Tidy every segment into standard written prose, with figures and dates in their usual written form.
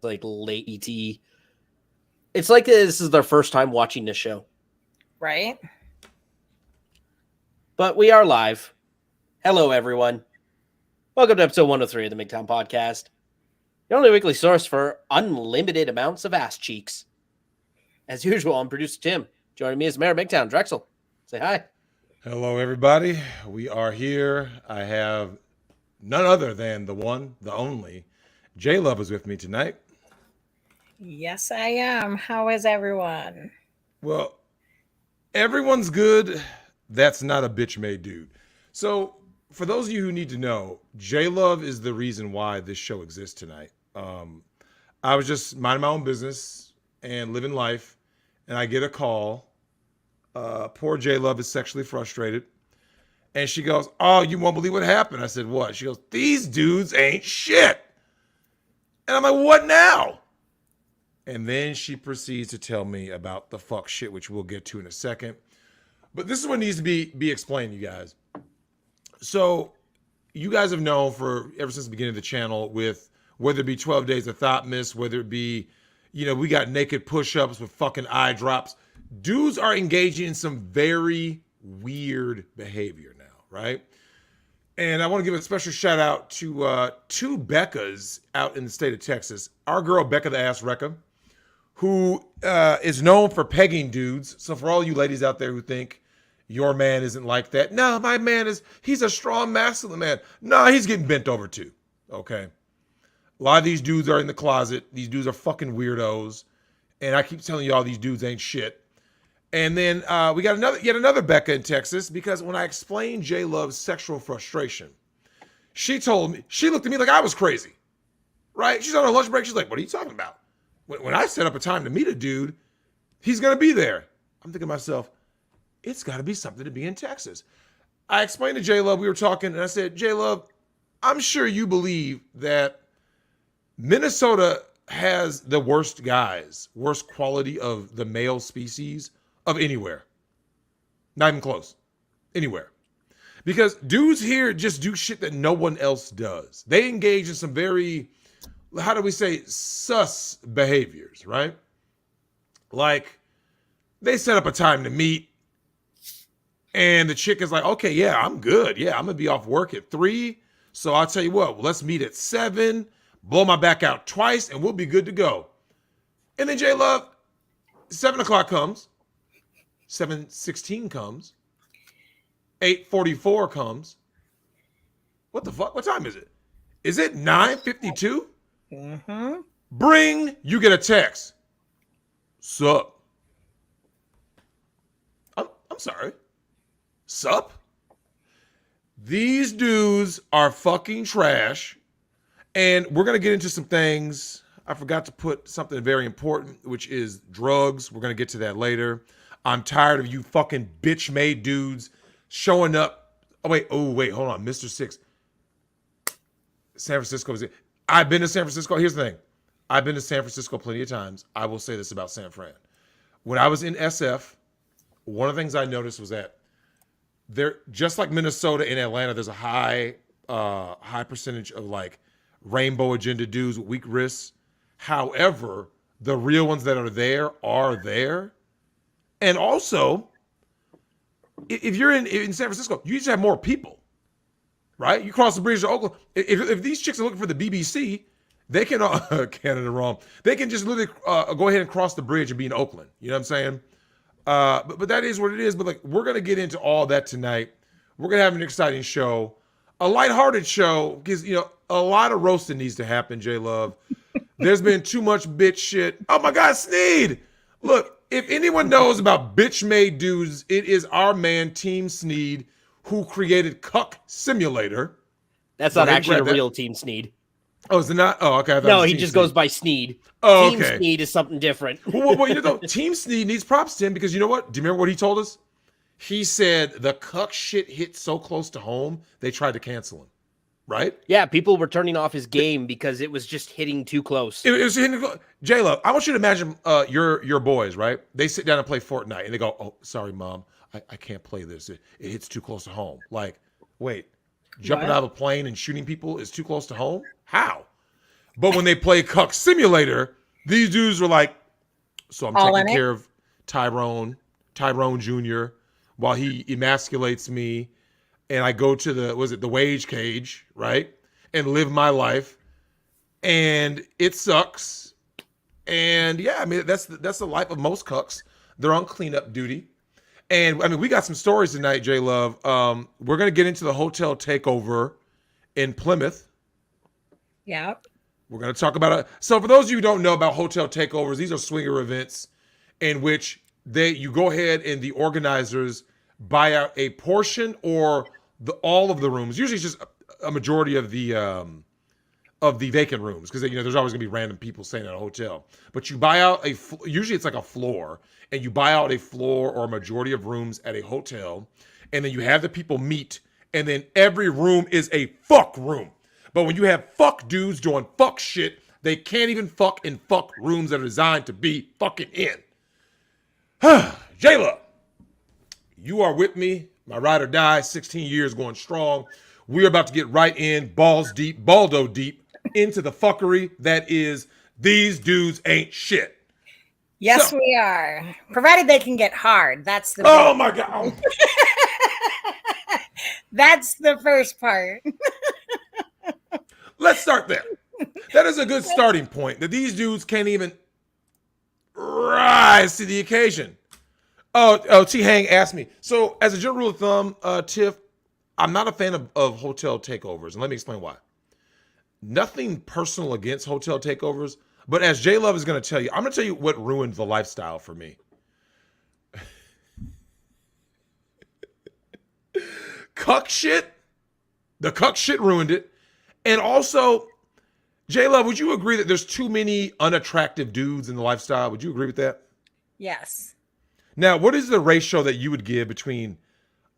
like late ET. It's like this is their first time watching this show. Right? But we are live. Hello, everyone. Welcome to episode 103 of the Migtown podcast, the only weekly source for unlimited amounts of ass cheeks. As usual, I'm producer Tim. Joining me is Mayor of Migtown, Drexel. Say hi. Hello, everybody. We are here. I have none other than the one, the only. J Love is with me tonight. Yes, I am. How is everyone? Well, everyone's good. That's not a bitch made dude. So, for those of you who need to know, J Love is the reason why this show exists tonight. I was just minding my own business and living life, and I get a call. Poor J Love is sexually frustrated. And she goes, "Oh, you won't believe what happened." I said, "What?" She goes, "These dudes ain't shit." And I'm like, "What now?" And then she proceeds to tell me about the fuck shit, which we'll get to in a second. But this is what needs to be explained, you guys. So you guys have known for ever since the beginning of the channel, with whether it be 12 Days of Thoughtmas, whether it be, we got naked push-ups with fucking eye drops. Dudes are engaging in some very weird behavior now, right? And I want to give a special shout out to two Beccas out in the state of Texas. Our girl, Becca the Ass Recca, who is known for pegging dudes. So for all you ladies out there who think your man isn't like that, no, my man he's a strong, masculine man. No, he's getting bent over too, okay? A lot of these dudes are in the closet. These dudes are fucking weirdos. And I keep telling y'all these dudes ain't shit. And then we got yet another Becca in Texas, because when I explained J Love's sexual frustration, she looked at me like I was crazy, right? She's on her lunch break. She's like, "What are you talking about? When I set up a time to meet a dude, he's going to be there." I'm thinking to myself, it's got to be something to be in Texas. I explained to J Love, we were talking, and I said, "J Love, I'm sure you believe that Minnesota has the worst quality of the male species of anywhere. Not even close. Anywhere. Because dudes here just do shit that no one else does. They engage in some very, how do we say, sus behaviors, right? Like, they set up a time to meet, and the chick is like, "Okay, yeah, I'm good. Yeah, I'm going to be off work at 3. So I'll tell you what, let's meet at 7, blow my back out twice, and we'll be good to go." And then J Love, 7 o'clock comes. 7:16 comes. 8:44 comes. What the fuck? What time is it? Is it 9:52? Mm-hmm. You get a text. Sup? I'm sorry. Sup? These dudes are fucking trash. And we're going to get into some things. I forgot to put something very important, which is drugs. We're going to get to that later. I'm tired of you fucking bitch-made dudes showing up. Oh, wait, hold on. Mr. Six. San Francisco is it. I've been to San Francisco. Here's the thing. I've been to San Francisco plenty of times. I will say this about San Fran. When I was in SF, one of the things I noticed was that there, just like Minnesota and Atlanta, there's a high percentage of like rainbow agenda dudes with weak wrists. However, the real ones that are there are there. And also, if you're in San Francisco, you just have more people, right? You cross the bridge to Oakland. If these chicks are looking for the BBC, they can, Canada wrong, they can just literally go ahead and cross the bridge and be in Oakland. You know what I'm saying? But that is what it is. But like, we're going to get into all that tonight. We're going to have an exciting show, a lighthearted show, because, a lot of roasting needs to happen, J Love. There's been too much bitch shit. Oh my God, Sneed. Look, if anyone knows about bitch-made dudes, it is our man, Team Sneed, who created Cuck Simulator. That's not actually a real Team Sneed. Oh, is it not? Oh, okay. No, he just goes by Sneed. Oh, Team okay. Sneed is something different. Well, Team Sneed needs props to him, because you know what? Do you remember what he told us? He said the Cuck shit hit so close to home, they tried to cancel him. Right? Yeah, people were turning off his game because it was just hitting too close. It was hitting close. J-Lo, I want you to imagine your boys, right? They sit down and play Fortnite, and they go, "Oh, sorry, Mom. I can't play this. It hits too close to home." Like, wait, jumping out of a plane and shooting people is too close to home? How? But when they play Cuck Simulator, these dudes are like, so I'm All taking in care of Tyrone Jr. while he emasculates me, and I go to the wage cage, right? And live my life. And it sucks. And yeah, I mean that's the life of most cucks. They're on cleanup duty. And I mean, we got some stories tonight, J Love. We're gonna get into the hotel takeover in Plymouth. Yep. We're going to talk about it. So for those of you who don't know about hotel takeovers, these are swinger events in which you go ahead and the organizers buy out a portion or all of the rooms. Usually it's just a majority of the vacant rooms because there's always going to be random people staying at a hotel. But you buy out usually it's like a floor, and you buy out a floor or a majority of rooms at a hotel, and then you have the people meet, and then every room is a fuck room. But when you have fuck dudes doing fuck shit, they can't even fuck in fuck rooms that are designed to be fucking in. Jayla, you are with me. My ride or die, 16 years going strong. We're about to get right in, balls deep, baldo deep, into the fuckery that is these dudes ain't shit. Yes, we are. Provided they can get hard. That's the Oh my God. That's the first part. Let's start there. That is a good starting point, that these dudes can't even rise to the occasion. Oh, T. Hang asked me. So, as a general rule of thumb, Tiff, I'm not a fan of hotel takeovers, and let me explain why. Nothing personal against hotel takeovers, but as J Love is going to tell you, I'm going to tell you what ruined the lifestyle for me. Cuck shit. The cuck shit ruined it. And also, J Love, would you agree that there's too many unattractive dudes in the lifestyle? Would you agree with that? Yes. Now, what is the ratio that you would give between,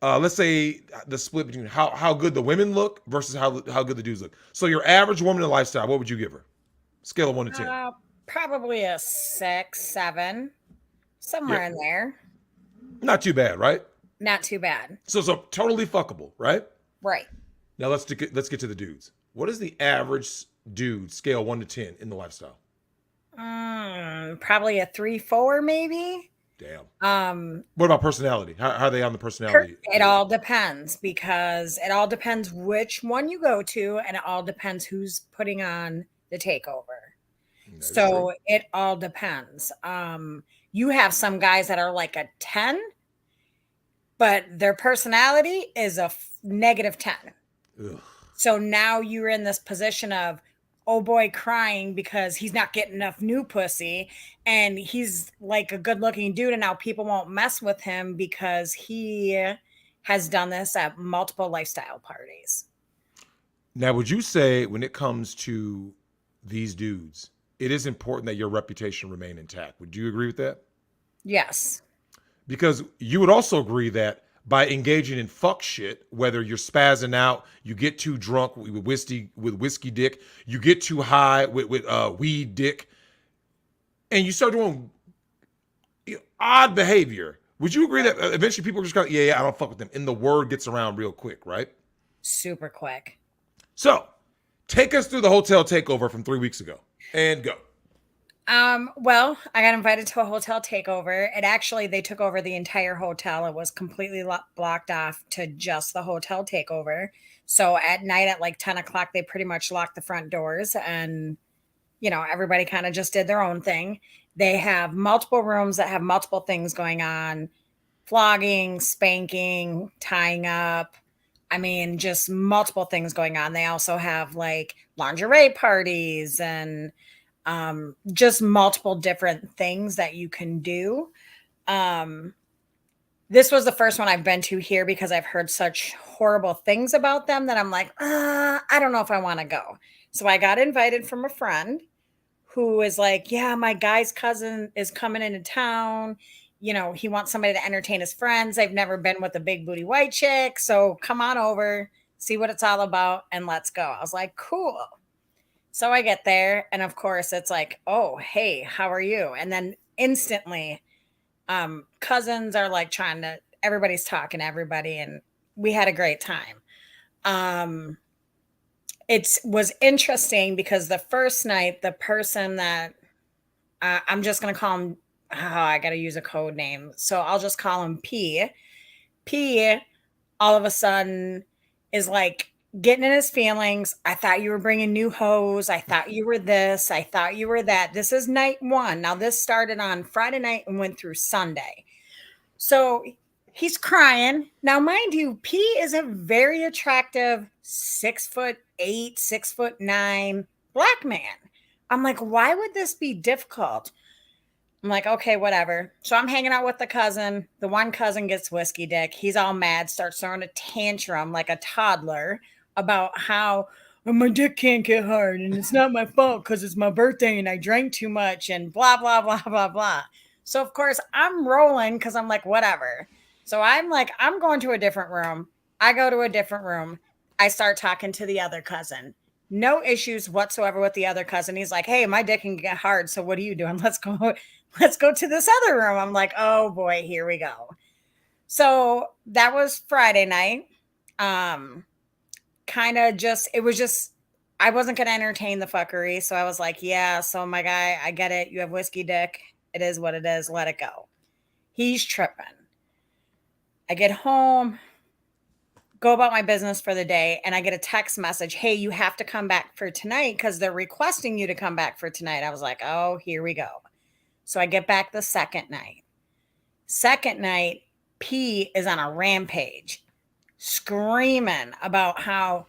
let's say, the split between how good the women look versus how good the dudes look? So your average woman in the lifestyle, what would you give her? Scale of 1 to 10. Probably a 6, 7, somewhere in there. Not too bad, right? Not too bad. So totally fuckable, right? Right. Now let's get to the dudes. What is the average dude scale 1 to 10 in the lifestyle? Probably a 3, 4, maybe. Damn. What about personality? How are they on the personality? It all depends, because it all depends which one you go to, and it all depends who's putting on the takeover. So true. It all depends. You have some guys that are like a 10, but their personality is a negative 10. Ugh. So now you're in this position of, oh boy, crying because he's not getting enough new pussy, and he's like a good looking dude, and now people won't mess with him because he has done this at multiple lifestyle parties. Now, would you say when it comes to these dudes, it is important that your reputation remain intact? Would you agree with that? Yes. Because you would also agree that by engaging in fuck shit, whether you're spazzing out, you get too drunk with whiskey dick, you get too high with weed dick, and you start doing odd behavior. Would you agree that eventually people are just going, yeah, I don't fuck with them, and the word gets around real quick, right? Super quick. So, take us through the hotel takeover from 3 weeks ago, and go. Well, I got invited to a hotel takeover. They took over the entire hotel. It was completely blocked off to just the hotel takeover. So at night at like 10 o'clock, they pretty much locked the front doors, and, everybody kind of just did their own thing. They have multiple rooms that have multiple things going on: flogging, spanking, tying up. I mean, just multiple things going on. They also have like lingerie parties and just multiple different things that you can do. This was the first one I've been to here because I've heard such horrible things about them that I'm like, I don't know if I want to go. So I got invited from a friend who is like, yeah, my guy's cousin is coming into town. He wants somebody to entertain his friends. I've never been with a big booty white chick. So come on over, see what it's all about, and let's go. I was like, cool. So I get there, and of course it's like, oh, hey, how are you? And then instantly, cousins are like everybody's talking to everybody, and we had a great time. it was interesting because the first night, the person that I'm just going to call him, I got to use a code name. So I'll just call him P. P all of a sudden is like getting in his feelings. I thought you were bringing new hoes. I thought you were this. I thought you were that. This is night one. Now, this started on Friday night and went through Sunday. So he's crying. Now, mind you, P is a very attractive 6'8", 6'9" black man. I'm like, why would this be difficult? I'm like, okay, whatever. So I'm hanging out with the cousin. The one cousin gets whiskey dick. He's all mad, starts throwing a tantrum like a toddler about how my dick can't get hard and it's not my fault because it's my birthday and I drank too much and blah, blah, blah, blah, blah. So, of course, I'm rolling because I'm like, whatever. So I'm like, I'm going to a different room. I go to a different room. I start talking to the other cousin. No issues whatsoever with the other cousin. He's like, hey, my dick can get hard. So what are you doing? Let's go to this other room. I'm like, oh boy, here we go. So that was Friday night. I wasn't going to entertain the fuckery. So I was like, yeah, so my guy, I get it. You have whiskey dick. It is what it is. Let it go. He's tripping. I get home, go about my business for the day, and I get a text message, hey, you have to come back for tonight because they're requesting you to come back for tonight. I was like, oh, here we go. So I get back the second night. Second night, P is on a rampage, screaming about how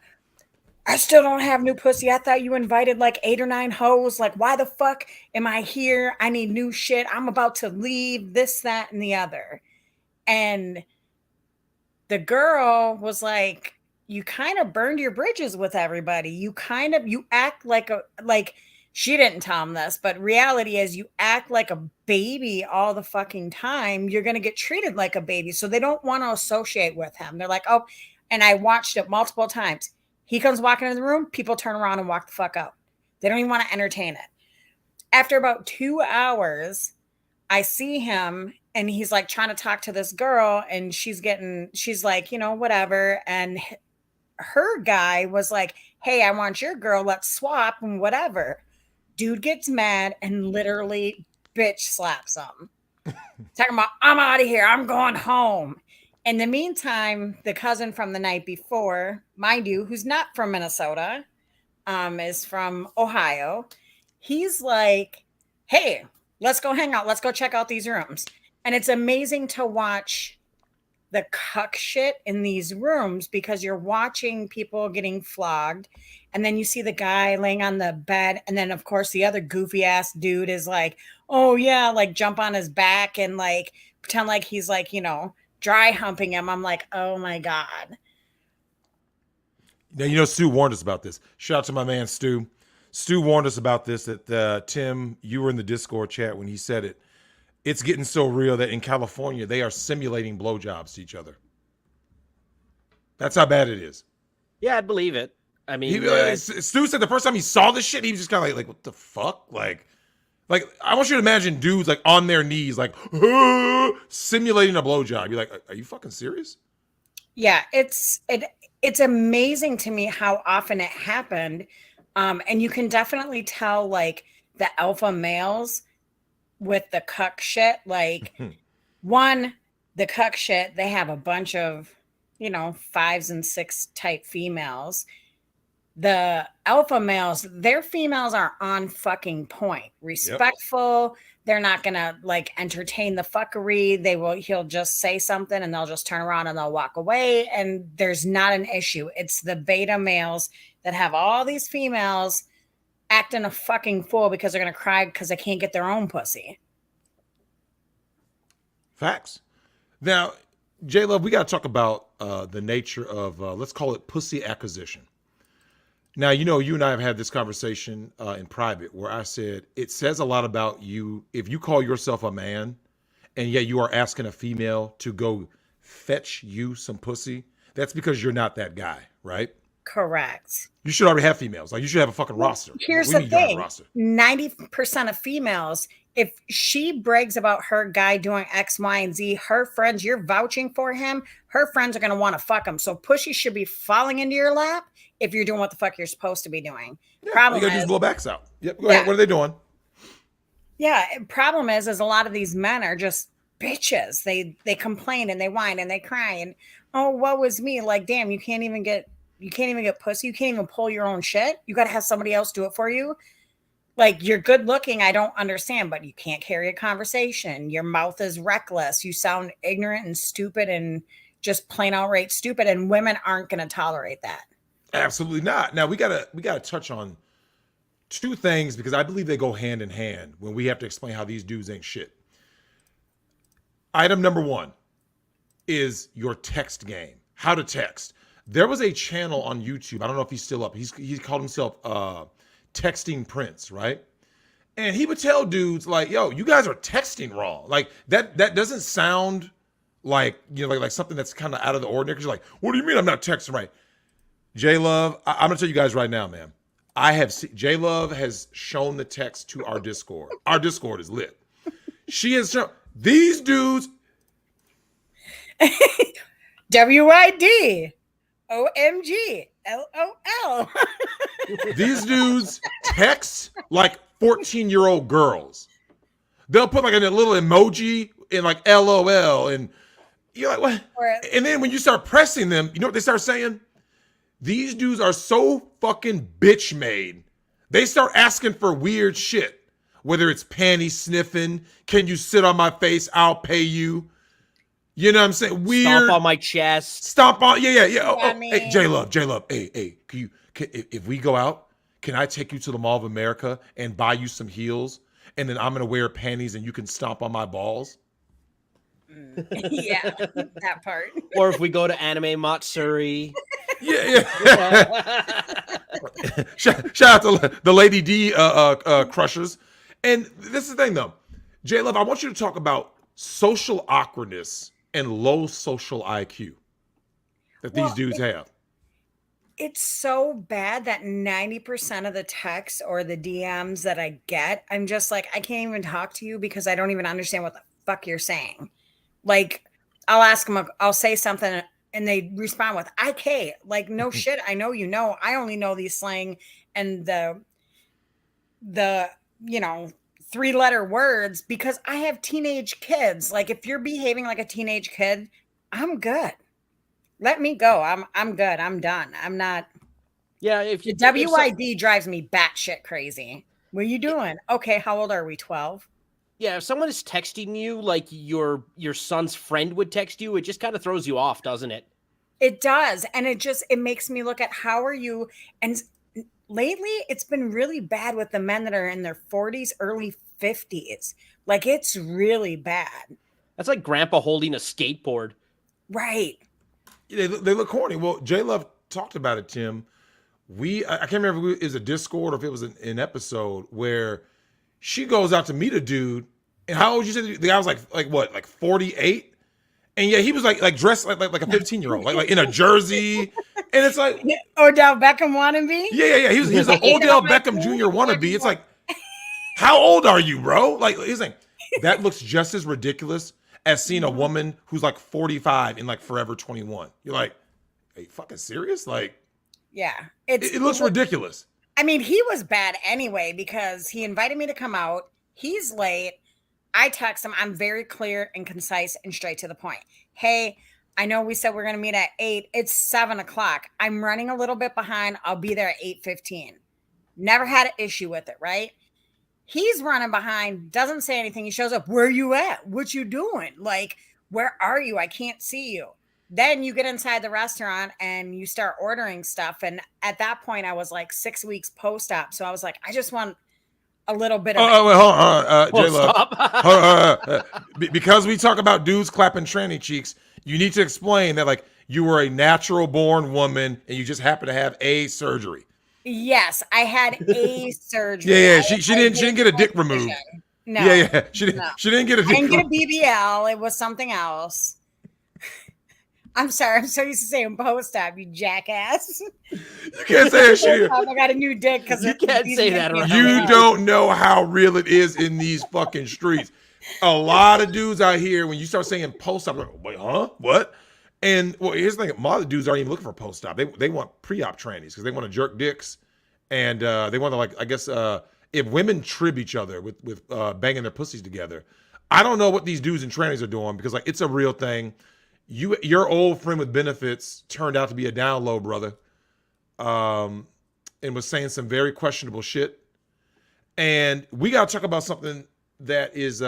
I still don't have new pussy. I thought you invited like 8 or 9 hoes. Like, why the fuck am I here? I need new shit. I'm about to leave, this, that, and the other. And the girl was like, you kind of burned your bridges with everybody. You act like she didn't tell him this, but reality is you act like a baby all the fucking time. You're going to get treated like a baby. So they don't want to associate with him. They're like, oh, and I watched it multiple times. He comes walking in the room. People turn around and walk the fuck out. They don't even want to entertain it. After about 2 hours, I see him and he's like trying to talk to this girl and she's like, whatever. And her guy was like, hey, I want your girl. Let's swap and whatever. Dude gets mad and literally bitch slaps him. Talking about, I'm out of here. I'm going home. In the meantime, the cousin from the night before, mind you, who's not from Minnesota, is from Ohio. He's like, hey, let's go hang out. Let's go check out these rooms. And it's amazing to watch the cuck shit in these rooms because you're watching people getting flogged. And then you see the guy laying on the bed. And then, of course, the other goofy ass dude is like, oh, yeah, like jump on his back and like pretend like he's like, dry humping him. I'm like, oh, my God. Now, Stu warned us about this. Shout out to my man, Stu. Stu warned us about this that Tim, you were in the Discord chat when he said it. It's getting so real that in California, they are simulating blowjobs to each other. That's how bad it is. Yeah, I'd believe it. I mean, Stu said the first time he saw this shit, he was just kind of like, what the fuck? Like, I want you to imagine dudes like on their knees, like simulating a blowjob. You're like, are you fucking serious? Yeah, it's amazing to me how often it happened. And you can definitely tell like the alpha males with the cuck shit. Like the cuck shit, they have a bunch of, 5s and 6 type females. The alpha males, their females are on fucking point, respectful. Yep. They're not going to like entertain the fuckery. He'll just say something and they'll just turn around and they'll walk away. And there's not an issue. It's the beta males that have all these females acting a fucking fool because they're going to cry because they can't get their own pussy. Facts. Now, J-Love, we got to talk about the nature of, let's call it pussy acquisition. Now, you and I have had this conversation in private where I said, it says a lot about you if you call yourself a man and yet you are asking a female to go fetch you some pussy. That's because you're not that guy, right? Correct. You should already have females. Like, you should have a fucking roster. Here's the thing. 90% of females, if she brags about her guy doing X, Y, and Z, her friends, you're vouching for him, her friends are going to want to fuck him. So pussy should be falling into your lap if you're doing what the fuck you're supposed to be doing. Yeah, all Problem you gotta do is is, blow backs out. Yep. Go ahead. What are they doing? yeah, problem is a lot of these men are just bitches. They complain and they whine and they cry and, oh, what was me? Like, damn, you can't even get pussy. You can't even pull your own shit. You got to have somebody else do it for you. Like, you're good looking, I don't understand, but you can't carry a conversation. Your mouth is reckless. You sound ignorant and stupid and just plain outright stupid. And women aren't going to tolerate that. Absolutely not. Now we gotta touch on two things because I believe they go hand in hand when we have to explain how these dudes ain't shit. Item number one is your text game. How to text. There was a channel on YouTube. I don't know if he's still up. He called himself Texting Prince, right? And he would tell dudes like, "Yo, you guys are texting wrong. Like that doesn't sound like, you know, like something that's kind of out of the ordinary." Because you're like, "What do you mean I'm not texting right?" J Love, I'm gonna tell you guys right now, man. J Love has shown the text to our Discord. Our Discord is lit. She has shown these dudes. WID, OMG, LOL. These dudes text like 14-year-old girls. They'll put like a little emoji in like LOL, and you're like, what? And then when you start pressing them, you know what they start saying? These dudes are so fucking bitch made. They start asking for weird shit. Whether it's panty sniffing, can you sit on my face? I'll pay you. You know what I'm saying? Weird. Stomp on my chest. Stomp on, yeah. I mean, hey, J Love. Hey, if we go out, can I take you to the Mall of America and buy you some heels, and then I'm gonna wear panties and you can stomp on my balls? Yeah, that part. Or if we go to Anime Matsuri. Yeah. Shout out to the Lady D crushers. And this is the thing though, J Love, I want you to talk about social awkwardness and low social IQ that these dudes have. It's so bad that 90% of the texts or the DMs that I get, I'm just like, I can't even talk to you because I don't even understand what the fuck you're saying. Like, I'll ask them, I'll say something and they respond with IK. Like, no shit, I know you know. I only know these slang and the 3-letter words because I have teenage kids. Like, if you're behaving like a teenage kid, I'm good. Let me go. I'm good. I'm done. I'm not. Yeah, if you The WID drives me batshit crazy. What are you doing? Okay, how old are we? 12? Yeah, if someone is texting you like your son's friend would text you, it just kind of throws you off, doesn't it? It does. And it makes me look at how are you. And lately, it's been really bad with the men that are in their 40s, early 50s. Like, it's really bad. That's like grandpa holding a skateboard. Right. They look corny. Well, J Love talked about it, Tim. I can't remember if it was a Discord or if it was an episode where she goes out to meet a dude. And how old you said the guy was like 48? And yeah, he was like dressed like a 15-year-old, like in a jersey. And it's like Odell Beckham wannabe? Yeah. He was an Odell Beckham Jr. wannabe. It's like, how old are you, bro? Like, he's like, that looks just as ridiculous as seeing a woman who's like 45 in like Forever 21. You're like, are you fucking serious? Like, yeah, it looks ridiculous. I mean, he was bad anyway because he invited me to come out. He's late. I text him. I'm very clear and concise and straight to the point. Hey, I know we said we're going to meet at 8. It's 7 o'clock. I'm running a little bit behind. I'll be there at 8:15. Never had an issue with it, right? He's running behind, doesn't say anything. He shows up. Where you at? What you doing? Like, where are you? I can't see you. Then you get inside the restaurant and you start ordering stuff. And at that point, I was like 6 weeks post-op. So I was like, I just want a little bit of wait, hold on. Stop. Because we talk about dudes clapping tranny cheeks, you need to explain that like you were a natural born woman and you just happen to have a surgery. Yes, I had a surgery. Yeah. She didn't get a dick removed. No. Yeah. She didn't get a dick. I didn't get a BBL. It was something else. I'm sorry. I'm so used to saying post-op, you jackass. You can't say that shit. I got a new dick because You can't say that around You don't know how real it is in these fucking streets. A lot of dudes out here, when you start saying post-op, like, wait, huh? What? And well, here's the thing: a lot of the dudes aren't even looking for post-op. They want pre-op trannies because they want to jerk dicks, and they want to I guess if women trib each other with banging their pussies together, I don't know what these dudes and trannies are doing because like it's a real thing. Your old friend with benefits turned out to be a down low brother, and was saying some very questionable shit. And we got to talk about something that is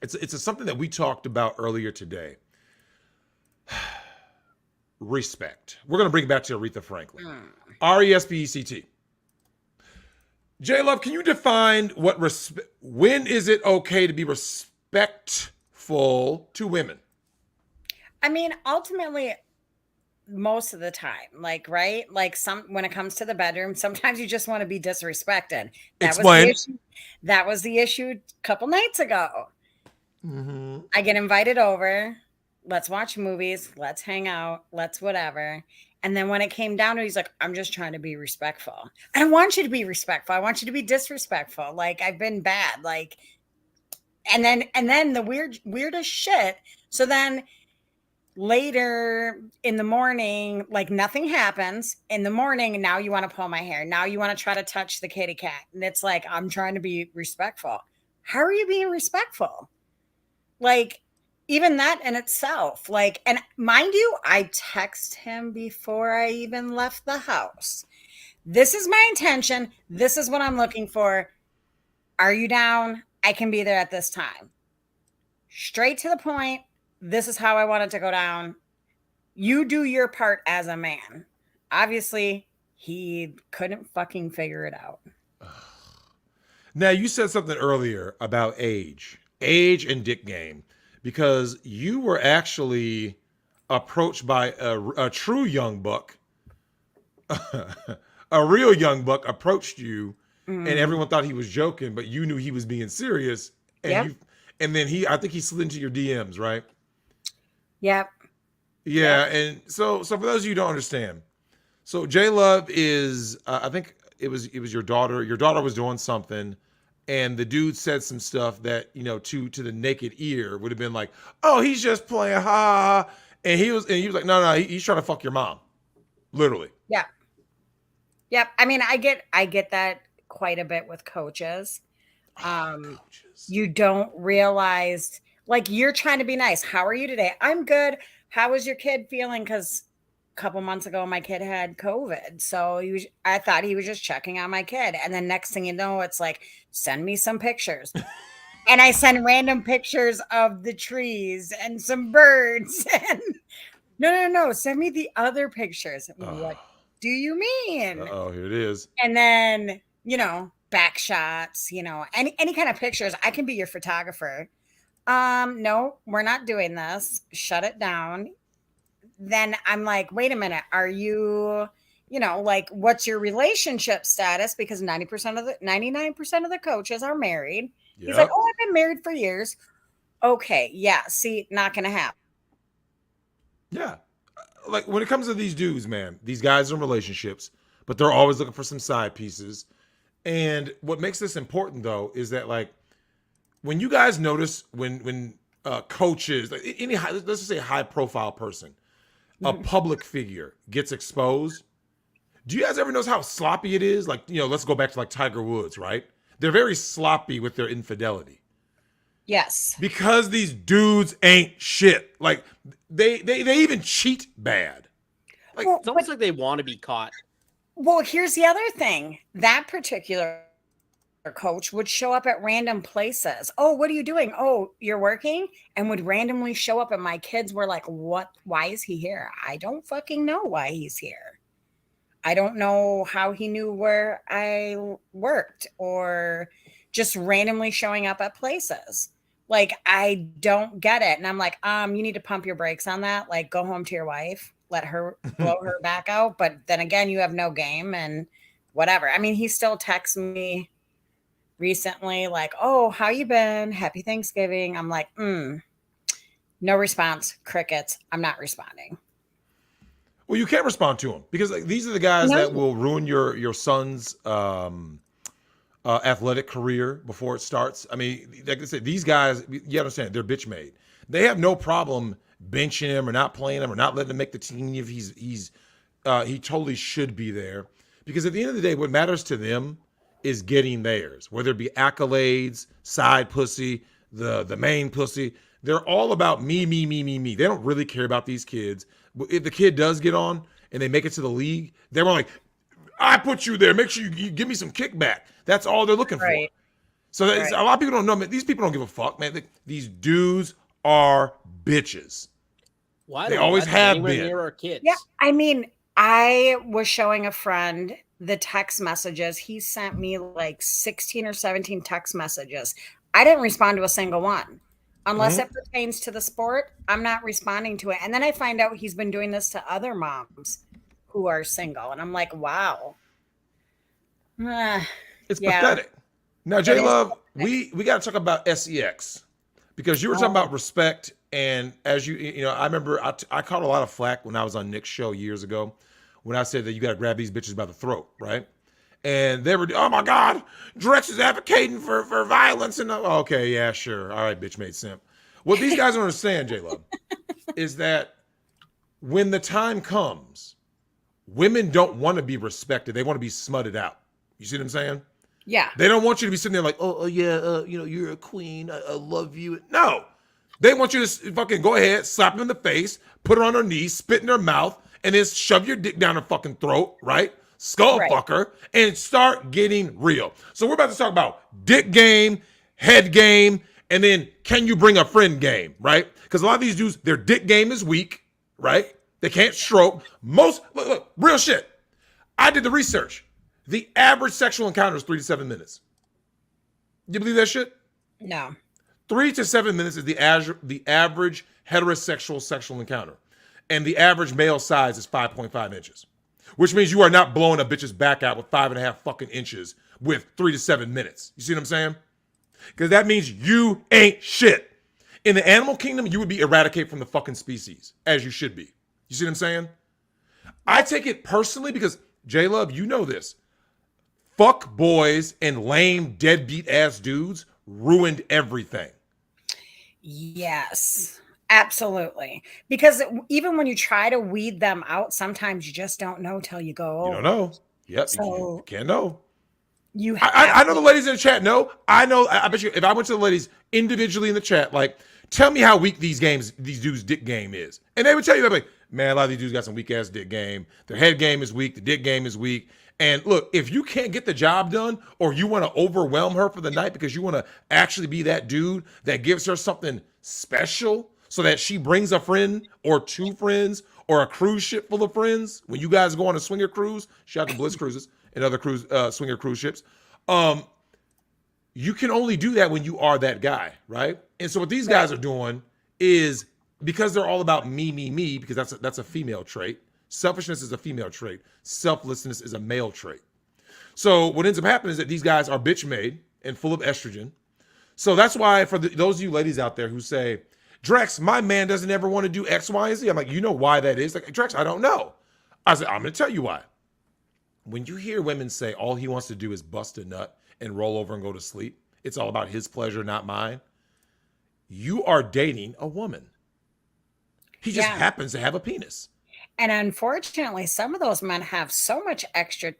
it's something that we talked about earlier today. Respect. We're going to bring it back to Aretha Franklin. RESPECT. J Love, can you define what respect? When is it okay to be respectful to women? I mean, ultimately, most of the time, like, right? Like when it comes to the bedroom, sometimes you just want to be disrespected. Explain. That was the issue a couple nights ago. Mm-hmm. I get invited over. Let's watch movies. Let's hang out. Let's whatever. And then when it came down to it, he's like, I'm just trying to be respectful. I don't want you to be respectful. I want you to be disrespectful. Like I've been bad. Like, and then the weirdest shit. So then later in the morning, like nothing happens in the morning. And now you want to pull my hair. Now you want to try to touch the kitty cat. And it's like, I'm trying to be respectful. How are you being respectful? Like, even that in itself, like, and mind you, I text him before I even left the house. This is my intention. This is what I'm looking for. Are you down? I can be there at this time. Straight to the point. This is how I want it to go down. You do your part as a man. Obviously, he couldn't fucking figure it out. Now, you said something earlier about age and dick game. Because you were actually approached by a true young buck, a real young buck approached you, and everyone thought he was joking, but you knew he was being serious. And then I think he slid into your DMs, right? Yep. Yeah, and so for those of you who don't understand, so J Love is, I think it was your daughter. Your daughter was doing something. And the dude said some stuff that, you know, to the naked ear would have been like, oh, he's just playing, ha. And he was like, no, he's trying to fuck your mom. Literally. Yeah. Yep. I mean, I get that quite a bit with coaches. Coaches. You don't realize, like, you're trying to be nice. How are you today? I'm good. How is your kid feeling? Because couple months ago my kid had COVID, so I thought he was just checking on my kid, and then next thing you know, it's like, send me some pictures. And I send random pictures of the trees and some birds, and no, send me the other pictures. What do you mean? Here it is. And then, you know, back shots, you know, any kind of pictures. I can be your photographer. No, we're not doing this. Shut it down. Then I'm like, wait a minute, are you, you know, like, what's your relationship status? Because 99% of the coaches are married. Yep. He's like, oh, I've been married for years. Okay, yeah, see, not gonna happen. Yeah, like when it comes to these dudes, man, these guys are in relationships, but they're always looking for some side pieces. And what makes this important, though, is that, like, when you guys notice when coaches, like let's just say a high profile person, a public figure gets exposed, do you guys ever notice how sloppy it is? Like, you know, let's go back to like Tiger Woods, right? They're very sloppy with their infidelity. Yes. Because these dudes ain't shit. Like they even cheat bad. Like, it's almost like they want to be caught. Well, here's the other thing. That particular coach would show up at random places. Oh, what are you doing? Oh, you're working? And would randomly show up, and my kids were like, what? Why is he here? I don't fucking know why he's here. I don't know how he knew where I worked, or just randomly showing up at places. Like, I don't get it. And I'm like, you need to pump your brakes on that. Like, go home to your wife, let her blow her back out. But then again, you have no game and whatever. I mean, he still texts me recently, like, oh, how you been? Happy Thanksgiving. I'm like, no response. Crickets. I'm not responding. Well, you can't respond to them because, like, these are the guys that will ruin your son's athletic career before it starts. I mean, like I said, these guys, you understand, they're bitch made. They have no problem benching him or not playing him or not letting him make the team if he totally should be there. Because at the end of the day, what matters to them is getting theirs, whether it be accolades, side pussy, the main pussy. They're all about me. They don't really care about these kids. If the kid does get on and they make it to the league, they're like, I put you there. Make sure you give me some kickback. That's all they're looking for. So a lot of people don't know, man. These people don't give a fuck, man. These dudes are bitches. Why they always have been. Near our kids. Yeah, I mean, I was showing a friend the text messages. He sent me like 16 or 17 text messages. I didn't respond to a single one. Unless it pertains to the sport, I'm not responding to it. And then I find out he's been doing this to other moms who are single. And I'm like, wow. It's pathetic. Now, J Love, we got to talk about SEX because you were talking about respect. And as you know, I remember I caught a lot of flack when I was on Nick's show years ago when I said that you got to grab these bitches by the throat, right? And they were, oh my God, Drex is advocating for violence. And okay, yeah, sure. All right, bitch made simp. What these guys don't understand, J-Love, is that when the time comes, women don't want to be respected. They want to be smutted out. You see what I'm saying? Yeah. They don't want you to be sitting there like, you're a queen. I love you. No. They want you to fucking go ahead, slap them in the face, put her on her knees, spit in her mouth, and then shove your dick down her fucking throat, right? Skull fucker, and start getting real. So we're about to talk about dick game, head game, and then can you bring a friend game, right? Because a lot of these dudes, their dick game is weak, right? They can't stroke. Look, real shit. I did the research. The average sexual encounter is 3 to 7 minutes. You believe that shit? No. 3 to 7 minutes is the average heterosexual sexual encounter. And the average male size is 5.5 inches. Which means you are not blowing a bitch's back out with 5.5 fucking inches with 3 to 7 minutes. You see what I'm saying? Because that means you ain't shit. In the animal kingdom, you would be eradicated from the fucking species, as you should be. You see what I'm saying? I take it personally because, J-Love, you know this. Fuck boys and lame deadbeat ass dudes ruined everything. Yes. Absolutely. Because even when you try to weed them out, sometimes you just don't know till you go over. You don't know. Yep. So you can't know. I know the ladies in the chat know. I know. I bet you if I went to the ladies individually in the chat, like, tell me how weak these dudes' dick game is. And they would tell you, like, man, a lot of these dudes got some weak ass dick game. Their head game is weak. The dick game is weak. And look, if you can't get the job done or you want to overwhelm her for the night because you want to actually be that dude that gives her something special, so that she brings a friend or 2 friends or a cruise ship full of friends. When you guys go on a swinger cruise, shout out to Bliss Cruises and other swinger cruise ships. You can only do that when you are that guy, right? And so what these guys are doing is, because they're all about me, because that's a female trait. Selfishness is a female trait. Selflessness is a male trait. So what ends up happening is that these guys are bitch made and full of estrogen. So that's why for those of you ladies out there who say, Drex, my man doesn't ever want to do X, Y, and Z. I'm like, you know why that is? Like, Drex, I don't know. I said, I'm going to tell you why. When you hear women say all he wants to do is bust a nut and roll over and go to sleep, it's all about his pleasure, not mine. You are dating a woman. He just happens to have a penis. And unfortunately, some of those men have so much extra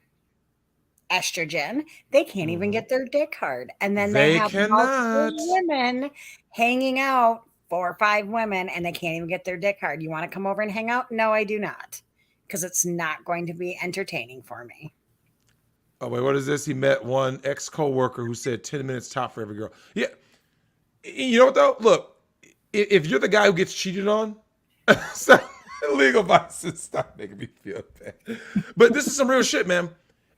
estrogen, they can't even get their dick hard. And then they have multiple women hanging out, 4 or 5 women, and they can't even get their dick hard. You want to come over and hang out? No, I do not. Because it's not going to be entertaining for me. Oh, wait, what is this? He met one ex-coworker who said 10 minutes top for every girl. Yeah. You know what, though? Look, if you're the guy who gets cheated on, legal vices, stop making me feel bad. But this is some real shit, man.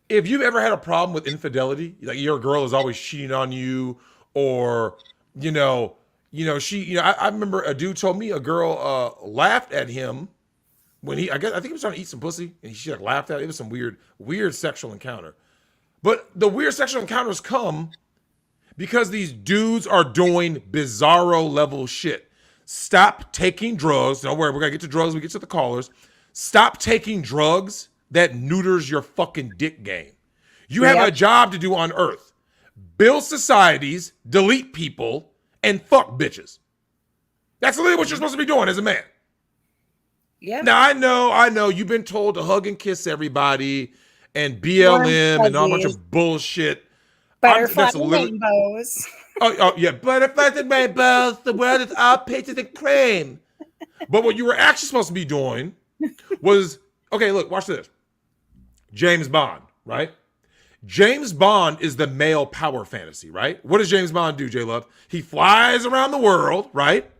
If you've ever had a problem with infidelity, like your girl is always cheating on you, or, I remember a dude told me a girl laughed at him when I think he was trying to eat some pussy, and she laughed at it. It was some weird sexual encounter. But the weird sexual encounters come because these dudes are doing bizarro level shit. Stop taking drugs. Don't worry, we're going to get to drugs. We get to the callers. Stop taking drugs that neuters your fucking dick game. You have a job to do on earth. Build societies, delete people, and fuck bitches. That's literally what you're supposed to be doing as a man. Yeah. Now I know you've been told to hug and kiss everybody and Warm BLM and all a bunch fuzzies, of bullshit. butterflies, That's and literally rainbows. oh yeah, butterflies and rainbows. The world is all painted in cream. But what you were actually supposed to be doing was okay. Look, watch this. James Bond, right? James Bond is the male power fantasy, right? What does James Bond do, J Love? He flies around the world, right?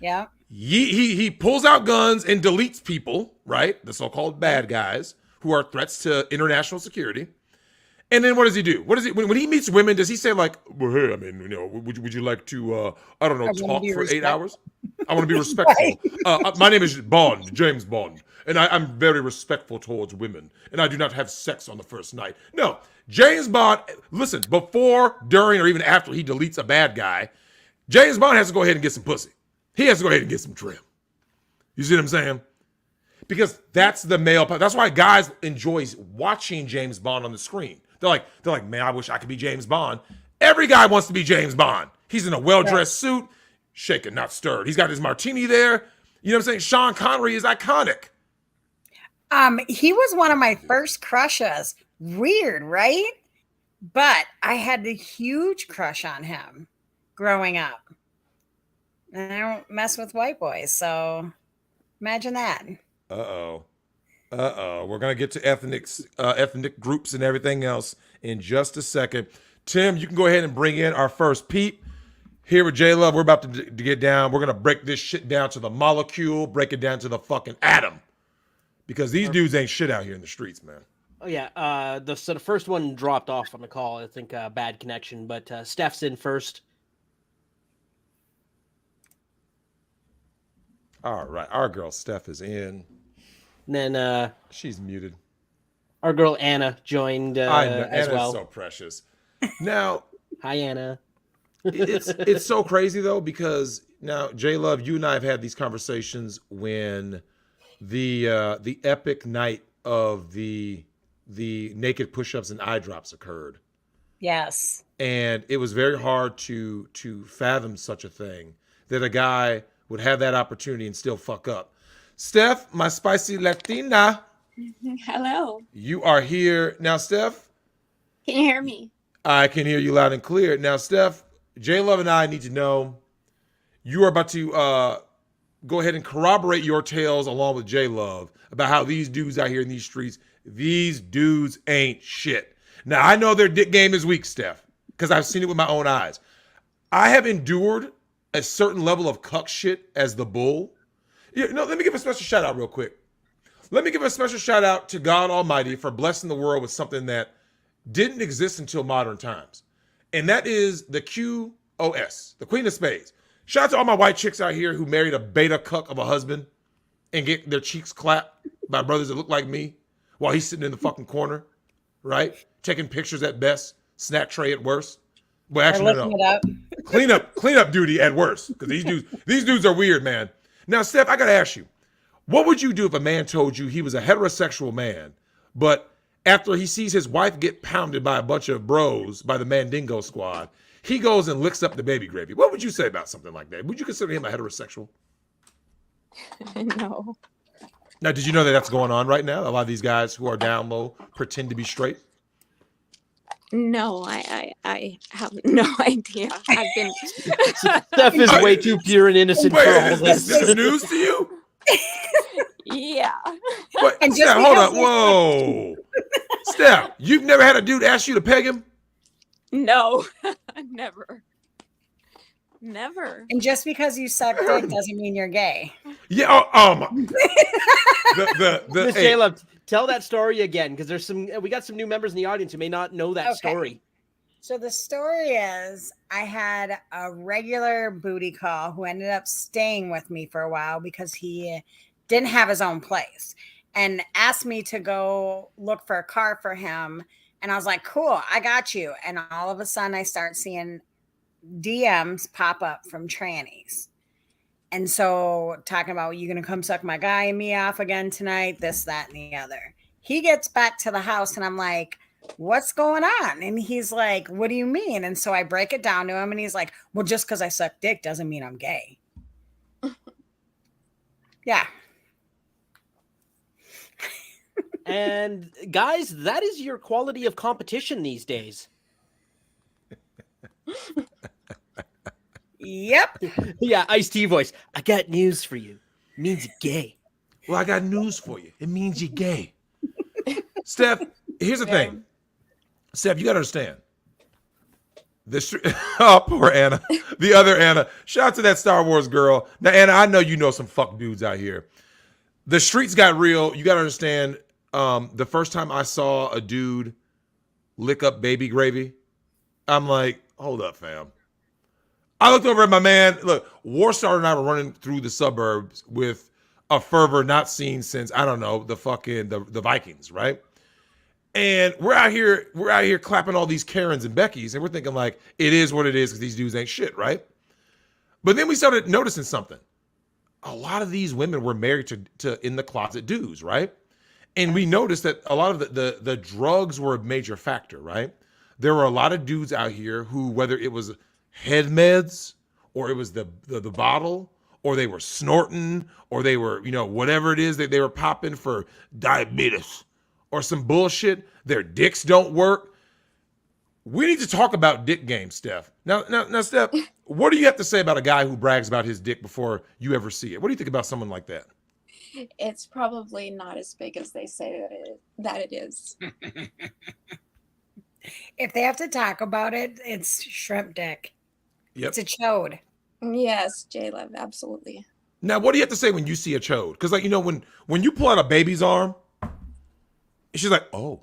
Yeah. He pulls out guns and deletes people, right? The so-called bad guys who are threats to international security. And then what does he do? What does he when he meets women? Does he say like, "Well, hey, I mean, would you like to, I don't know, I wanna talk be for 8 respect- hours? I want to be respectful. Right. My name is Bond, James Bond, and I'm very respectful towards women, and I do not have sex on the first night." No, James Bond. Listen, before, during, or even after he deletes a bad guy, James Bond has to go ahead and get some pussy. He has to go ahead and get some trim. You see what I'm saying? Because that's the male. That's why guys enjoy watching James Bond on the screen. They're like, man, I wish I could be James Bond. Every guy wants to be James Bond. He's in a well-dressed suit, shaken, not stirred. He's got his martini there. You know what I'm saying? Sean Connery is iconic. He was one of my first crushes. Weird, right? But I had a huge crush on him growing up. And I don't mess with white boys, so imagine that. Uh-oh. We're going to get to ethnic groups and everything else in just a second. Tim, you can go ahead and bring in our first peep. Here with J Love, we're about to get down. We're going to break this shit down to the molecule, break it down to the fucking atom. Because these dudes ain't shit out here in the streets, man. Oh yeah, the first one dropped off on the call. I think bad connection, but Steph's in first. All right, our girl Steph is in. And then she's muted. Our girl Anna joined I know, as Anna's well. So precious. Now, hi Anna. it's so crazy though, because now J Love, you and I have had these conversations when the epic night of the naked push-ups and eye drops occurred. Yes. And it was very hard to fathom such a thing, that a guy would have that opportunity and still fuck up. Steph, my spicy Latina. Hello. You are here. Now, Steph. Can you hear me? I can hear you loud and clear. Now, Steph, J Love and I need to know, you are about to go ahead and corroborate your tales along with J Love about how these dudes out here in these streets, these dudes ain't shit. Now, I know their dick game is weak, Steph, because I've seen it with my own eyes. I have endured a certain level of cuck shit as the bull. You know, let me give a special shout out real quick. Let me give a special shout out to God Almighty for blessing the world with something that didn't exist until modern times. And that is the QOS, the Queen of Spades. Shout out to all my white chicks out here who married a beta cuck of a husband and get their cheeks clapped by brothers that look like me while he's sitting in the fucking corner, right? Taking pictures at best, snack tray at worst. Well, actually, no. Clean up duty at worst, because these dudes are weird, man. Now, Steph, I gotta ask you, what would you do if a man told you he was a heterosexual man, but after he sees his wife get pounded by a bunch of bros by the Mandingo squad, he goes and licks up the baby gravy? What would you say about something like that? Would you consider him a heterosexual? No. Now, did you know that that's going on right now? A lot of these guys who are down low pretend to be straight. No, I have no idea. I've been. Steph is way too pure and innocent for all Is this. this news to you? Yeah. What? And Steph, hold up. Whoa. Steph, you've never had a dude ask you to peg him? No, never. Never. And just because you suck dick doesn't mean you're gay. Yeah. Miss J-Love, tell that story again, because we got some new members in the audience who may not know that story. So the story is, I had a regular booty call who ended up staying with me for a while because he didn't have his own place and asked me to go look for a car for him. And I was like, cool, I got you. And all of a sudden I start seeing DMs pop up from trannies. And so talking about, you going to come suck my guy and me off again tonight, this, that, and the other. He gets back to the house and I'm like, what's going on? And he's like, what do you mean? And so I break it down to him and he's like, well, just because I suck dick doesn't mean I'm gay. Yeah. And guys, that is your quality of competition these days. Yep. Yeah, Ice-T voice. I got news for you. Means you're gay. Well, I got news for you. It means you're gay. Steph, here's the thing. Steph, you got to understand. Oh, poor Anna. The other Anna. Shout out to that Star Wars girl. Now, Anna, I know you know some fuck dudes out here. The streets got real. You got to understand, the first time I saw a dude lick up baby gravy, I'm like, hold up, fam. I looked over at my man. Look, Warstar and I were running through the suburbs with a fervor not seen since, I don't know, the Vikings, right? And we're out here clapping all these Karens and Beckys, and we're thinking like, it is what it is because these dudes ain't shit, right? But then we started noticing something. A lot of these women were married to in the closet dudes, right? And we noticed that a lot of the drugs were a major factor, right? There were a lot of dudes out here who, whether it was head meds or it was the bottle, or they were snorting, or they were, whatever it is that they were popping for diabetes or some bullshit, their dicks don't work. We need to talk about dick game, Steph. Now, Steph, what do you have to say about a guy who brags about his dick before you ever see it? What do you think about someone like that? It's probably not as big as they say that it is. If they have to talk about it, it's shrimp dick. Yep. It's a chode. Yes, J-Love, absolutely. Now, what do you have to say when you see a chode? Because, when you pull out a baby's arm, she's like, oh.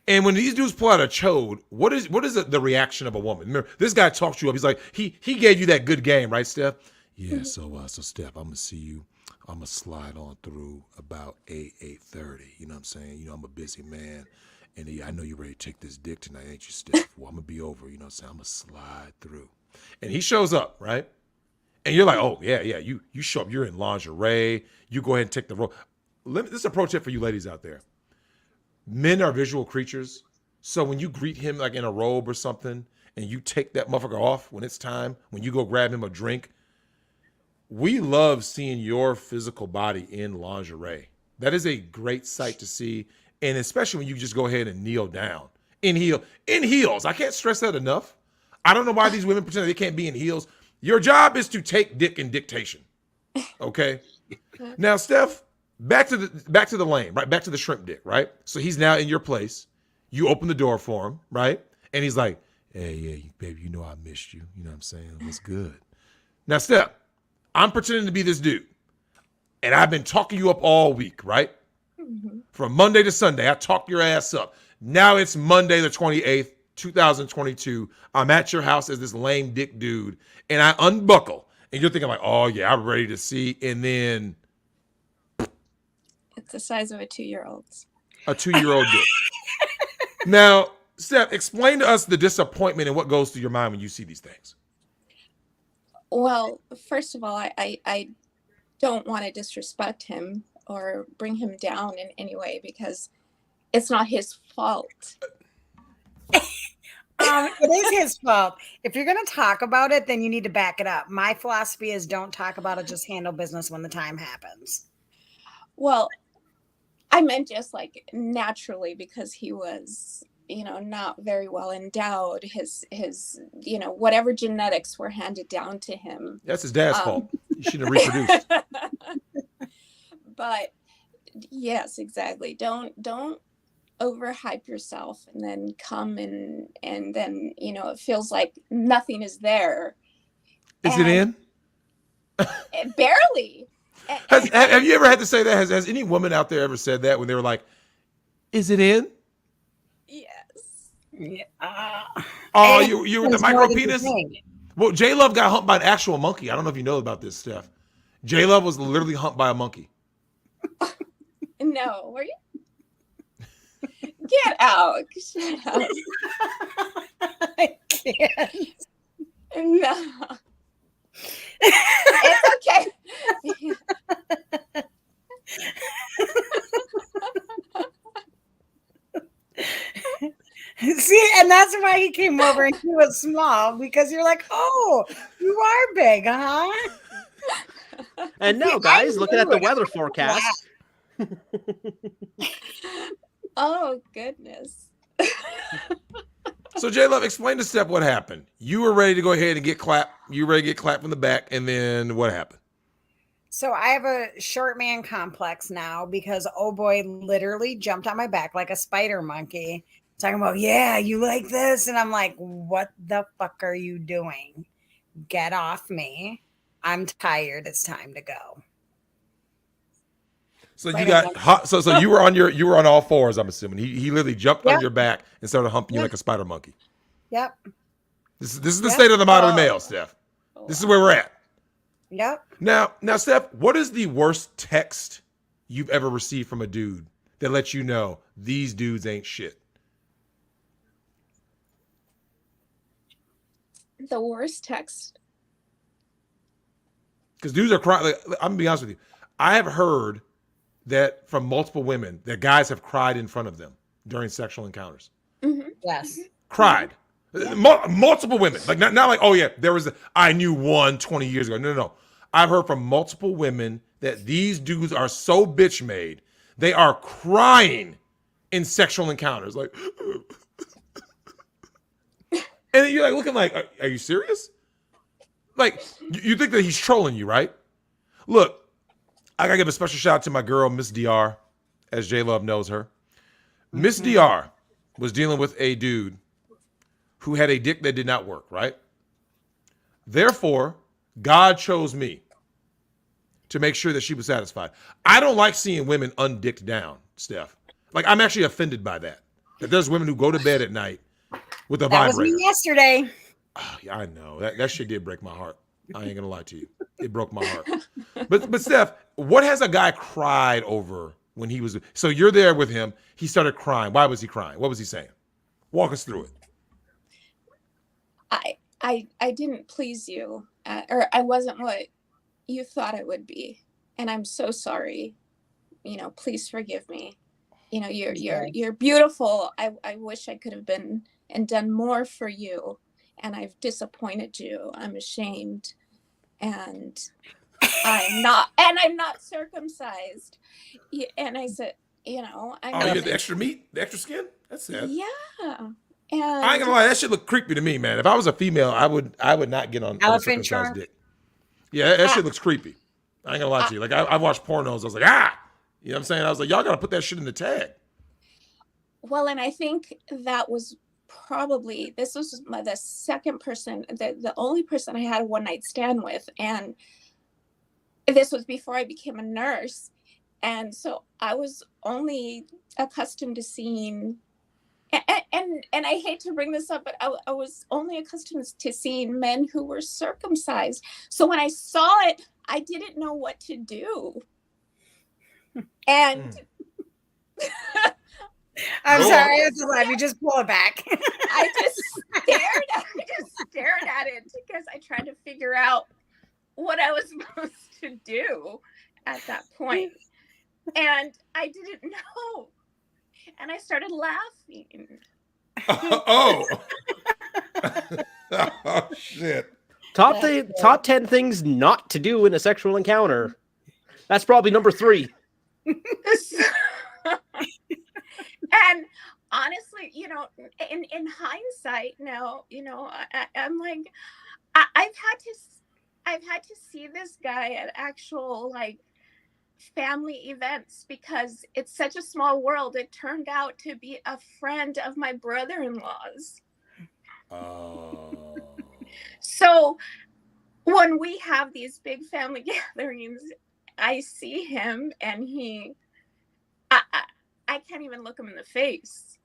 And when these dudes pull out a chode, what is the reaction of a woman? Remember, this guy talks you up. He's like, he gave you that good game, right, Steph? Yeah, so Steph, I'm going to see you. I'm going to slide on through about 8:30. You know what I'm saying? I'm a busy man. And I know you're ready to take this dick tonight, ain't you, Steph? Well, I'm going to be over. You know what I'm saying? I'm going to slide through. And he shows up, right? And you're like, oh, yeah. You show up. You're in lingerie. You go ahead and take the role. This is a pro tip for you ladies out there. Men are visual creatures. So when you greet him like in a robe or something, and you take that motherfucker off when it's time, when you go grab him a drink, we love seeing your physical body in lingerie. That is a great sight to see. And especially when you just go ahead and kneel down. In heels. I can't stress that enough. I don't know why these women pretend they can't be in heels. Your job is to take dick and dictation. Okay? Now, Steph, back to the lane, right? Back to the shrimp dick, right? So he's now in your place. You open the door for him, right? And he's like, hey, yeah, baby, I missed you. You know what I'm saying? It was good. Now, Steph, I'm pretending to be this dude. And I've been talking you up all week, right? Mm-hmm. From Monday to Sunday, I talked your ass up. Now it's Monday the 28th, 2022. I'm at your house as this lame dick dude, and I unbuckle. And you're thinking like, oh, yeah, I'm ready to see. And then it's the size of a 2-year-old's. A 2-year-old dick. Now, Steph, explain to us the disappointment and what goes through your mind when you see these things. Well, first of all, I don't want to disrespect him or bring him down in any way because it's not his fault. It is his fault. If you're going to talk about it, then you need to back it up. My philosophy is don't talk about it, just handle business when the time happens. Well, I meant just like naturally because he was, not very well endowed. His, whatever genetics were handed down to him. That's his dad's fault. He shouldn't have reproduced. But yes, exactly. Don't overhype yourself and then come and then, it feels like nothing is there. Is it in? Barely. Have you ever had to say that? Has any woman out there ever said that when they were like, is it in? Yes. Yeah. Oh, you were the micro penis? Well, J-Love got humped by an actual monkey. I don't know if you know about this, Steph. J-Love was literally humped by a monkey. No, were you? Get out. Shut up. I can't. No. It's okay. See, and that's why he came over and he was small because you're like, oh, you are big, huh? And now, guys, looking at the weather forecast, Oh goodness. So J Love, explain to Steph what happened. You were ready to go ahead and get clapped. You were ready to get clapped from the back, and then what happened? So I have a short man complex now because oh boy literally jumped on my back like a spider monkey, talking about, yeah, you like this? And I'm like, what the fuck are you doing? Get off me. I'm tired. It's time to go. So Spider you got monkey. hot. So you were on all fours. I'm assuming he literally jumped on Yep. your back and started humping you Yep. like a spider monkey. Yep. This is the Yep. state of the modern Oh. male, Steph. This is where we're at. Yep. Now, Steph, what is the worst text you've ever received from a dude that lets you know these dudes ain't shit? The worst text. Because dudes are crying. Like, I'm gonna be honest with you. I have heard that from multiple women that guys have cried in front of them during sexual encounters. Mm-hmm. Yes. Cried. Multiple women. Like not like, oh yeah, I knew one 20 years ago. No. I've heard from multiple women that these dudes are so bitch made, they are crying in sexual encounters. Like, and you're like looking like, are you serious? Like, you think that he's trolling you, right? Look, I gotta give a special shout out to my girl, Miss DR, as J Love knows her. Miss DR was dealing with a dude who had a dick that did not work, right? Therefore, God chose me to make sure that she was satisfied. I don't like seeing women undicked down, Steph. Like, I'm actually offended by that. That there's women who go to bed at night with a That was vibrator. me yesterday. Oh, yeah, I know. That shit did break my heart. I ain't gonna lie to you. It broke my heart. But Steph, what has a guy cried over when he was? So you're there with him. He started crying. Why was he crying? What was he saying? Walk us through it. I didn't please you, or I wasn't what you thought I would be, and I'm so sorry. Please forgive me. You're beautiful. I wish I could have been and done more for you, and I've disappointed you. I'm ashamed, and I'm not circumcised. And I said, I'm Oh, you not. had the extra meat, the extra skin. That's sad. Yeah. I ain't And gonna lie, that shit look creepy to me, man. If I was a female, I would not get on Elephant uncircumcised trunk. dick. Yeah, that shit looks creepy. I ain't gonna lie to you. Like I've watched pornos. I was like, you know what I'm saying? I was like, y'all gotta put that shit in the tag. well, and I think that was probably, this was the second person, the only person I had a one night stand with, and this was before I became a nurse, and so I was only accustomed to seeing. And I hate to bring this up, but I was only accustomed to seeing men who were circumcised. So when I saw it, I didn't know what to do. And I'm Go sorry. on. I have to laugh. You just pull it back. I just stared at it because I tried to figure out what I was supposed to do at that point. And I didn't know. And I started laughing. Oh. Oh shit. Top 10 things not to do in a sexual encounter. That's probably number 3. And honestly, in hindsight now, I'm like, I've had to see this guy at actual like family events because it's such a small world. It turned out to be a friend of my brother-in-law's. Oh. So when we have these big family gatherings, I see him and I can't even look him in the face.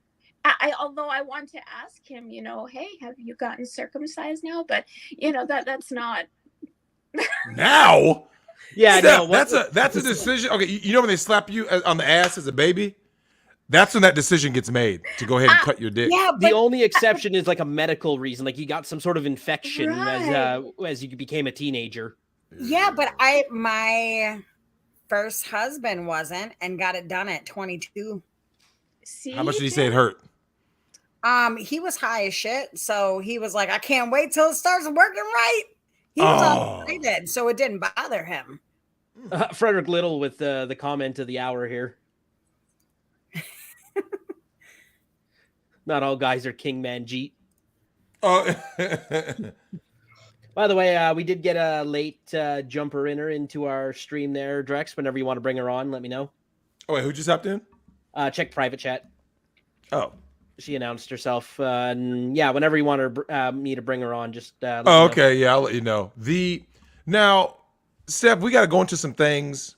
Although I want to ask him, hey, have you gotten circumcised now? But that's not Now? Yeah, Steph, no. that's a decision. Okay, you know when they slap you on the ass as a baby? That's when that decision gets made to go ahead and cut your dick. Yeah, The but only exception is like a medical reason, like you got some sort of infection Right. as you became a teenager. yeah, but my first husband wasn't and got it done at 22. see. How much did he say it hurt? He was high as shit, so he was like, I can't wait till it starts working right. He was all excited, so it didn't bother him. Frederick Little with the comment of the hour here. Not all guys are King Manjeet. Oh, By the way, we did get a late jumper inner into our stream there, Drex. Whenever you want to bring her on, let me know. oh wait, who just hopped in? Check private chat. Oh, She announced herself. And yeah, whenever you want me to bring her on, just let me oh, know. okay, yeah, I'll let you know. Now, Steph, we got to go into some things.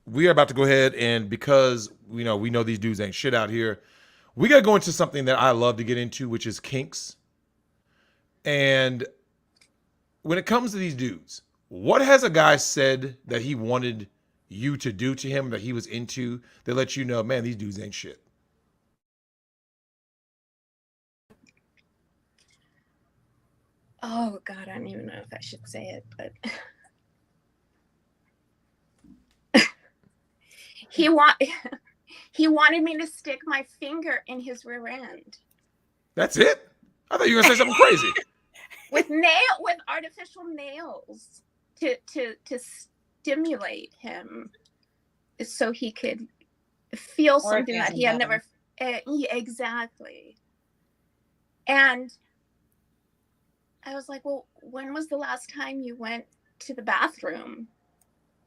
We are about to go ahead and because we know these dudes ain't shit out here, we got to go into something that I love to get into, which is kinks. And when it comes to these dudes, what has a guy said that he wanted you to do to him that he was into that let you know, man, these dudes ain't shit? Oh God, I don't even know if I should say it, but he wanted me to stick my finger in his rear end That's it? I thought you were gonna say something crazy. with artificial nails to stimulate him so he could feel something that he had never yeah, exactly. And I was like, well, when was the last time you went to the bathroom?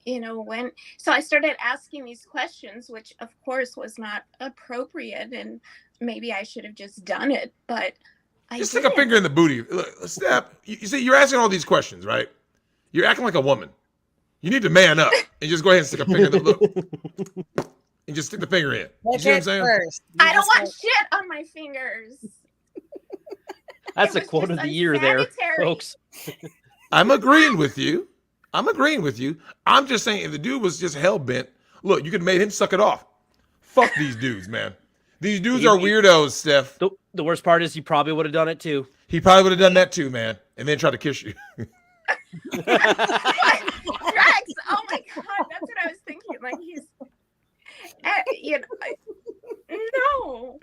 When? So I started asking these questions, which of course was not appropriate, and maybe I should have just done it, but I Just didn't. stick a finger in the booty. Look, Steph, you see, you're asking all these questions, right? You're acting like a woman. You need to man up and just go ahead and stick a finger in the look. And just stick the finger in. You see what I'm saying? First. I don't want shit on my fingers. That's It the was quote just of the year there, unsanitary. folks. I'm agreeing with you. I'm just saying if the dude was just hell bent, look, you could have made him suck it off. Fuck these dudes, man. These dudes are weirdos, Steph. The worst part is he probably would have done it too. He probably would have done that too, man. And then tried to kiss you. Rex, oh my God, that's what I was thinking. Like he's, no.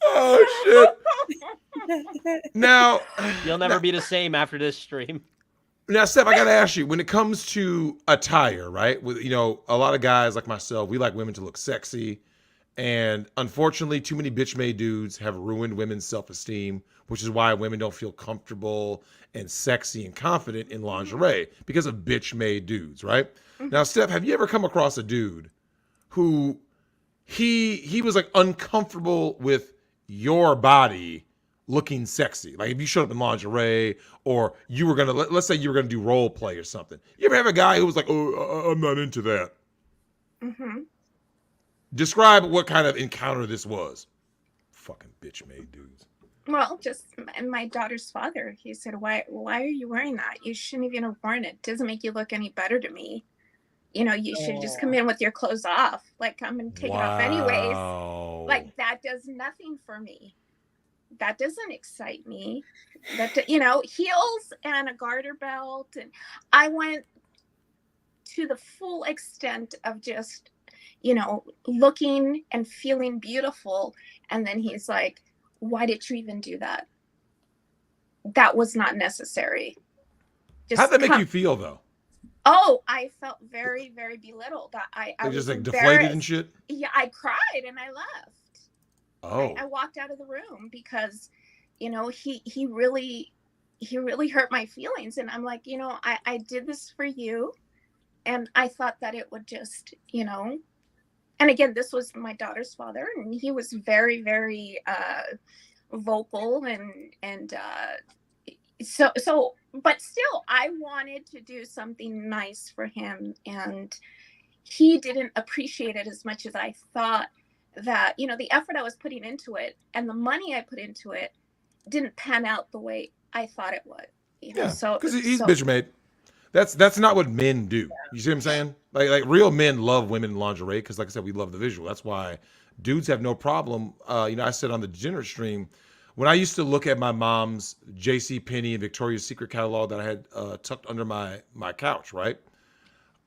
Oh shit. Now You'll never be the same after this stream. Now, Steph, I gotta ask you, when it comes to attire, right? With a lot of guys like myself, we like women to look sexy. And unfortunately, too many bitch-made dudes have ruined women's self-esteem, which is why women don't feel comfortable and sexy and confident in lingerie because of bitch-made dudes, right? Mm-hmm. Now, Steph, have you ever come across a dude who he was like uncomfortable with your body looking sexy? Like if you showed up in lingerie or you were gonna, let's say you were gonna do role play or something. You ever have a guy who was like, oh, I'm not into that? Mm-hmm. Describe what kind of encounter this was. Fucking bitch-made dudes. Well, just my daughter's father. He said, "Why are you wearing that? You shouldn't even have worn it. It doesn't make you look any better to me. You should just come in with your clothes off. Like come and take it off anyways. Like that does nothing for me. That doesn't excite me. That heels and a garter belt, and I went to the full extent of just." Looking and feeling beautiful. And then he's like, why did you even do that? That was not necessary. How'd that make you feel though? Oh, I felt very, very belittled. I was just like deflated and shit? Yeah, I cried and I left. Oh. I walked out of the room because, he really hurt my feelings. And I'm like, I did this for you. And I thought that it would just, and again, this was my daughter's father, and he was very, very vocal, and so. But still, I wanted to do something nice for him, and he didn't appreciate it as much as I thought. That the effort I was putting into it and the money I put into it didn't pan out the way I thought it would. Yeah, because he's bitch-made. That's not what men do. You see what I'm saying? Like real men love women in lingerie because, like I said, we love the visual. That's why dudes have no problem. I said on the Degenerate stream, when I used to look at my mom's J.C. Penney and Victoria's Secret catalog that I had tucked under my couch, right?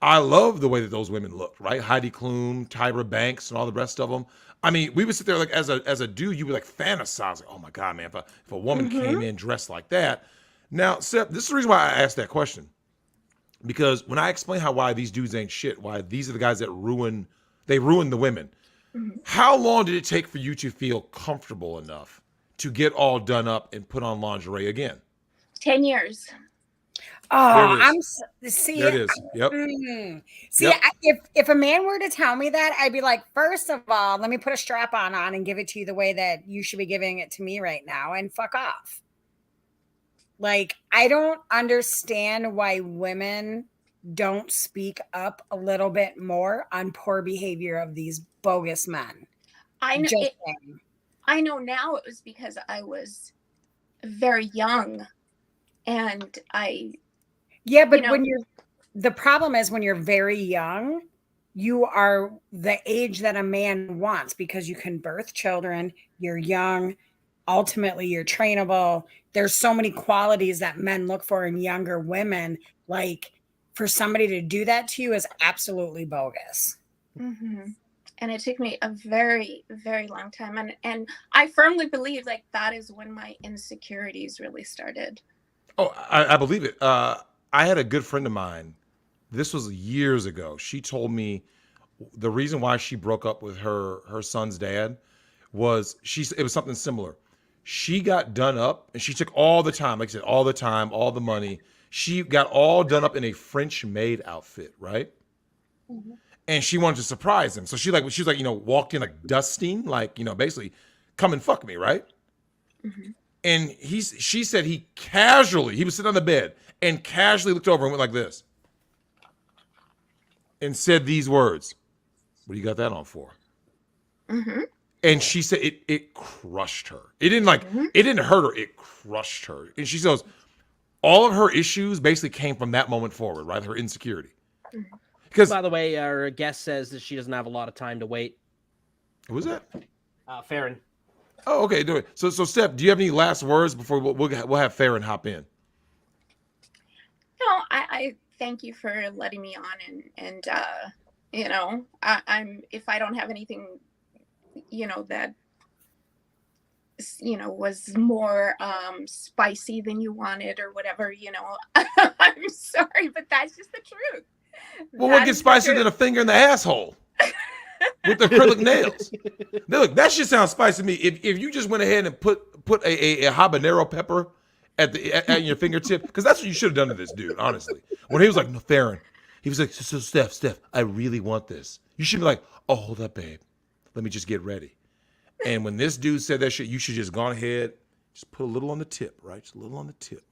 I love the way that those women looked, right? Heidi Klum, Tyra Banks, and all the rest of them. I mean, we would sit there like as a dude, you would like fantasize, like, oh my God, man, if a woman came in dressed like that. Now, Seth, this is the reason why I asked that question. Because when I explain why these dudes ain't shit, why these are the guys that ruin the women. Mhm. How long did it take for you to feel comfortable enough to get all done up and put on lingerie again? 10 years. There Oh, it is. see, There it is. Yep. see, Yep. if a man were to tell me that, I'd be like, first of all, let me put a strap on and give it to you the way that you should be giving it to me right now, and fuck off. Like, I don't understand why women don't speak up a little bit more on poor behavior of these bogus men. I know. Just saying. I know now it was because I was very young, and Yeah, but know- when the problem is when you're very young, you are the age that a man wants because you can birth children, you're young, ultimately you're trainable. There's so many qualities that men look for in younger women. Like, for somebody to do that to you is absolutely bogus. Mm-hmm. And it took me a very, very long time. And I firmly believe like that is when my insecurities really started. Oh, I believe it. I had a good friend of mine. This was years ago. She told me the reason why she broke up with her son's dad was it was something similar. She got done up and she took all the time, like I said, all the time, all the money. She got all done up in a French maid outfit, right? Mm-hmm. And she wanted to surprise him. So she was like, walked in like dusting, like, basically come and fuck me, right? Mm-hmm. And she said he was sitting on the bed and casually looked over and went like this and said these words. What do you got that on for? Mm-hmm. And she said it crushed her. It didn't hurt her. It crushed her. And she says all of her issues basically came from that moment forward, right? Her insecurity. Because By the way, our guest says that she doesn't have a lot of time to wait. Who was that? Farron. Oh, okay. Do it. So Steph, do you have any last words before we'll have Farron hop in? No, I thank you for letting me on, and I'm if I don't have anything, that was more spicy than you wanted or whatever, I'm sorry, but that's just the truth. Well, what gets spicier than a finger in the asshole with acrylic nails? Now, look, that shit sounds spicy to me. If you just went ahead and put a habanero pepper at your fingertip, because that's what you should have done to this dude, honestly. When he was like, no, Farron, he was like, so Steph, I really want this. You should be like, oh, hold up, babe. Let me just get ready. And when this dude said that shit, you should just gone ahead, just put a little on the tip, right? Just a little on the tip.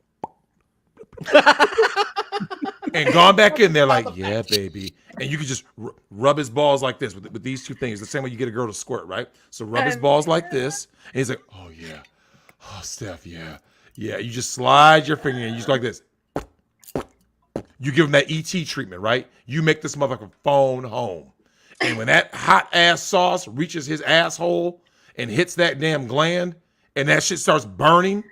And gone back in there like, yeah, baby. And you could just rub his balls like this with these two things. The same way you get a girl to squirt, right? So rub his balls like this. And he's like, oh, yeah. Oh, Steph, yeah. Yeah, you just slide your finger in. You just like this. You give him that ET treatment, right? You make this motherfucker phone home. And when that hot ass sauce reaches his asshole and hits that damn gland and that shit starts burning,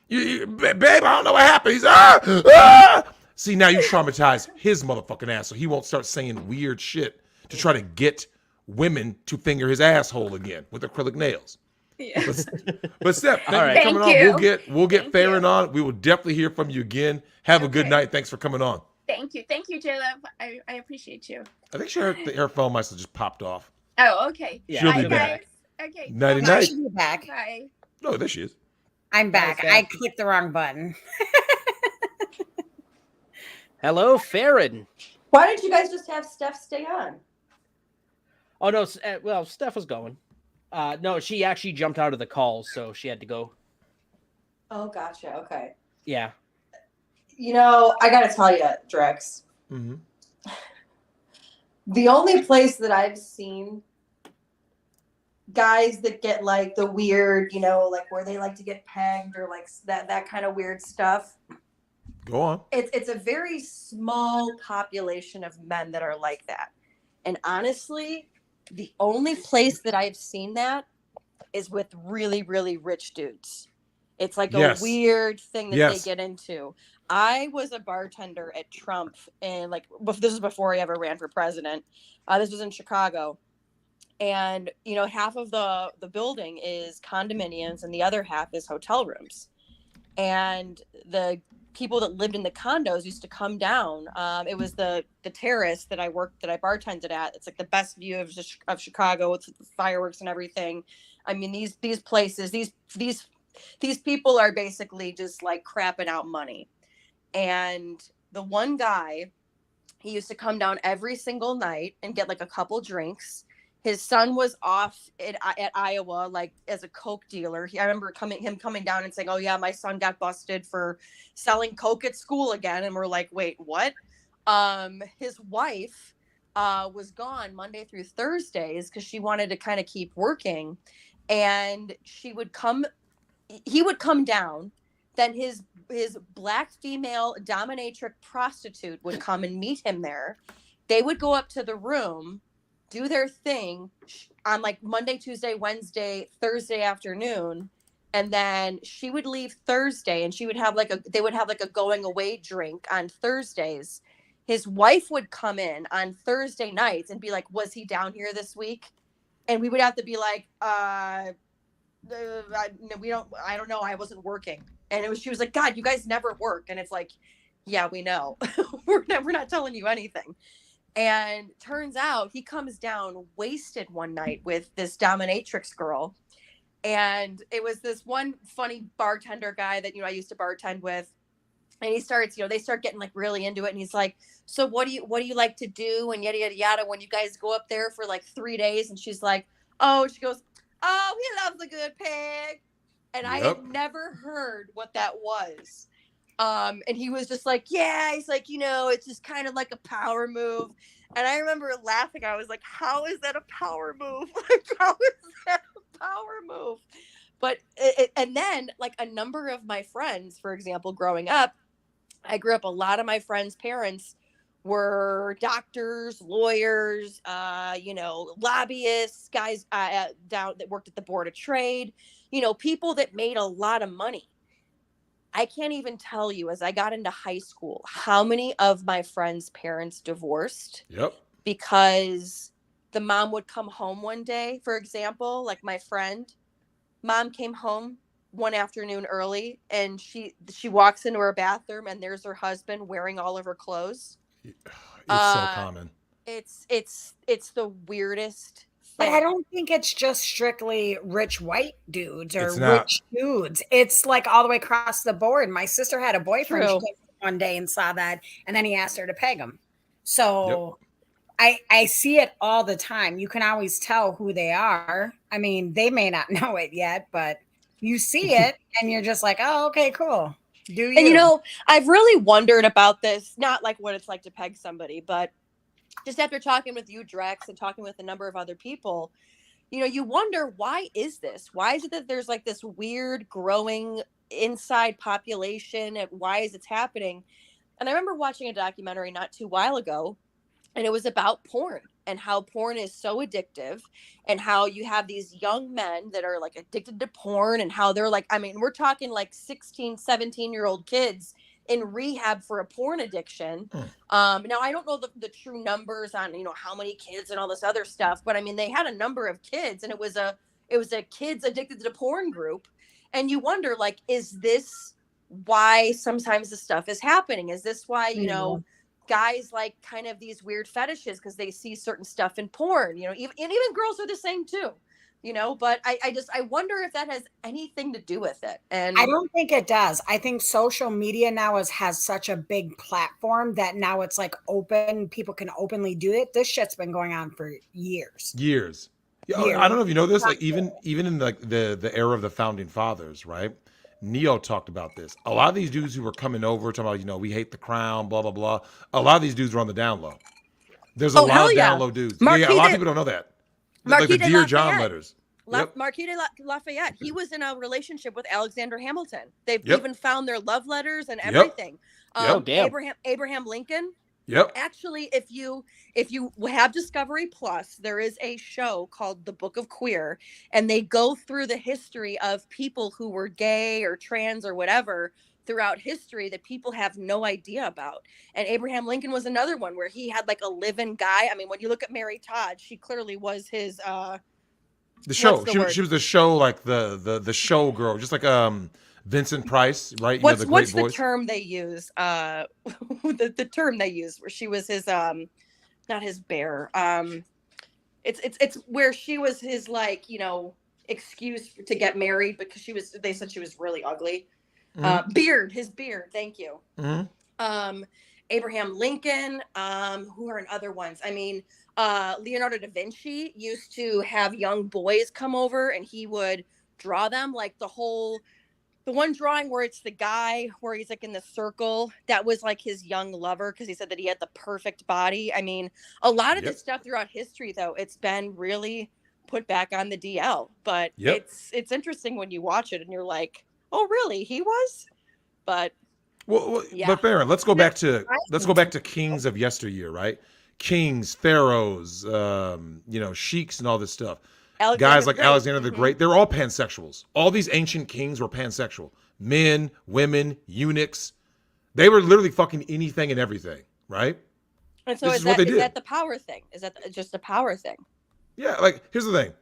babe, I don't know what happened. He's, See, now you traumatize his motherfucking ass so he won't start saying weird shit to try to get women to finger his asshole again with acrylic nails. Yeah. But Steph, thank All you right. for coming Thank on. you. We'll get Thank Farron you. on. We will definitely hear from you again. Have a good Okay. night. Thanks for coming on. Thank you, J-Love. I appreciate you. I think her phone must have just popped off. Oh, okay. Yeah, She'll Bye, be back. guys. Okay. Nighty Bye-bye. night. She'll be back. Bye. Oh, there she is. I'm back. Steph. I clicked the wrong button. Hello, Farron. Why don't you guys just have Steph stay on? Oh, no. Well, Steph was going. No, she actually jumped out of the call, so she had to go. Oh, gotcha. Okay. Yeah. I got to tell you, Drex, Mm-hmm. the only place that I've seen guys that get like the weird, like where they like to get pegged or like that kind of weird stuff. Go on. It's a very small population of men that are like that. And honestly, the only place that I've seen that is with really, really rich dudes. It's like Yes. a weird thing that Yes. they get into. I was a bartender at Trump, and this was before he ever ran for president. This was in Chicago. And, half of the building is condominiums and the other half is hotel rooms. And the people that lived in the condos used to come down. It was the terrace that I bartended at. It's like the best view of Chicago with fireworks and everything. I mean, these places, these people are basically just like crapping out money. And the one guy, he used to come down every single night and get like a couple drinks. His son was off at Iowa, like as a coke dealer. I remember him coming down and saying, "Oh yeah, my son got busted for selling coke at school again." And we're like, "Wait, what?" His wife was gone Monday through Thursdays because she wanted to kind of keep working, and he would come down. Then his black female dominatrix prostitute would come and meet him there. They would go up to the room, do their thing on like Monday, Tuesday, Wednesday, Thursday afternoon. And then she would leave Thursday and they would have a going away drink on Thursdays. His wife would come in on Thursday nights and be like, "Was he down here this week?" And we would have to be like, I don't know. I wasn't working. And she was like, "God, you guys never work." And it's like, "Yeah, we know. we're not telling you anything." And turns out he comes down wasted one night with this dominatrix girl. And it was this one funny bartender guy that, I used to bartend with. And he starts, they start getting like really into it. And he's like, "So what do you like to do?" And yada, yada, yada. When you guys go up there for like 3 days. And she's like, she goes, "Oh, he loves a good pig." And I had never heard what that was. And he was just like, "Yeah," he's like, "It's just kind of like a power move." And I remember laughing. I was like, "How is that a power move? Like, how is that a power move?" But and then like a number of my friends, for example, growing up, I grew up, a lot of my friends' parents were doctors, lawyers, lobbyists, guys down that worked at the Board of Trade, people that made a lot of money. I can't even tell you, as I got into high school, how many of my friends' parents divorced. Yep. Because the mom would come home one day, for example, like my friend, mom came home one afternoon early and she walks into her bathroom and there's her husband wearing all of her clothes. It's so common. It's the weirdest But thing. I don't think it's just strictly rich white dudes or It's not. rich dudes. It's like all the way across the board. My sister had a boyfriend. True. She came one day and saw that, and then he asked her to peg him. So I see it all the time. You can always tell who they are. I mean, they may not know it yet, but you see it and you're just like, "Oh, okay, cool. Do you?" And I've really wondered about this, not like what it's like to peg somebody, but just after talking with you, Drex, and talking with a number of other people, you wonder, why is this? Why is it that there's like this weird growing inside population, and why is it happening? And I remember watching a documentary not too while ago, and it was about porn and how porn is so addictive, and how you have these young men that are like addicted to porn, and how they're like, I mean, we're talking like 16, 17-year-old kids in rehab for a porn addiction. Now I don't know the true numbers on, how many kids and all this other stuff, but I mean, they had a number of kids, and it was a kids addicted to porn group. And you wonder, like, is this why sometimes this stuff is happening? Is this why, guys like kind of these weird fetishes because they see certain stuff in porn, even girls are the same too, but I wonder if that has anything to do with it. And I don't think it does. I think social media now has such a big platform that now it's like open. People can openly do it. This shit's been going on for years. Yeah, I don't know if you know this, like even in like the era of the founding fathers, right? Neo talked about this. A lot of these dudes who were coming over talking about, we hate the crown, blah blah blah. A lot of these dudes were on the down low. There's a lot of down low dudes. A lot of people don't know that. Like the Dear John letters. Marquis de Lafayette, he was in a relationship with Alexander Hamilton. They've even found their love letters and everything. Abraham Lincoln. Yep. Actually, if you have Discovery Plus, there is a show called The Book of Queer, and they go through the history of people who were gay or trans or whatever throughout history that people have no idea about. And Abraham Lincoln was another one where he had like a live-in guy. I mean, when you look at Mary Todd, she clearly was his the show. She was the show, like the show girl, just like Vincent Price, right? What's the great the voice. term they use? The term they use where she was his not his bear. It's where she was his like excuse to get married because they said she was really ugly. His beard. Thank you. Abraham Lincoln. Who are in other ones? I mean, Leonardo da Vinci used to have young boys come over and he would draw them, like the one drawing where it's the guy where he's like in the circle, that was like his young lover because he said that he had the perfect body. I mean, a lot of this stuff throughout history, though, it's been really put back on the DL. But it's interesting when you watch it and you're like, oh, really? He was? But but Farron, let's go back to kings of yesteryear, right? Kings, pharaohs, sheiks, and all this stuff. Guys like Alexander the Great, they're all pansexuals. All these ancient kings were pansexual. Men, women, eunuchs. They were literally fucking anything and everything, right? And so is that the power thing? Is that just a power thing? Yeah, like, here's the thing.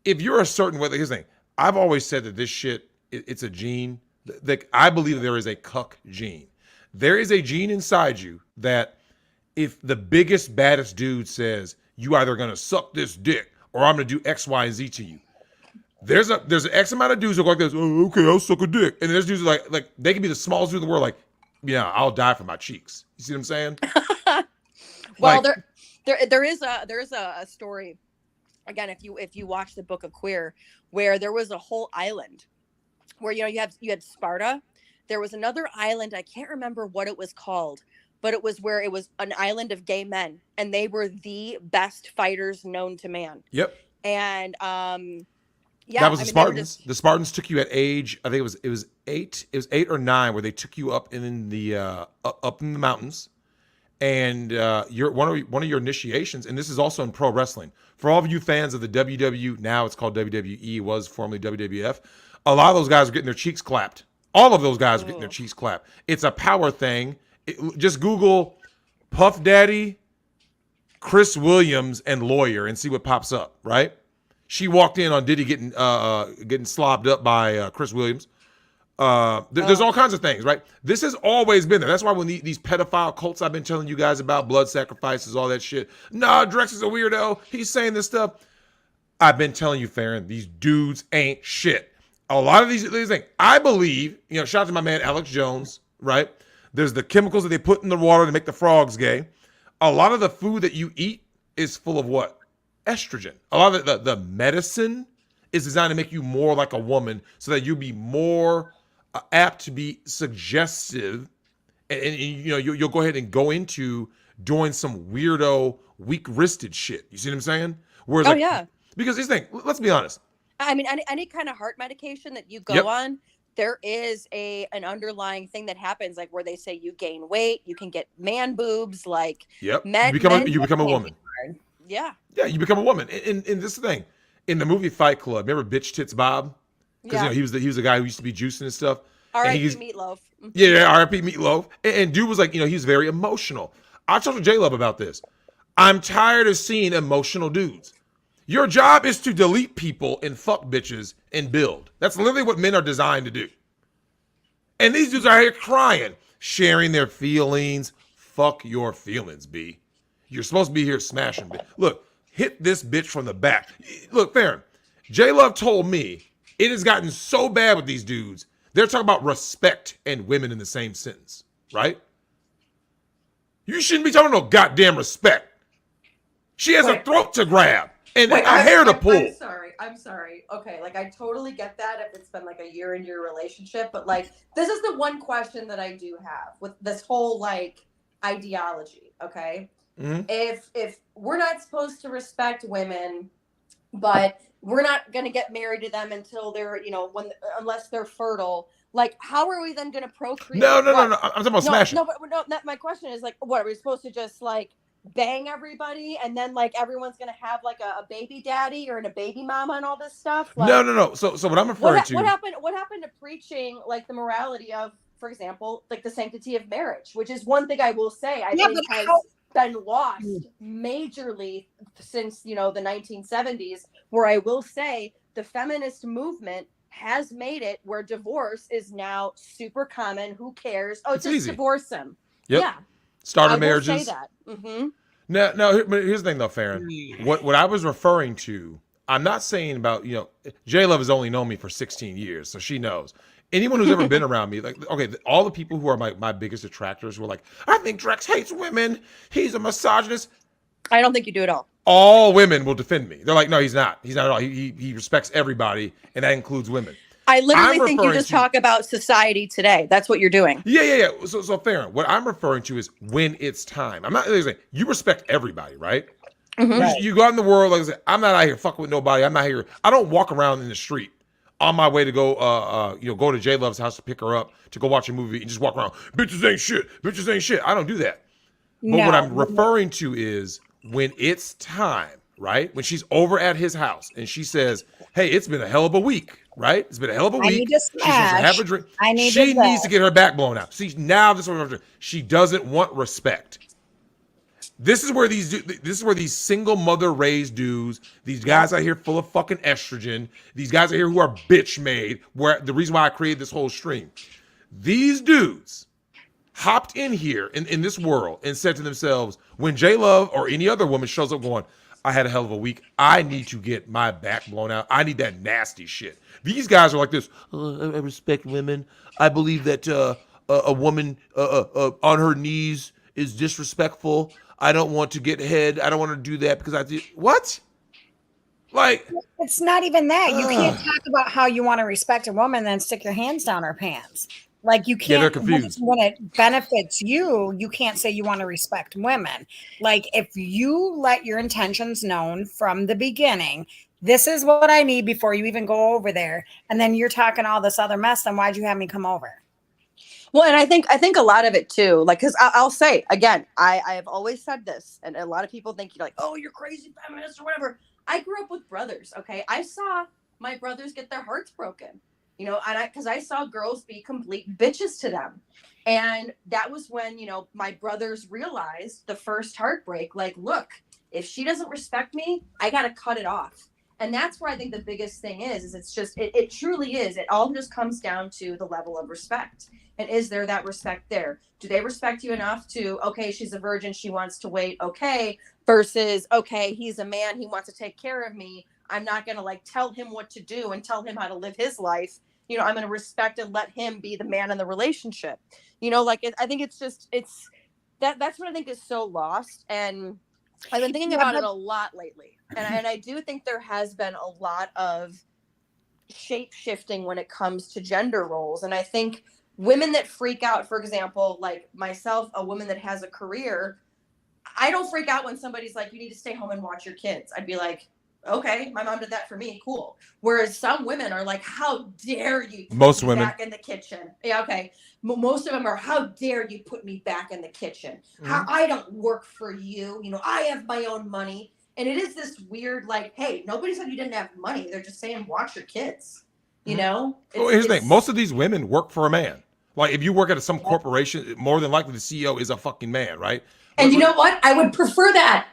If you're a certain way, here's the thing. I've always said that this shit, it's a gene. Like, I believe there is a cuck gene. There is a gene inside you that if the biggest, baddest dude says, you either going to suck this dick or I'm going to do X, Y, and Z to you. There's an X amount of dudes who go like this, oh, okay, I'll suck a dick. And there's dudes like they can be the smallest dude in the world, like, yeah, I'll die for my cheeks. You see what I'm saying? Well, there is a story, again, if you watch the Book of Queer, where there was a whole island where you had Sparta. There was another island, I can't remember what it was called, but it was where it was an island of gay men, and they were the best fighters known to man. Yep. And that was the Spartans. The Spartans took you at age, I think it was 8. It was 8 or 9, where they took you up in the up in the mountains, and your one of your initiations. And this is also in pro wrestling. For all of you fans of the WW, now it's called WWE, was formerly WWF. A lot of those guys are getting their cheeks clapped. All of those guys are getting their cheeks clapped. It's a power thing. Just Google Puff Daddy, Chris Williams, and lawyer and see what pops up, right? She walked in on Diddy getting slobbed up by Chris Williams. There's all kinds of things, right? This has always been there. That's why when these pedophile cults I've been telling you guys about, blood sacrifices, all that shit. Nah, Drex is a weirdo. He's saying this stuff. I've been telling you, Farron, these dudes ain't shit. A lot of these things, I believe, shout out to my man Alex Jones, right? There's the chemicals that they put in the water to make the frogs gay. A lot of the food that you eat is full of what? Estrogen. A lot of the medicine is designed to make you more like a woman so that you'll be more apt to be suggestive. And you'll go ahead and go into doing some weirdo, weak-wristed shit. You see what I'm saying? Whereas, because this thing, let's be honest. I mean, any kind of heart medication that you go on, there is an underlying thing that happens, like where they say you gain weight, you can get man boobs, like you become a woman. Yeah, you become a woman. And this thing in the movie Fight Club, remember Bitch Tits Bob? Because he was the guy who used to be juicing and stuff. R.I.P. Meatloaf. Yeah, R.I.P. Meatloaf. And dude was like, he was very emotional. I talked to J-Love about this. I'm tired of seeing emotional dudes. Your job is to delete people and fuck bitches and build. That's literally what men are designed to do. And these dudes are here crying, sharing their feelings. Fuck your feelings, B. You're supposed to be here smashing. Look, hit this bitch from the back. Look, Farron, J-Love told me it has gotten so bad with these dudes. They're talking about respect and women in the same sentence, right? You shouldn't be talking no goddamn respect. She has a throat to grab. And a hair to pull. I'm sorry. Okay, like I totally get that if it's been like a year in your relationship, but like this is the one question that I do have with this whole like ideology. Okay, if we're not supposed to respect women, but we're not going to get married to them until they're unless they're fertile. Like, how are we then going to procreate? No. I'm talking about smashing. No, but my question is like, what are we supposed to just like bang everybody and then like everyone's gonna have like a baby daddy or a baby mama and all this stuff? Like, no. So what I'm referring to, what happened to preaching like the morality of, for example, like the sanctity of marriage, which is one thing I will say I think has been lost majorly since the 1970s, where I will say the feminist movement has made it where divorce is now super common. Who cares? Oh, It's just easy. divorce him. Yep. Yeah. Starter I will marriages. say that. Mm-hmm. No. But here's the thing, though, Farron. What I was referring to, I'm not saying about, J Love has only known me for 16 years, so she knows. Anyone who's ever been around me, like, okay, all the people who are my biggest detractors who are like, I think Drex hates women. He's a misogynist. I don't think you do at all. All women will defend me. They're like, no, he's not. He's not at all. He respects everybody, and that includes women. I literally I'm think you referring just to- talk about society today. That's what you're doing. Yeah. So Farron, what I'm referring to is when it's time. I'm not saying you respect everybody, right? Mhm. You go out in the world, like I said, I'm not out here fucking with nobody. I'm not here. I don't walk around in the street on my way to go, go to J Love's house to pick her up to go watch a movie and just walk around. Bitches ain't shit. Bitches ain't shit. I don't do that. But what I'm referring to is when it's time, right? When she's over at his house and she says, "Hey, it's been a hell of a week." Right? It's been a hell of a I week. need to She's supposed to have smash. a drink. I need She to needs to go. get her back blown out. See, now this is what I'm saying. She doesn't want respect. This is where these single mother raised dudes, these guys out here full of fucking estrogen, these guys out here who are bitch made, where the reason why I created this whole stream. These dudes hopped in here in this world and said to themselves, when J Love or any other woman shows up going, I had a hell of a week. I need to get my back blown out. I need that nasty shit. These guys are like this. I respect women. I believe that a woman on her knees is disrespectful. I don't want to get head. I don't want to do that because I did. What? Like, It's not even that. You can't talk about how you want to respect a woman and then stick your hands down her pants. Like you can't. they're confused. When it benefits you, you can't say you want to respect women. Like if you let your intentions known from the beginning, this is what I need before you even go over there, and then you're talking all this other mess. Then why'd you have me come over? Well, and I think a lot of it too, like, because I'll say again, I have always said this, and a lot of people think you're like, oh, you're crazy feminist or whatever. I grew up with brothers. Okay, I saw my brothers get their hearts broken. And because I saw girls be complete bitches to them. And that was when, my brothers realized the first heartbreak, like, look, if she doesn't respect me, I got to cut it off. And that's where I think the biggest thing is it's just, it truly is. It all just comes down to the level of respect. And is there that respect there? Do they respect you enough to, okay, she's a virgin, she wants to wait, okay, versus, okay, he's a man, he wants to take care of me. I'm not going to like tell him what to do and tell him how to live his life. I'm going to respect and let him be the man in the relationship. I think it's just, that's what I think is so lost. And I've been thinking about it a lot lately. And I do think there has been a lot of shape shifting when it comes to gender roles. And I think women that freak out, for example, like myself, a woman that has a career, I don't freak out when somebody's like, you need to stay home and watch your kids. I'd be like, okay, my mom did that for me. Cool. Whereas some women are like, how dare you put me back in the kitchen? Yeah, okay. Most of them are, how dare you put me back in the kitchen? How I don't work for you. I have my own money. And it is this weird, like, hey, nobody said you didn't have money. They're just saying, watch your kids. Here's the thing. Most of these women work for a man. Like if you work at some corporation, more than likely the CEO is a fucking man, right? And you know what? I would prefer that.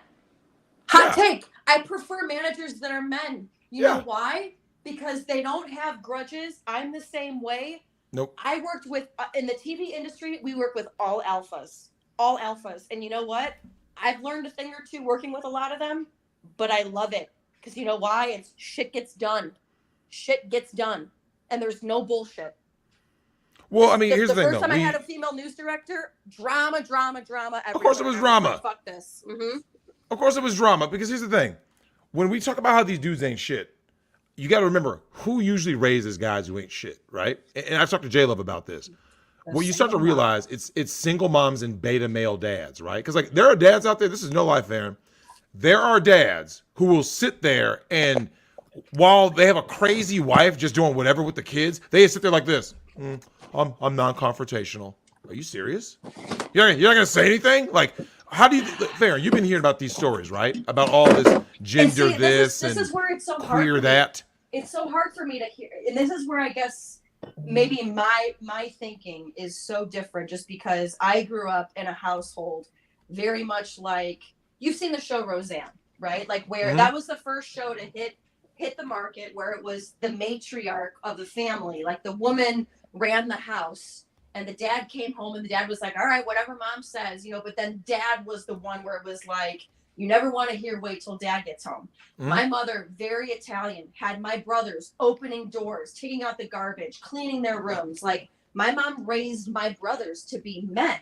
Hot take. I prefer managers that are men. You know why? Because they don't have grudges. I'm the same way. Nope. I worked with, in the TV industry, we work with all alphas. All alphas. And you know what? I've learned a thing or two working with a lot of them, but I love it. Because you know why? It's shit gets done. Shit gets done. And there's no bullshit. Well, I mean, here's the thing, first time I had a female news director, drama everywhere. Of course it was drama. Like, fuck this. Mm-hmm. Of course it was drama, because here's the thing. When we talk about how these dudes ain't shit, you got to remember who usually raises guys who ain't shit, right? And I've talked to J Love about this. Well, you start to realize it's single moms and beta male dads, right? Because like there are dads out there, this is no life, Aaron. There are dads who will sit there and while they have a crazy wife just doing whatever with the kids, they sit there like this. I'm non-confrontational. Are you serious? You're not gonna say anything? Like, how do you, Farron, you've been hearing about these stories, right? About all this gender this is where it's so queer hard that. It's so hard for me to hear, and this is where I guess maybe my thinking is so different, just because I grew up in a household very much like, you've seen the show Roseanne, right? Like where that was the first show to hit hit the market where it was the matriarch of the family, like the woman ran the house, and the dad came home and the dad was like, all right, whatever mom says, but then dad was the one where it was like, you never want to hear wait till dad gets home. My mother, very Italian, had my brothers opening doors, taking out the garbage, cleaning their rooms. Like, my mom raised my brothers to be men.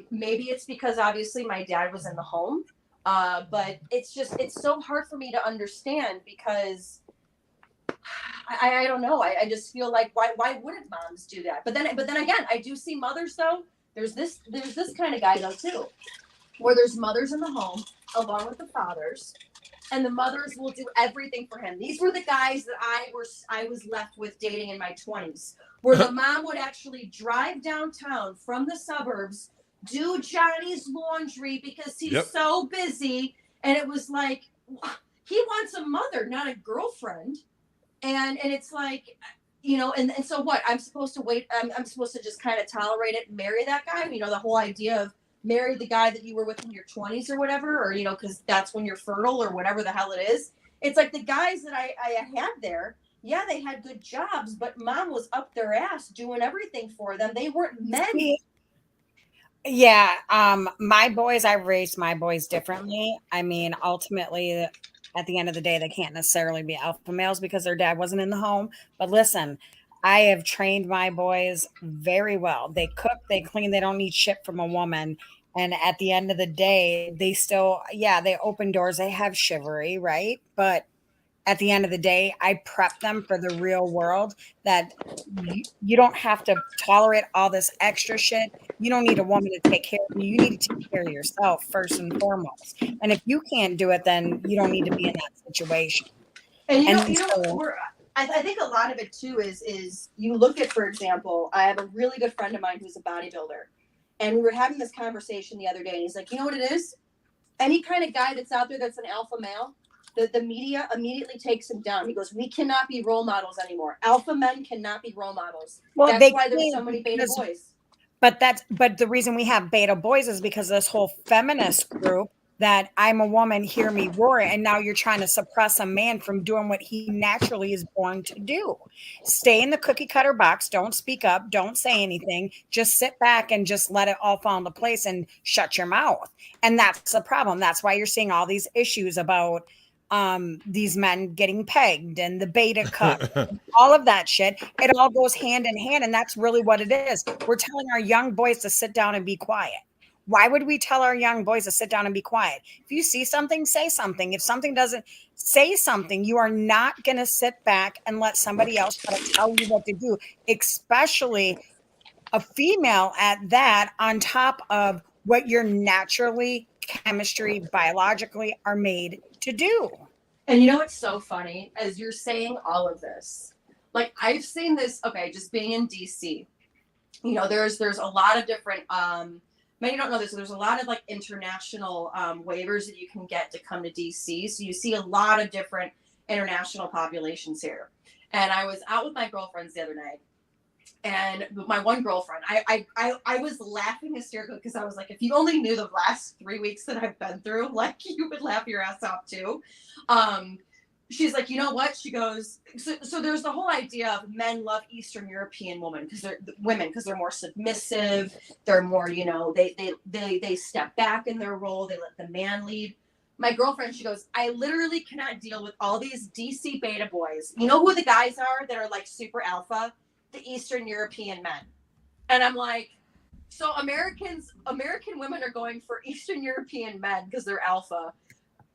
Maybe it's because obviously my dad was in the home, but it's so hard for me to understand because I don't know. I just feel like why wouldn't moms do that? But then again, I do see mothers though. There's this kind of guy though too, where there's mothers in the home along with the fathers, and the mothers will do everything for him. These were the guys that I was left with dating in my 20s, where the mom would actually drive downtown from the suburbs, do Johnny's laundry because he's so busy, and it was like he wants a mother, not a girlfriend. And it's like, and so what? I'm supposed to wait. I'm supposed to just kind of tolerate it and marry that guy. The whole idea of marry the guy that you were with in your 20s or whatever, or, because that's when you're fertile or whatever the hell it is. It's like the guys that I had there. Yeah, they had good jobs, but mom was up their ass doing everything for them. They weren't men. Yeah. I raised my boys differently. I mean, ultimately, at the end of the day, they can't necessarily be alpha males because their dad wasn't in the home. But listen, I have trained my boys very well. They cook, they clean, they don't need shit from a woman. And at the end of the day, they still, they open doors, they have chivalry, right? But at the end of the day, I prep them for the real world that you don't have to tolerate all this extra shit. You don't need a woman to take care of you. You need to take care of yourself first and foremost. And if you can't do it, then you don't need to be in that situation. And I think a lot of it too is you look at, for example, I have a really good friend of mine who's a bodybuilder, and we were having this conversation the other day, and he's like, you know what it is? Any kind of guy that's out there that's an alpha male, the media immediately takes him down. He goes, we cannot be role models anymore. Alpha men cannot be role models. Well, that's why there's so many beta boys. But the reason we have beta boys is because this whole feminist group that I'm a woman, hear me roar, and now you're trying to suppress a man from doing what he naturally is born to do. Stay in the cookie cutter box. Don't speak up. Don't say anything. Just sit back and just let it all fall into place and shut your mouth. And that's the problem. That's why you're seeing all these issues about these men getting pegged and the beta cup, all of that shit. It all goes hand in hand. And that's really what it is. We're telling our young boys to sit down and be quiet. Why would we tell our young boys to sit down and be quiet? If you see something, say something. If something doesn't, say something. You are not going to sit back and let somebody else try to tell you what to do, especially a female at that, on top of what you're naturally, chemistry, biologically are made to do. And you know what's so funny? As you're saying all of this, like I've seen this, just being in DC, there's a lot of different, many don't know this, so there's a lot of like international waivers that you can get to come to DC. So you see a lot of different international populations here. And I was out with my girlfriends the other night. And my one girlfriend, I was laughing hysterically because I was like, if you only knew the last 3 weeks that I've been through, like you would laugh your ass off too. She's like, you know what? She goes, so there's the whole idea of men love Eastern European women because they're more submissive. They're more, they step back in their role. They let the man lead. My girlfriend, she goes, I literally cannot deal with all these DC beta boys. You know who the guys are that are like super alpha? The Eastern European men. And I'm like, so American women are going for Eastern European men because they're alpha.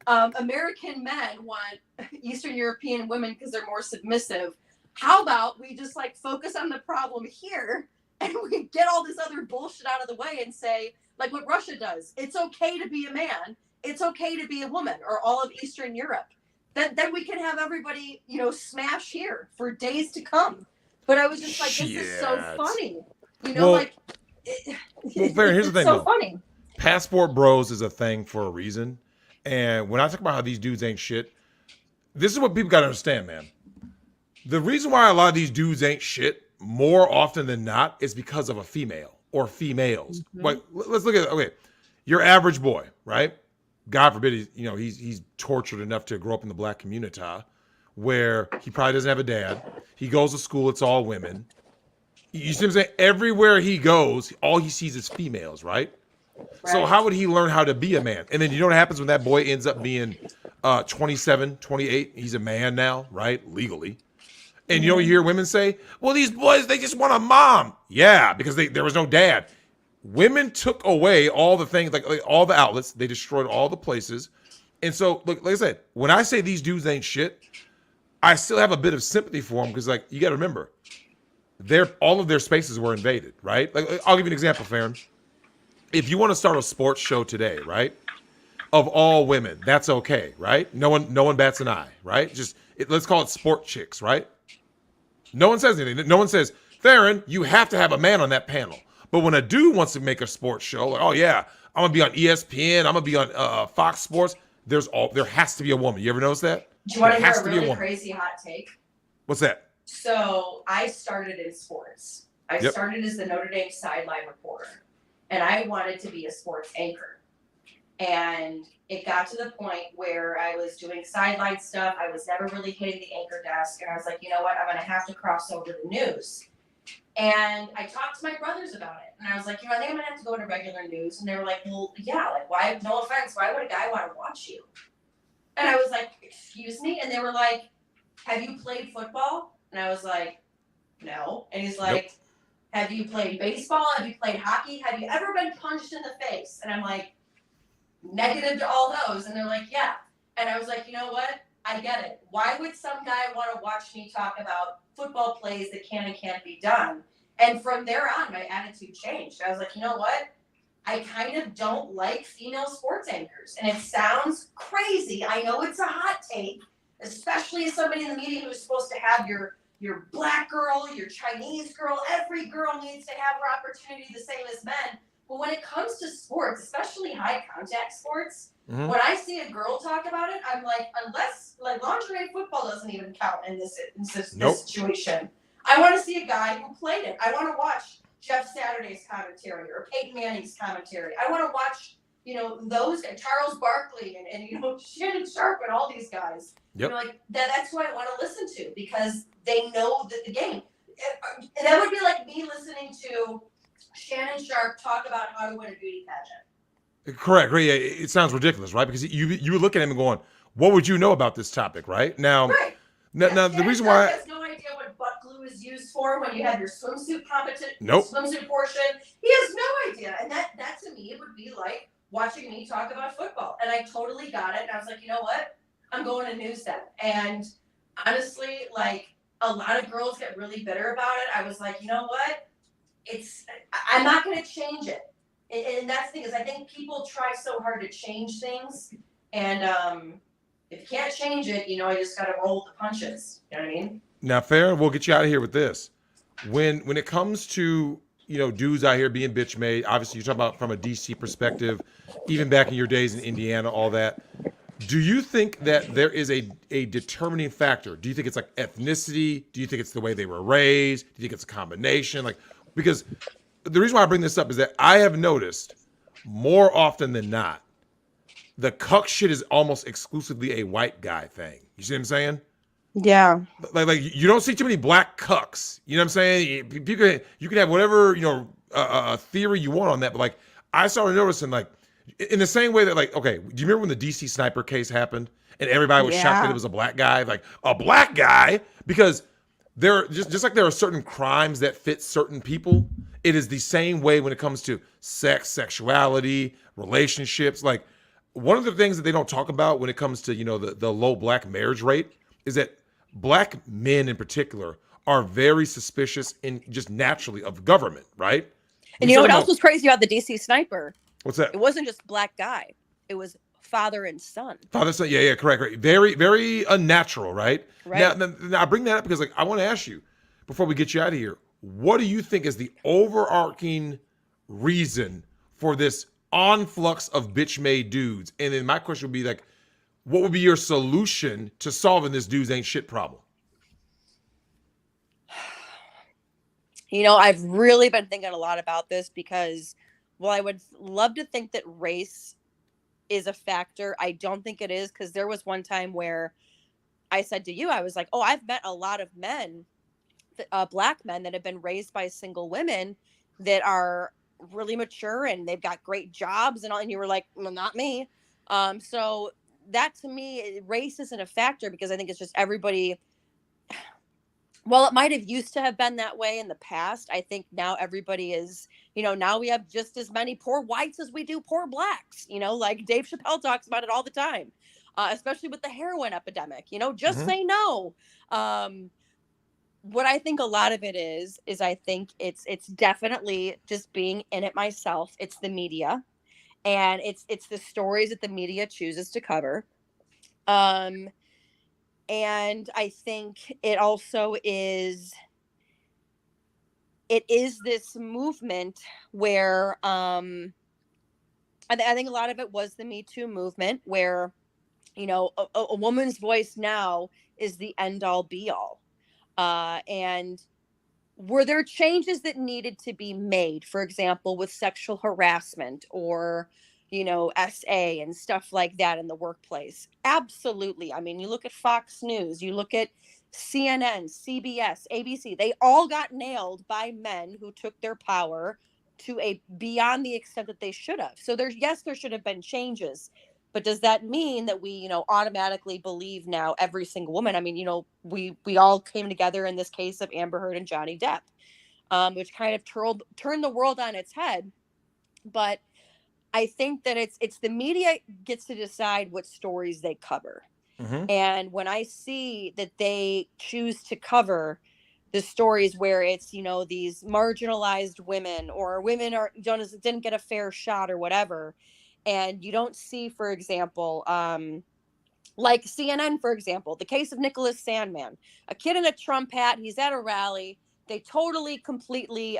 American men want Eastern European women because they're more submissive. How about we just like focus on the problem here and we get all this other bullshit out of the way and say, like what Russia does, it's okay to be a man, it's okay to be a woman, or all of Eastern Europe. Then we can have everybody, smash here for days to come. But I was just like, this is so funny. Well, Farron, here's the thing, so funny. Passport bros is a thing for a reason. And when I talk about how these dudes ain't shit, this is what people got to understand, man. The reason why a lot of these dudes ain't shit more often than not is because of a female or females. Mm-hmm. Like, let's look at, your average boy, right? God forbid, he's tortured enough to grow up in the black community. where he probably doesn't have a dad. He goes to school, it's all women. You see what I'm saying? Everywhere he goes, all he sees is females, right? So how would he learn how to be a man? And then you know what happens when that boy ends up being 27, 28? He's a man now, right? Legally. And you know what you hear women say? Well, these boys, they just want a mom. Yeah, because there was no dad. Women took away all the things, like all the outlets. They destroyed all the places. And so, look, like I said, when I say these dudes ain't shit, I still have a bit of sympathy for them because, like, you got to remember, all of their spaces were invaded, right? Like, I'll give you an example, Farron. If you want to start a sports show today, right, of all women, that's okay, right? No one bats an eye, right? Let's call it sport chicks, right? No one says anything. No one says, Farron, you have to have a man on that panel. But when a dude wants to make a sports show, like, oh yeah, I'm gonna be on ESPN, I'm gonna be on Fox Sports. There has to be a woman. You ever notice that? Do you want to There hear has a to be a really woman. crazy hot take? What's that? So I started in sports. I Yep. started as the Notre Dame sideline reporter, and I wanted to be a sports anchor. And it got to the point where I was doing sideline stuff. I was never really hitting the anchor desk, and I was like, you know what? I'm going to have to cross over to the news. And I talked to my brothers about it, and I was like, I think I'm going to have to go into regular news. And they were like, well, yeah, like, why? No offense, why would a guy want to watch you? And I was like, excuse me? And they were like, have you played football? And I was like, no. And he's like, have you played baseball? Have you played hockey? Have you ever been punched in the face? And I'm like, negative to all those. And they're like, yeah. And I was like, you know what? I get it. Why would some guy want to watch me talk about football plays that can and can't be done? And from there on, my attitude changed. I was like, you know what? I kind of don't like female sports anchors. And it sounds crazy. I know it's a hot take, especially as somebody in the media who's supposed to have your black girl, your Chinese girl. Every girl needs to have her opportunity the same as men. But when it comes to sports, especially high contact sports, when I see a girl talk about it, I'm like, unless like lingerie football doesn't even count in this situation. I want to see a guy who played it. I want to watch Jeff Saturday's commentary or Peyton Manning's commentary. I want to watch, those guys, Charles Barkley and Shannon Sharp and all these guys. Yep. Like that's who I want to listen to because they know the game. That would be like me listening to Shannon Sharp talk about how to win a beauty pageant. Correct. Yeah, it sounds ridiculous, right? Because you would look at him and going, what would you know about this topic, right? Now, Right. now the reason why... He has no idea what butt glue is used for when you have your swimsuit competition, Nope. swimsuit portion. He has no idea. And that to me would be like watching me talk about football. And I totally got it. And I was like, you know what? I'm going to news then. And honestly, like a lot of girls get really bitter about it. I was like, you know what? I'm not going to change it. And that's the thing is I think people try so hard to change things. And if you can't change it, you just got to roll the punches. You know what I mean? Now, fair, we'll get you out of here with this. When it comes to, dudes out here being bitch made, obviously you're talking about from a DC perspective, even back in your days in Indiana, all that. Do you think that there is a determining factor? Do you think it's like ethnicity? Do you think it's the way they were raised? Do you think it's a combination? Like, because the reason why I bring this up is that I have noticed more often than not, the cuck shit is almost exclusively a white guy thing. You see what I'm saying? Yeah. Like you don't see too many black cucks. You know what I'm saying? You can have whatever, theory you want on that. But like, I started noticing like, in the same way that like, okay, do you remember when the DC sniper case happened and everybody was shocked that it was a black guy? Like a black guy? Because there just like there are certain crimes that fit certain people. It is the same way when it comes to sex, sexuality, relationships. Like one of the things that they don't talk about when it comes to, the low black marriage rate is that black men in particular are very suspicious in just naturally of government, right? And what else was crazy about the DC sniper? What's that? It wasn't just black guy. It was father and son. Father, son, yeah, correct. Very, very unnatural, right? Right. Now I bring that up because like I want to ask you, before we get you out of here, what do you think is the overarching reason for this influx of bitch-made dudes? And then my question would be like, what would be your solution to solving this dudes ain't shit problem? I've really been thinking a lot about this because, well, I would love to think that race is a factor. I don't think it is because there was one time where I said to you, I was like, oh, I've met a lot of men, black men that have been raised by single women that are really mature and they've got great jobs and all. And you were like, well, not me. So that to me, race isn't a factor because I think it's just everybody. Well, it might have used to have been that way in the past. I think now everybody is, now we have just as many poor whites as we do poor blacks, like Dave Chappelle talks about it all the time, especially with the heroin epidemic, just say no. What I think a lot of it is I think it's definitely just being in it myself. It's the media and it's the stories that the media chooses to cover. And I think it also is this movement where I think a lot of it was the Me Too movement where a woman's voice now is the end all be all. And were there changes that needed to be made, for example, with sexual harassment or SA and stuff like that in the workplace? Absolutely. I mean, you look at Fox News, you look at CNN, CBS, ABC, they all got nailed by men who took their power to a beyond the extent that they should have. So there should have been changes. But does that mean that we, automatically believe now every single woman? I mean, we all came together in this case of Amber Heard and Johnny Depp, which kind of turned the world on its head. But I think that it's the media gets to decide what stories they cover. And when I see that they choose to cover the stories where it's, these marginalized women or women didn't get a fair shot or whatever, and you don't see, for example, like CNN, for example, the case of Nicholas Sandmann, a kid in a Trump hat, he's at a rally. They totally, completely,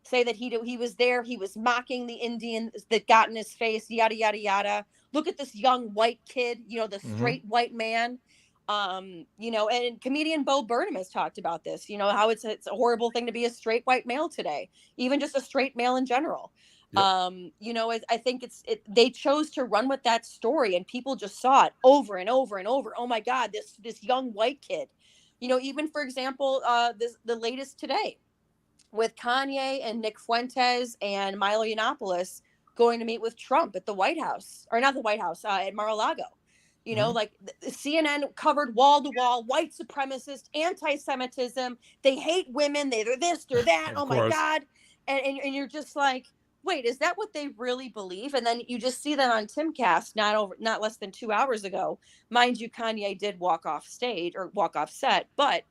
say that he was there. He was mocking the Indians that got in his face, yada, yada, yada. Look at this young white kid, the straight white man. And comedian Bo Burnham has talked about this, how it's a horrible thing to be a straight white male today, even just a straight male in general. Yep. I think they chose to run with that story and people just saw it over and over and over. Oh my God, this young white kid, even for example, the latest today with Kanye and Nick Fuentes and Milo Yiannopoulos going to meet with Trump at the White House, or not the White House, at Mar-a-Lago. Like the CNN covered wall to wall, white supremacist, anti-Semitism. They hate women. They're this, they're that. Oh my God. And you're just like, wait, is that what they really believe? And then you just see that on Timcast, not less than 2 hours ago. Mind you, Kanye did walk off stage or walk off set, but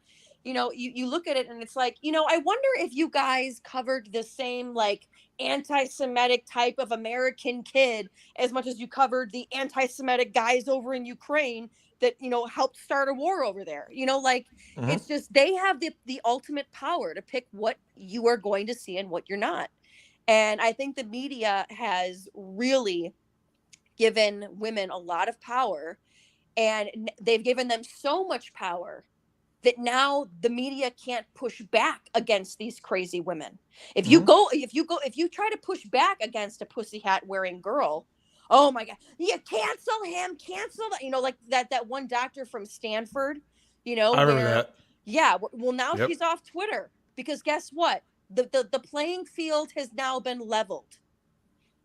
you look at it and it's like, I wonder if you guys covered the same like anti-Semitic type of American kid as much as you covered the anti-Semitic guys over in Ukraine that, helped start a war over there. It's just, they have the ultimate power to pick what you are going to see and what you're not. And I think the media has really given women a lot of power, and they've given them so much power that now the media can't push back against these crazy women. If you try to push back against a pussy hat wearing girl, oh my God, you cancel him, cancel that, like that one doctor from Stanford, I remember that. Yeah. Well, now she's off Twitter because guess what? The playing field has now been leveled.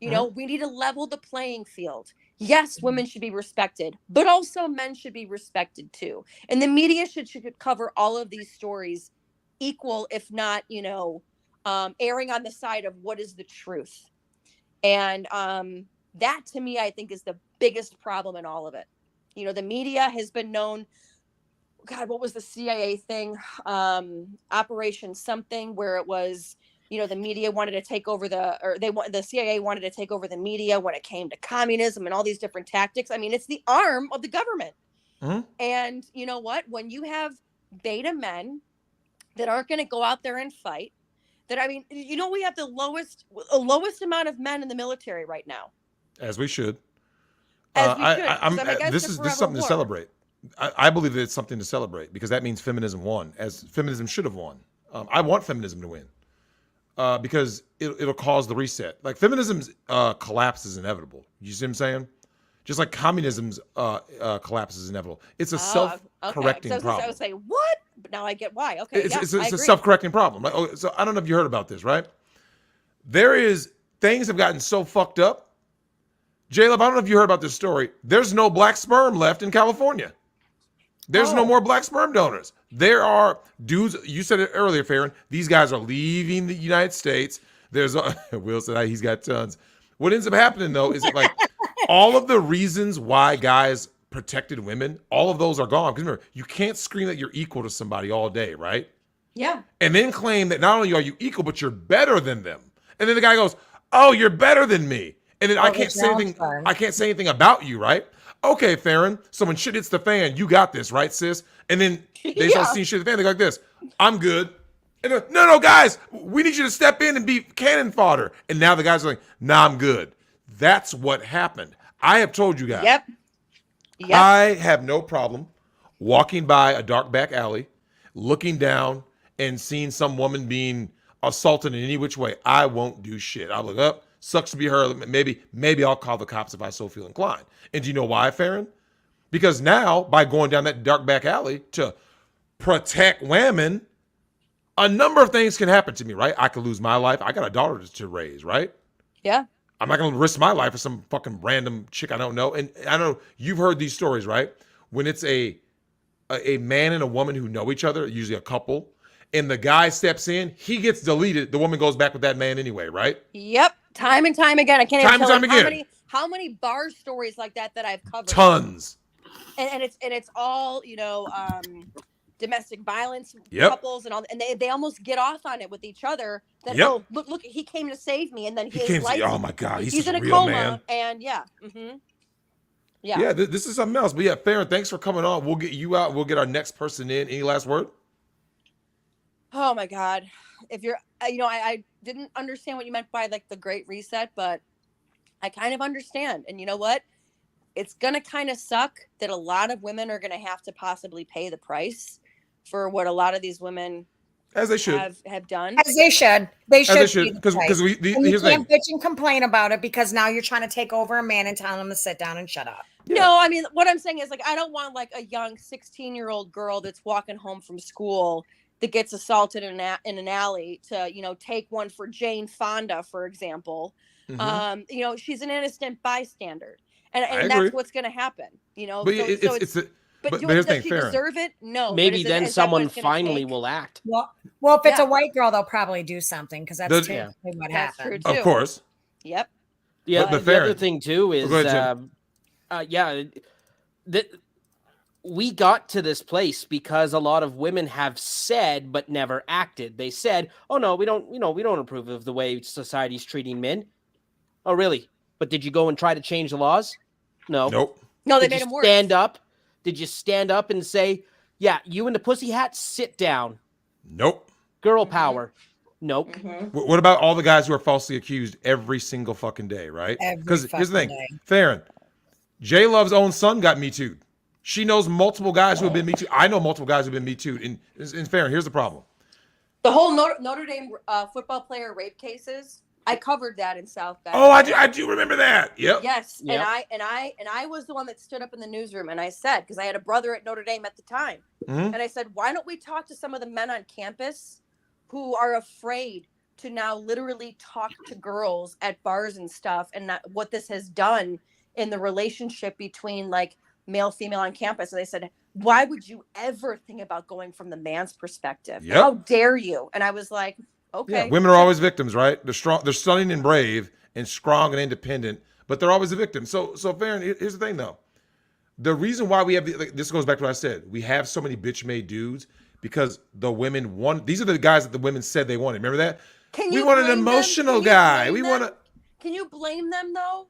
We need to level the playing field. Yes, women should be respected, but also men should be respected too. And the media should cover all of these stories equal, if not, erring on the side of what is the truth. And that to me, I think is the biggest problem in all of it. The media has been known. God, what was the CIA thing? Operation something, where it was, the media wanted to take over the CIA wanted to take over the media when it came to communism and all these different tactics. I mean, it's the arm of the government. And you know what? When you have beta men that aren't going to go out there and fight, we have the lowest amount of men in the military right now. As we should. This is something to celebrate. I believe that it's something to celebrate because that means feminism won, as feminism should have won. I want feminism to win it'll cause the reset. Like feminism's collapse is inevitable. You see what I'm saying? just like communism's collapse is inevitable. It's a Okay. self-correcting So I problem. was say what? But now I get why. Okay, It's I a agree. self-correcting problem. So I don't know if you heard about this, right? Things have gotten so fucked up. J-Love, I don't know if you heard about this story. There's no black sperm left in California. There's no more black sperm donors. There are dudes, you said it earlier, Farron, these guys are leaving the United States. There's Will said he's got tons. What ends up happening though is that like all of the reasons why guys protected women, all of those are gone. Because remember, you can't scream that you're equal to somebody all day, right? Yeah. And then claim that not only are you equal, but you're better than them. And then the guy goes, "Oh, you're better than me." And then I can't say anything. I can't say anything about you, right? Okay, Farron. So when shit hits the fan, you got this, right, sis? And then they start seeing shit hit the fan. They go like this. I'm good. And no, guys, we need you to step in and be cannon fodder. And now the guys are like, nah, I'm good. That's what happened. I have told you guys. Yep. I have no problem walking by a dark back alley, looking down and seeing some woman being assaulted in any which way. I won't do shit. I'll look up. Sucks to be her. Maybe I'll call the cops if I so feel inclined. And do you know why, Farron? Because now, by going down that dark back alley to protect women, a number of things can happen to me, right? I could lose my life. I got a daughter to raise, right? Yeah. I'm not going to risk my life for some fucking random chick I don't know. And I know you've heard these stories, right? When it's a man and a woman who know each other, usually a couple, and the guy steps in, he gets deleted. The woman goes back with that man anyway, right? Yep. Time and time again. I can't even tell you again. how many bar stories like that I've covered. Tons. And it's all, domestic violence Yep. couples and all, and they almost get off on it with each other that Yep. oh look he came to save me, and then He came to life, say, oh my God, he's in a a real coma, man. and yeah. Yeah, this is something else. But yeah, Farron, thanks for coming on. We'll get you out. We'll get our next person in. Any last word? Oh my God. If you're, I didn't understand what you meant by like the Great Reset, but I kind of understand. And you know what? It's going to kind of suck that a lot of women are going to have to possibly pay the price for what a lot of these women As they should. have done. As they should. They should. As they should. Because you here's the thing. can't bitch and complain about it because now you're trying to take over a man and tell him to sit down and shut up. Yeah. No, I mean, what I'm saying is like, I don't want like a young 16-year-old girl that's walking home from school that gets assaulted in an alley to, take one for Jane Fonda, for example. Mhm. She's an innocent bystander. And agree. that's what's going to happen, But But here's the does thing, she Farron. deserve it? No. Maybe but then is that what someone it's gonna finally take? will act. Well, if it's a white girl, they'll probably do something because that's Yeah. typically what That's happens. true, too. Of course. Yep. Yeah, But the other Farron- thing too is, Go ahead, that we got to this place because a lot of women have said but never acted. They said, "Oh no, we don't approve of the way society's treating men." Oh, really? But did you go and try to change the laws? No. Nope. No, they Did made you him worse. stand up? Did you stand up and say, "Yeah, you and the pussy hat, sit down"? Nope. Girl power. Nope. What about all the guys who are falsely accused every single fucking day, right? Because here's the thing, Farron, J Love's own son got Me Too'd. She knows multiple guys who have been Me Too'd. I know multiple guys who have been Me Too'd. And Farron, here's the problem. The whole Notre Dame football player rape cases, I covered that in South Bend. Oh, I do remember that. Yep. Yes, Yep. and I was the one that stood up in the newsroom and I said, because I had a brother at Notre Dame at the time, Mhm. and I said, why don't we talk to some of the men on campus who are afraid to now literally talk to girls at bars and stuff, and not what this has done in the relationship between like male female on campus. And they said, why would you ever think about going from the man's perspective? Yep. How dare you? And I was like, okay. Yeah, women are always victims, right? They're strong, they're stunning and brave and strong and independent, but they're always a victim. So Farron, here's the thing though. The reason why we have this goes back to what I said. We have so many bitch-made dudes because the women want. These are the guys that the women said they wanted. Remember that? We want an emotional guy. We want to. Can you blame them though?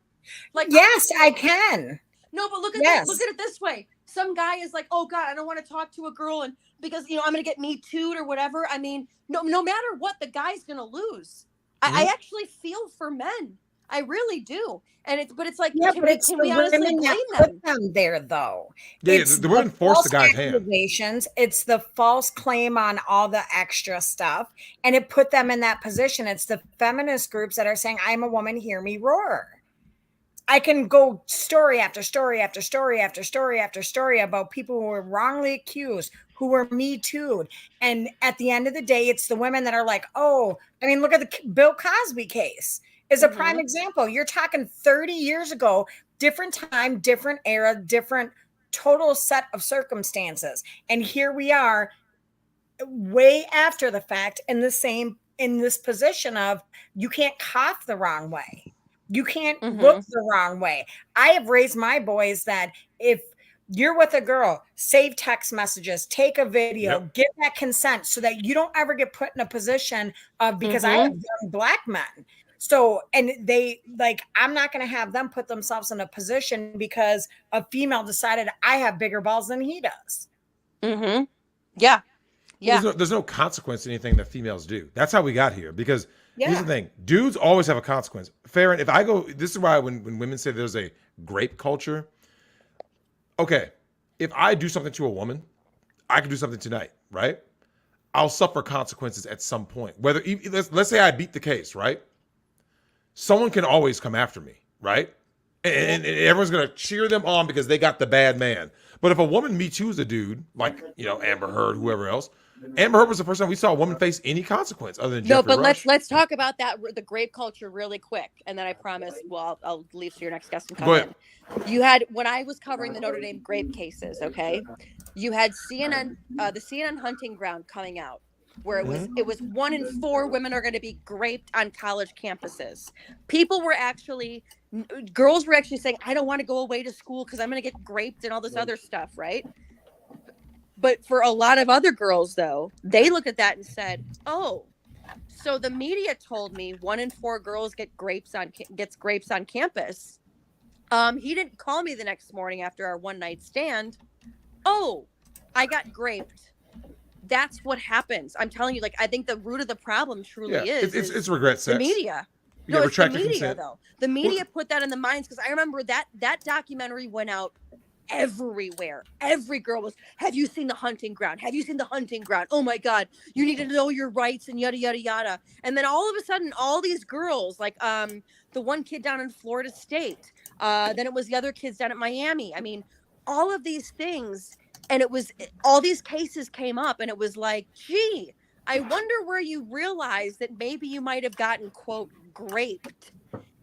Like, Yes, I can. no, but look at look at it this way. Some guy is like, oh God, I don't want to talk to a girl, and because I'm gonna get Me Too'd or whatever. I mean, no matter what, the guy's gonna lose. I actually feel for men. I really do. And it's like, Yeah, can but it's can the we honestly women blame that them? put them there, though. Yeah, It's the women force the false guy's hand. accusations. It's the false claim on all the extra stuff, and it put them in that position. It's the feminist groups that are saying, "I'm a woman, hear me roar." I can go story after story after story after story after story about people who were wrongly accused, who were Me Too'd. And at the end of the day, it's the women that are like, oh, I mean, look at the Bill Cosby case is a prime example. You're talking 30 years ago, different time, different era, different total set of circumstances. And here we are way after the fact in this position of you can't cough the wrong way. You can't look the wrong way. I have raised my boys that if you're with a girl, save text messages, take a video, get that consent so that you don't ever get put in a position of, because I have young black men. So, and they like, I'm not going to have them put themselves in a position because a female decided I have bigger balls than he does. Yeah. Well, there's no consequence to anything that females do. That's how we got here. Because here's the thing: dudes always have a consequence. Farron, if I go, this is why when women say there's a grape culture. Okay, if I do something to a woman, I can do something tonight, right? I'll suffer consequences at some point. Whether let's say I beat the case, right? Someone can always come after me, right? And everyone's gonna cheer them on because they got the bad man. But if a woman Me Too's a dude, like Amber Heard, whoever else, Amber Heard was the first time we saw a woman face any consequence other than Jeffrey Rush. Let's talk about the grape culture really quick, and then I promise, I'll leave to your next guest and come Go ahead. in. You had, when I was covering the Notre Dame grape cases, okay, you had CNN, the CNN hunting ground coming out, where it was 1 in 4 women are going to be graped on college campuses. Girls were actually saying, I don't want to go away to school because I'm going to get graped and all this other stuff, right? But for a lot of other girls, though, they looked at that and said, oh, so the media told me 1 in 4 girls gets grapes on campus. He didn't call me the next morning after our one night stand. Oh, I got graped. That's what happens. I'm telling you, like, I think the root of the problem truly it's regret sex. The media. No, it's the media, though. The media put that in the minds, because I remember that documentary went out everywhere. Every girl was, have you seen the hunting ground? Have you seen the hunting ground? Oh my God, you need to know your rights and yada, yada, yada. And then all of a sudden, all these girls, like the one kid down in Florida State, then it was the other kids down at Miami. I mean, all of these things, and all these cases came up, and it was like, gee, I wonder where you realized that maybe you might have gotten, quote, graped.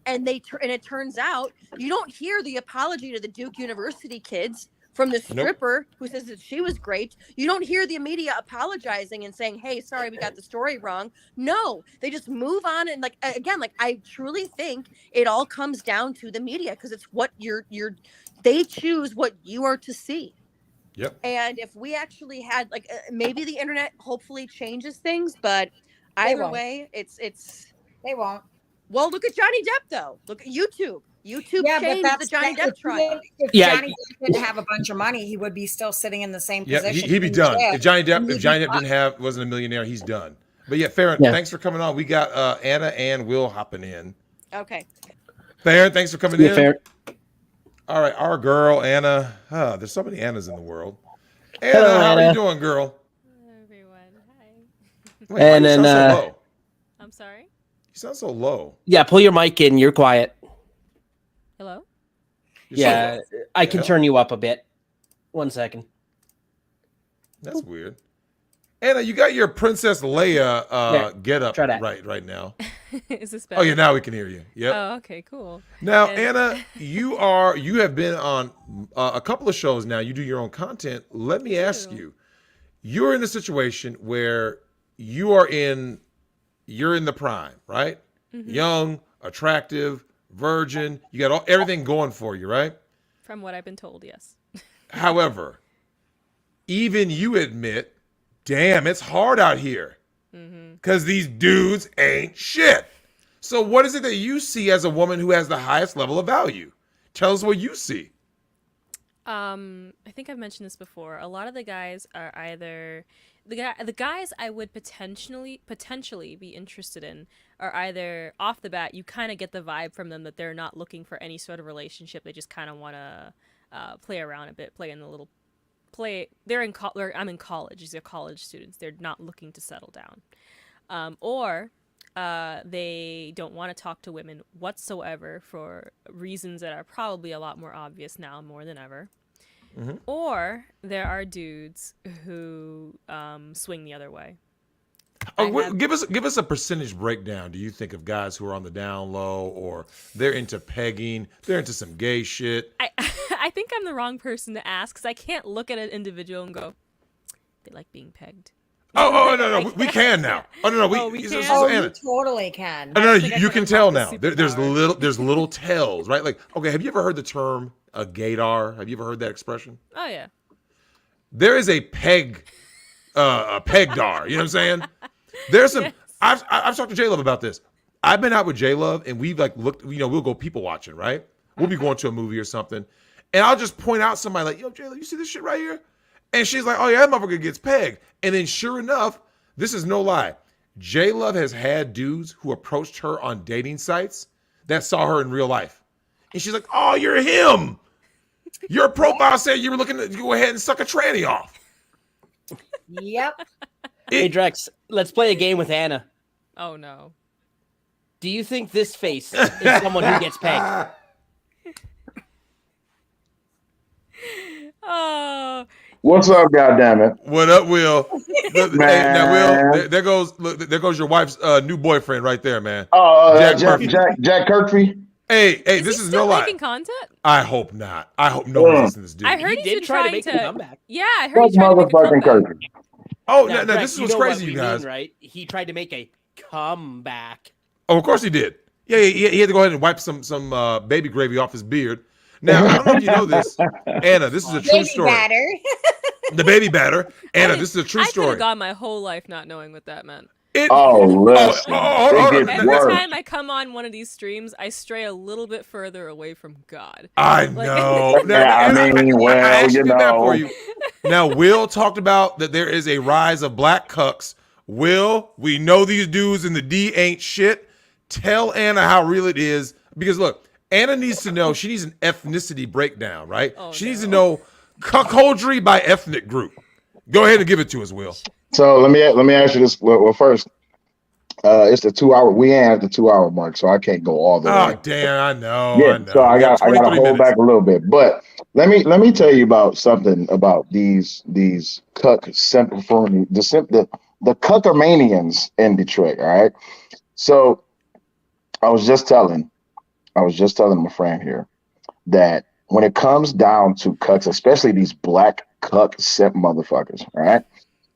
And it turns out you don't hear the apology to the Duke University kids from the stripper who says that she was graped. You don't hear the media apologizing and saying, hey, sorry, we got the story wrong. No, they just move on. And I truly think it all comes down to the media, because it's what they choose what you are to see. Yep. And if we actually had, maybe the internet hopefully changes things, but either way, they won't. Well, look at Johnny Depp, though. Look at YouTube. YouTube changed the Johnny Depp trial. If Johnny Depp didn't have a bunch of money, he would be still sitting in the same position. He'd be done. If Johnny Depp wasn't a millionaire, he's done. But Farron, thanks for coming on. We got Anna and Will hopping in. Okay. Farron, thanks for coming in. Farron. All right, our girl Anna. There's so many Annas in the world. Anna, how are you doing, girl? Hello, everyone. Hi. Wait, and then so low? I'm sorry. You sound so low. Yeah, pull your mic in. You're quiet. Hello? I can turn you up a bit. 1 second. That's weird. Anna, you got your Princess Leia get up right now. Is this better? Oh yeah, now we can hear you. Yep. Oh, okay, cool. Now, Anna, you have been on a couple of shows now. You do your own content. Let me ask you, you're in a situation where you're in the prime, right? Mm-hmm. Young, attractive, virgin. You got everything going for you, right? From what I've been told, yes. However, even you admit, damn, it's hard out here because these dudes ain't shit. So what is it that you see as a woman who has the highest level of value? Tell us what you see. I think I've mentioned this before. A lot of the guys are either the guys I would potentially be interested in are either off the bat, you kind of get the vibe from them that they're not looking for any sort of relationship. They just kind of want to play around a bit, play in the little play. I'm in college. These are college students. They're not looking to settle down. Or they don't want to talk to women whatsoever for reasons that are probably a lot more obvious now more than ever. Mhm. Or there are dudes who swing the other way. Give us a percentage breakdown. Do you think of guys who are on the down low, or they're into pegging, they're into some gay shit? I think I'm the wrong person to ask because I can't look at an individual and go, they like being pegged. No, we can now. Oh no, we so can? Anna, you totally can. no, I think I you can can tell unlock now. the There's superpower. there's little tells, right? Like, okay, have you ever heard the term a gaydar? Have you ever heard that expression? Oh yeah. There is a pegdar. You know what I'm saying? There's some. Yes. I've talked to J Love about this. I've been out with J Love, and we've like looked. We'll go people watching, right? We'll be going to a movie or something, and I'll just point out somebody like, "Yo, J Love, you see this shit right here?" And she's like, "Oh yeah, that motherfucker gets pegged." And then sure enough, this is no lie. J Love has had dudes who approached her on dating sites that saw her in real life, and she's like, "Oh, you're him. Your profile said you were looking to go ahead and suck a tranny off." Yep. Hey, Drex, let's play a game with Anna. Oh no. Do you think this face is someone who gets pegged? Oh. What's up, goddammit? What up, Will? Look, hey, now, Will, Man. there goes your wife's new boyfriend right there, man. Jack Jack Murphy. Jack Kirkby. Hey, Is this he is still no lie. making content? I hope not. I hope no one's listening to this dude. I heard He he's did been try to trying make a comeback. Yeah, I heard Fuck he tried to make a motherfucking comeback. Kirkby. Oh, Now, no, Drex, this is you what's know crazy, what you we guys. mean, right? He tried to make a comeback. Oh, of course he did. Yeah, he had to go ahead and wipe some baby gravy off his beard. Now, I don't know if you know this, Anna. This is a true Baby story. batter. The baby batter, Anna. This is a true I could story. have gone my whole life not knowing what that meant. Oh, listen. hold It on. gets Every worse. time I come on one of these streams, I stray a little bit further away from God. I Like- know. Now, Yeah, I mean, I well, actually you did that for know. you. Now, Will talked about that there is a rise of black cucks. Will, we know these dudes in the D ain't shit. Tell Anna how real it is. Because look, Anna needs to know, she needs an ethnicity breakdown, right? Oh, she needs to no. know cuckoldry by ethnic group. Go ahead and give it to us, Will. So let me ask you this. Well, first, it's the 2 hour. We ain't at the 2 hour mark, so I can't go all the Oh, way. damn, I know. Yeah, I know. so I We got got to 23 hold minutes. back a little bit. But let me tell you about something about these cuck simple for me, the cuckermanians in Detroit. All right. So I was just telling my friend here that when it comes down to cucks, especially these black cuck simp motherfuckers, all right?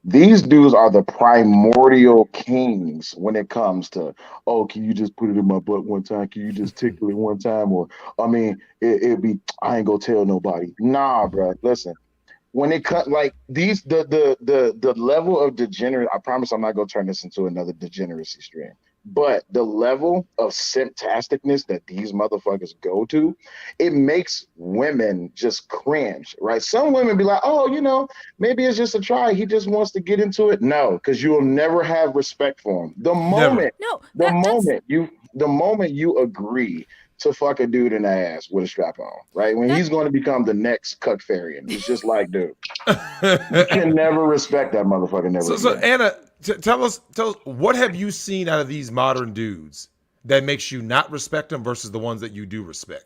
These dudes are the primordial kings when it comes to, oh, can you just put it in my butt one time? Can you just tickle it one time? Or, I mean, it'd be, I ain't gonna tell nobody. Nah, bro, listen. When it comes like these, the level of degenerate, I promise I'm not gonna turn this into another degeneracy stream. But the level of simptasticness that these motherfuckers go to, it makes women just cringe, right? Some women be like, oh, maybe it's just a try. He just wants to get into it. No, because you'll never have respect for him. The moment you agree to fuck a dude in the ass with a strap on, right? When he's going to become the next cuck farian, it's just like, dude, you can never respect that motherfucker. Never. So again. Anna, tell us, what have you seen out of these modern dudes that makes you not respect them versus the ones that you do respect?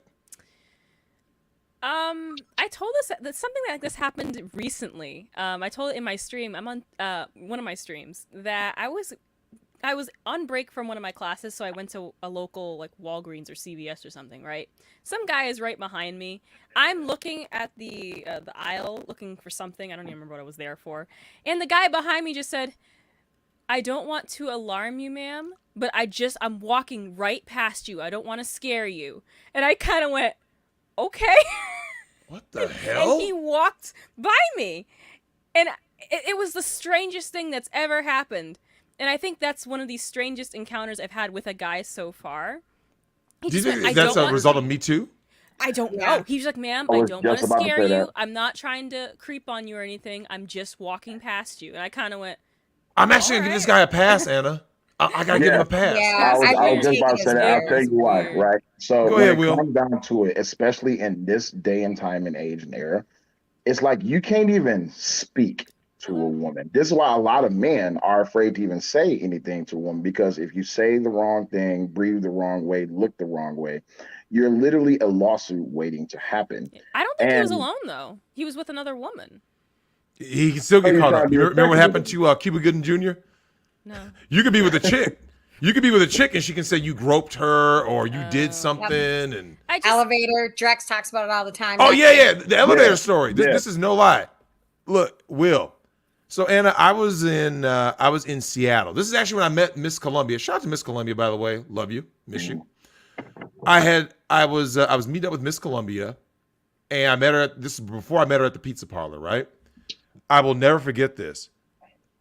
I told us that something like this happened recently. I told it in my stream. I'm on one of my streams that I was on break from one of my classes, so I went to a local like Walgreens or CVS or something, right? Some guy is right behind me. I'm looking at the aisle looking for something. I don't even remember what I was there for. And the guy behind me just said, I don't want to alarm you, ma'am, but I'm walking right past you. I don't want to scare you. And I kind of went, okay. What the hell? And he walked by me. And it was the strangest thing that's ever happened. And I think that's one of the strangest encounters I've had with a guy so far. He Do you just think went, that's a result of Me Too? I don't Yeah. know. He was like, ma'am, I I was don't want just to about to scare say you. that. I'm not trying to creep on you or anything. I'm just walking past you. And I kind of went, I'm actually gonna give this guy a pass, Anna. I gotta give him a pass. Yeah, I was wouldn't just take about it to as say that. I'll weird. tell you why, Weird. right? So Go when ahead, it Will. comes down to it, especially in this day and time and age and era, it's like you can't even speak to a woman. This is why a lot of men are afraid to even say anything to a woman, because if you say the wrong thing, breathe the wrong way, look the wrong way, you're literally a lawsuit waiting to happen. I don't think he was And alone though. He was with another woman. He can still get you're caught trying up. to You be remember what happened respectable. to Cuba Gooding Jr.? No. You could be with a chick. You could be with a chick and she can say you groped her or you did something. And I just Elevator. Drex talks about it all the time. oh That yeah, the elevator Yeah. story. This, Yeah. this is no lie. Look, Will. So Anna, I was in Seattle. This is actually when I met Miss Columbia. Shout out to Miss Columbia, by the way. Love you, miss you. I was meeting up with Miss Columbia, and I met her. This is before I met her at the pizza parlor, right? I will never forget this.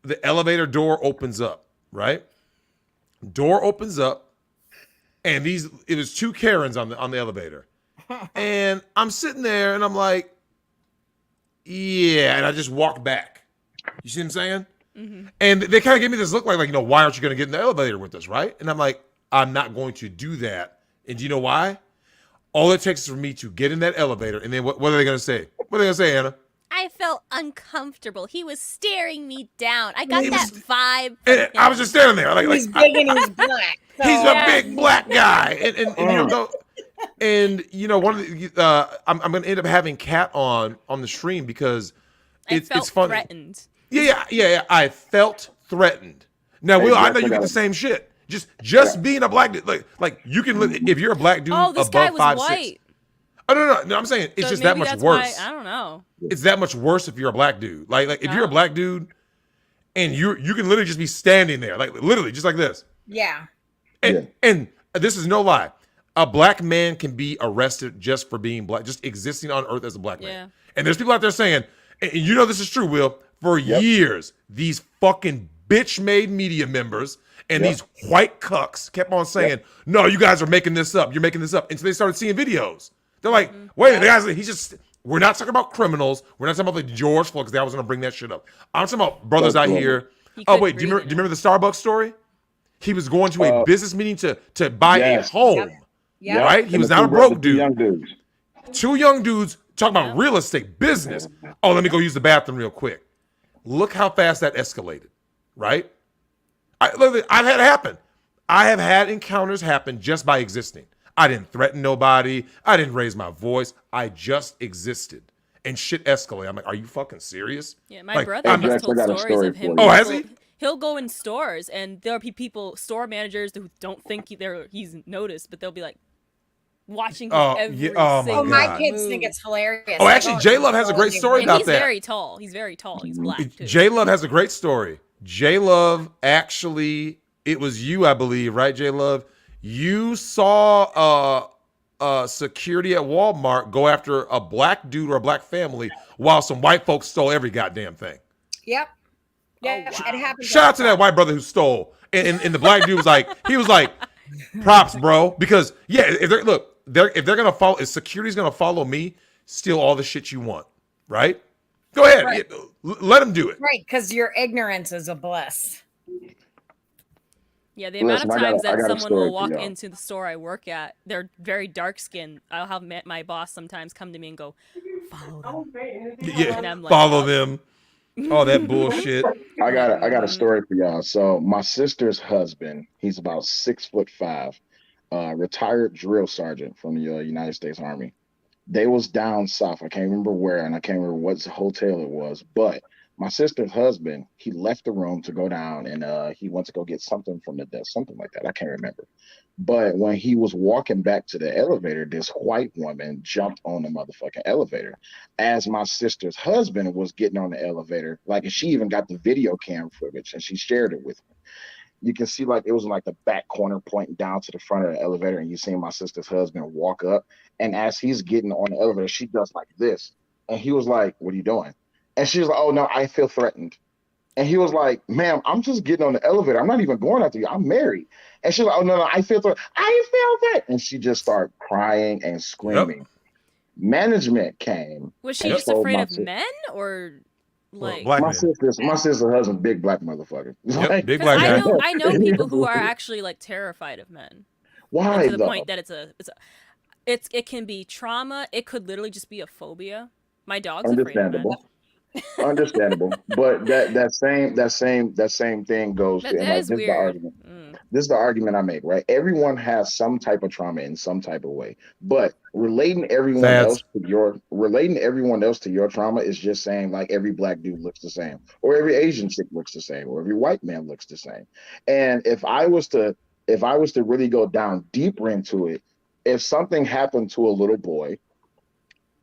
The elevator door opens up, right? Door opens up, and it was two Karens on the elevator, and I'm sitting there, and I'm like, yeah, and I just walked back. You see what I'm saying? Mm-hmm. And they kind of gave me this look like, why aren't you going to get in the elevator with us, right? And I'm like, I'm not going to do that. And do you know why? All it takes is for me to get in that elevator, and then what are they going to say? What are they going to say, Anna? I felt uncomfortable. He was staring me down. I got He that was- vibe. And I was just standing there, he's big and he's black. So, he's a Yeah. big black guy, and one of the I'm going to end up having Kat on the stream because I it's felt funny. threatened. Yeah. I felt threatened. Now, Hey, Will, I Drex, know I you got get the a- same shit. Just being a black dude, like you can if you're a black dude Oh, this above guy was 5'6". white. Oh no, I'm saying it's So just that maybe much that's worse. why- I don't know. It's that much worse if you're a black dude. Like if you're a Oh. black dude and you can literally just be standing there, like literally just like this. yeah. And this is no lie. A black man can be arrested just for being black, just existing on earth as a black man. Yeah. And there's people out there saying, and you know this is true, Will, for years, these fucking bitch-made media members and these white cucks kept on saying, no, you guys are making this up. You're making this up. And so they started seeing videos. They're like, wait a minute, guys, we're not talking about criminals. We're not talking about the George Floyd, because I was going to bring that shit up. I'm talking about brothers out here. He Oh, couldn't wait, do you breathe in remember the Starbucks story? He was going to a business meeting to buy Yes. a home, Yep. right? He And was the not a two broke the two dude. young dudes. Two young dudes talking about real estate business. Oh, let me go use the bathroom real quick. Look how fast that escalated, right? I've had it happen. I have had encounters happen just by existing. I didn't threaten nobody. I didn't raise my voice. I just existed. And shit escalated. I'm like, are you fucking serious? Yeah, my Like, brother I'm- has Drex, I told got a stories story of him. for you. Oh, has he? He'll go in stores, and there'll be store managers who don't think he's noticed, but they'll be like watching him Oh, every yeah, oh my Oh, single my God. kids move. think it's hilarious. Oh, Like, actually, J-Love has a great story And about he's that. very tall. He's very tall. He's black too. J-Love has a great story. J-Love actually, it was you, I believe, right, J-Love? You saw security at Walmart go after a black dude or a black family while some white folks stole every goddamn thing. Yep. Yeah, wow. it happens. Shout out to that white brother who stole. And the black dude was like, props, bro. Because, yeah, if they're going to follow, if security's going to follow me, steal all the shit you want, right? Go ahead. Right. Let them do it. Right, because your ignorance is a bliss. Yeah, the amount Listen, of I got a- times I that got a someone story will for walk y'all. into the store I work at, they're very dark skinned. I'll have my boss sometimes come to me and go, follow them. Yeah, And I'm like, follow oh. them. All that bullshit. I got a story for y'all. So my sister's husband, he's about 6'5", retired drill sergeant from the United States Army. They was down south. I can't remember where, and I can't remember what hotel it was. But my sister's husband, he left the room to go down, and he went to go get something from the desk, something like that. I can't remember. But when he was walking back to the elevator, this white woman jumped on the motherfucking elevator. As my sister's husband was getting on the elevator, like, and she even got the video cam footage, and she shared it with me. You can see, like, it was like the back corner pointing down to the front of the elevator, and you see my sister's husband walk up. And as he's getting on the elevator, she does like this. And he was like, "What are you doing?" And she was like, "Oh, no, I feel threatened." And he was like, "Ma'am, I'm just getting on the elevator. I'm not even going after you. I'm married." And she's like, "Oh, no, I feel threatened. I feel threatened." And she just started crying and screaming. Management came. Was she and just told afraid my of sister- men or like? black My men. sister's husband, big black motherfucker. Yep, Like, big 'Cause black I guy. know I know people who are actually like terrified of men. Why And to the though? point that it can be trauma. It could literally just be a phobia. My dog's afraid of men. Understandable. Understandable, but that same thing goes That to, and that like is this is the weird. argument. This is the argument I make, right? Everyone has some type of trauma in some type of way, but Fads. relating everyone else to your trauma is just saying like every black dude looks the same, or every Asian chick looks the same, or every white man looks the same. And if I was to really go down deeper into it, if something happened to a little boy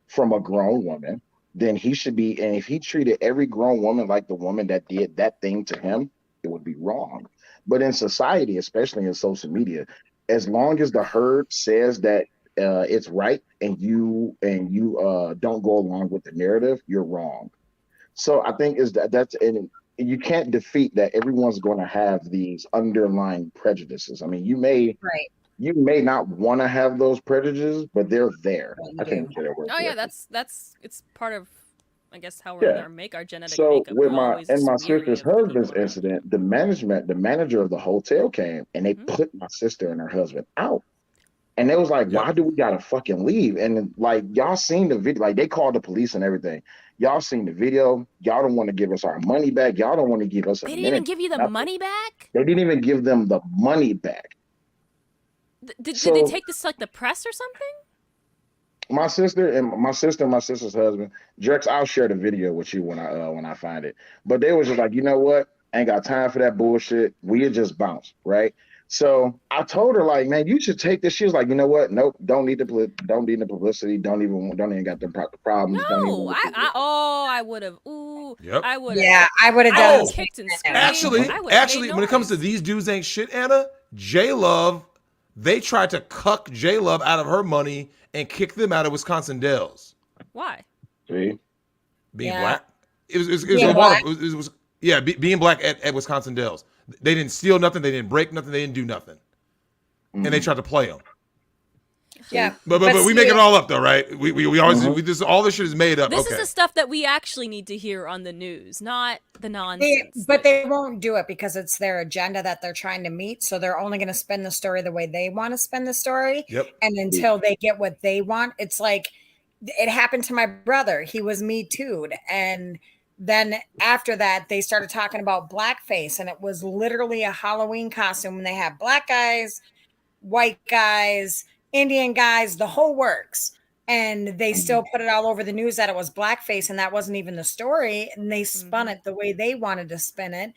from a grown woman, then he should be, and if he treated every grown woman like the woman that did that thing to him, it would be wrong. But in society, especially in social media, as long as the herd says that it's right and you don't go along with the narrative, you're wrong. So I think is that that's and you can't defeat that. Everyone's going to have these underlying prejudices. I mean, Right. you may not want to have those prejudices, but they're there. But you I can't do. say that word Oh yeah, correctly. that's it's part of, I guess, how we're Yeah. our genetic So makeup. with We're my always and just my weary sister's of the husband's people around. incident, the manager of the hotel came and they Mhm. put my sister and her husband out. And they was like, Yep. why do we gotta fucking leave? And like y'all seen the video, like they called the police and everything. Y'all seen the video. Y'all don't want to give us our money back. Y'all don't want to give us They a didn't even minute. give you the Nothing. money back. They didn't even give them the money back. Did they So take this to like the press or something? my sister and my sister's husband, Drex, I'll share the video with you when I find it. But they was just like, you know what? Ain't got time for that bullshit. We just bounce, right? So I told her, like, man, you should take this. She was like, you know what? Nope, don't need the publicity. Don't even got the problems. Don't even No, want the I would have. Ooh, Yep. I would have. Yeah, I would have I done would the have Oh, same kicked and thing. screamed. Actually, I would have actually, made when it comes to noise. these dudes ain't shit, Anna, J Love, they tried to cuck J Love out of her money and kick them out of Wisconsin Dells. Why? See? Being Yeah. black. It was Being a black. it was yeah, being black at Wisconsin Dells. They didn't steal nothing, they didn't break nothing, they didn't do nothing. And they Mhm. tried to play them. Yeah. But we see, make it all up though, right? We always Mhm. we this all this shit is made up. This Okay. is the stuff that we actually need to hear on the news, not the They, nonsense. but they won't do it because it's their agenda that they're trying to meet. So they're only going to spin the story the way they want to spin the story. Yep. And until they get what they want, it's like it happened to my brother. He was Me Too'd. And then after that, they started talking about blackface. And it was literally a Halloween costume. And they had black guys, white guys, Indian guys, the whole works. And they still put it all over the news that it was blackface, and that wasn't even the story. And they spun it the way they wanted to spin it.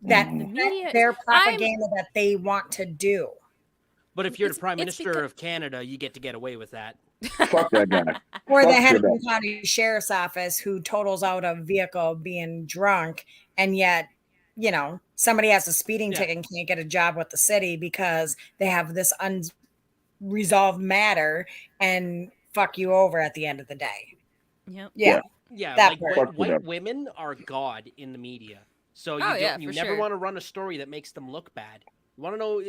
That The Mhm. media is. their propaganda that they want to do. But if you're the It's- prime it's minister because- of Canada, you get to get away with that. Fuck that guy. Or the Fuck Henderson that. County Sheriff's Office who totals out a vehicle being drunk, and yet, somebody has a speeding Yeah. ticket and can't get a job with the city because they have this unresolved matter and fuck you over at the end of the day. Yep. Yeah. Yeah, That like part. Fuck with white them. women are god in the media. So you Oh, don't, yeah, you for never sure. want to run a story that makes them look bad. You want to know,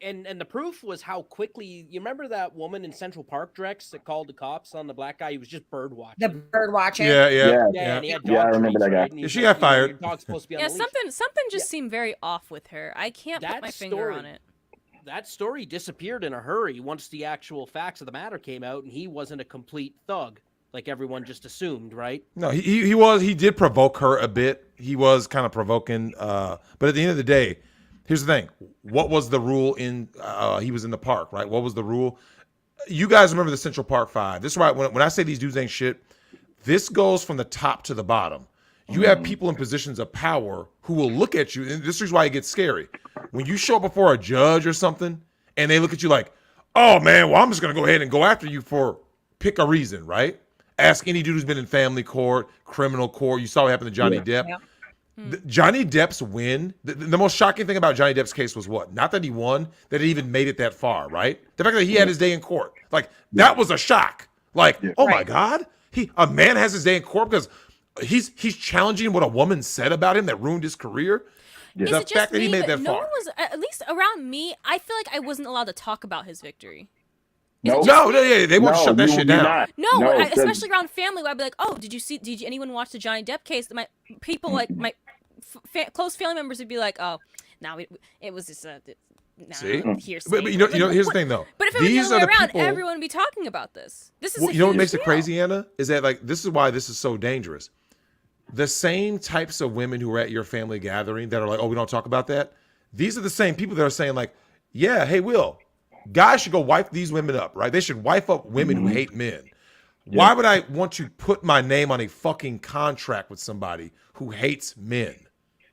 and the proof was how quickly. You remember that woman in Central Park, Drex, that called the cops on the black guy? He was just bird watching. The bird watching. Yeah. Yeah, and he had dog Yeah, I remember treats, that guy. right? And Yeah, he's she like, got fired. Your dog's supposed to be on Yeah, the leash. something just seemed very off with her. I can't put That my finger story- on it. That story disappeared in a hurry once the actual facts of the matter came out, and he wasn't a complete thug like everyone just assumed, right? No, he did provoke her a bit. He was kind of provoking. But at the end of the day, here's the thing. What was the rule in he was in the park, right? What was the rule? You guys remember the Central Park Five. This is why when I say these dudes ain't shit, this goes from the top to the bottom. You have people in positions of power who will look at you, and this is why it gets scary. When you show up before a judge or something, and they look at you like, oh man, well, I'm just gonna go ahead and go after you for pick a reason, right? Ask any dude who's been in family court, criminal court. You saw what happened to Johnny Depp. Yeah. Johnny Depp's win, the most shocking thing about Johnny Depp's case was what? Not that he won, that it even made it that far, right? The fact that he had his day in court. Like, that was a shock. Like, oh my Right. God, a man has his day in court because he's challenging what a woman said about him that ruined his career. Is The it just fact that me, he made but that no far. one was, at least around me, I feel like I wasn't allowed to talk about his victory. No, Yeah, they won't shut that shit you're down. not. No, 'cause- especially around family, where I'd be like, "Oh, did you anyone watch the Johnny Depp case?" My people, like my close family members, would be like, "Oh, no, it was just See? hearsay." But here's the thing though. But if it was the These other way are the around, people. everyone would be talking about this. This is Well, a you know what huge makes it deal. crazy, Anna? Is that like this is why this is so dangerous. the same types of women who are at your family gathering that are like, oh, we don't talk about that. These are the same people that are saying like, yeah, hey, Will, guys should go wife these women up, right? They should wife up women who hate men. Why would I want to put my name on a fucking contract with somebody who hates men?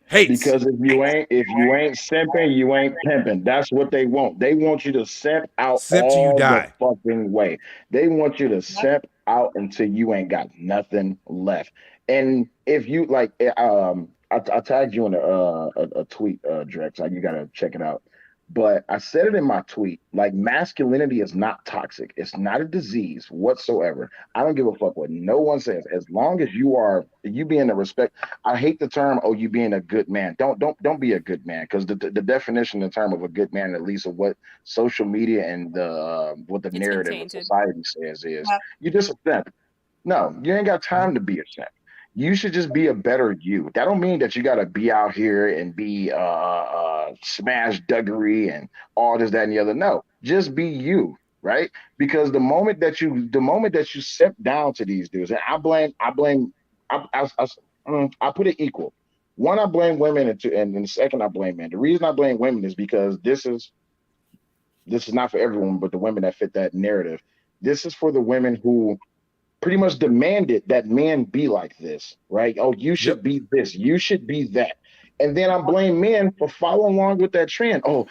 Hates. Because if you ain't simping, you ain't pimping. That's what they want. They want you to simp out Simp till you all the die. fucking way. They want you to simp out until you ain't got nothing left. And if you like, I tagged you in a tweet, Drex. Like you gotta check it out. But I said it in my tweet. Like masculinity is not toxic. It's not a disease whatsoever. I don't give a fuck what no one says. As long as you being a respect. I hate the term, oh, you being a good man. Don't be a good man, because the definition, the term of a good man, at least of what social media and what the It's been narrative of tainted. society says is Yep. you just a simp. No, you ain't got time to be a simp. You should just be a better you. That don't mean that you gotta be out here and be smash duggery and all this, that, and the other. No, just be you, right? Because the moment that you step down to these dudes, and I put it equal. One, I blame women, and two, and then the second, I blame men. The reason I blame women is because this is not for everyone, but the women that fit that narrative. This is for the women who pretty much demanded that men be like this, right? Oh, you should Yep. be this, you should be that. And then I blame men for following along with that trend. Oh,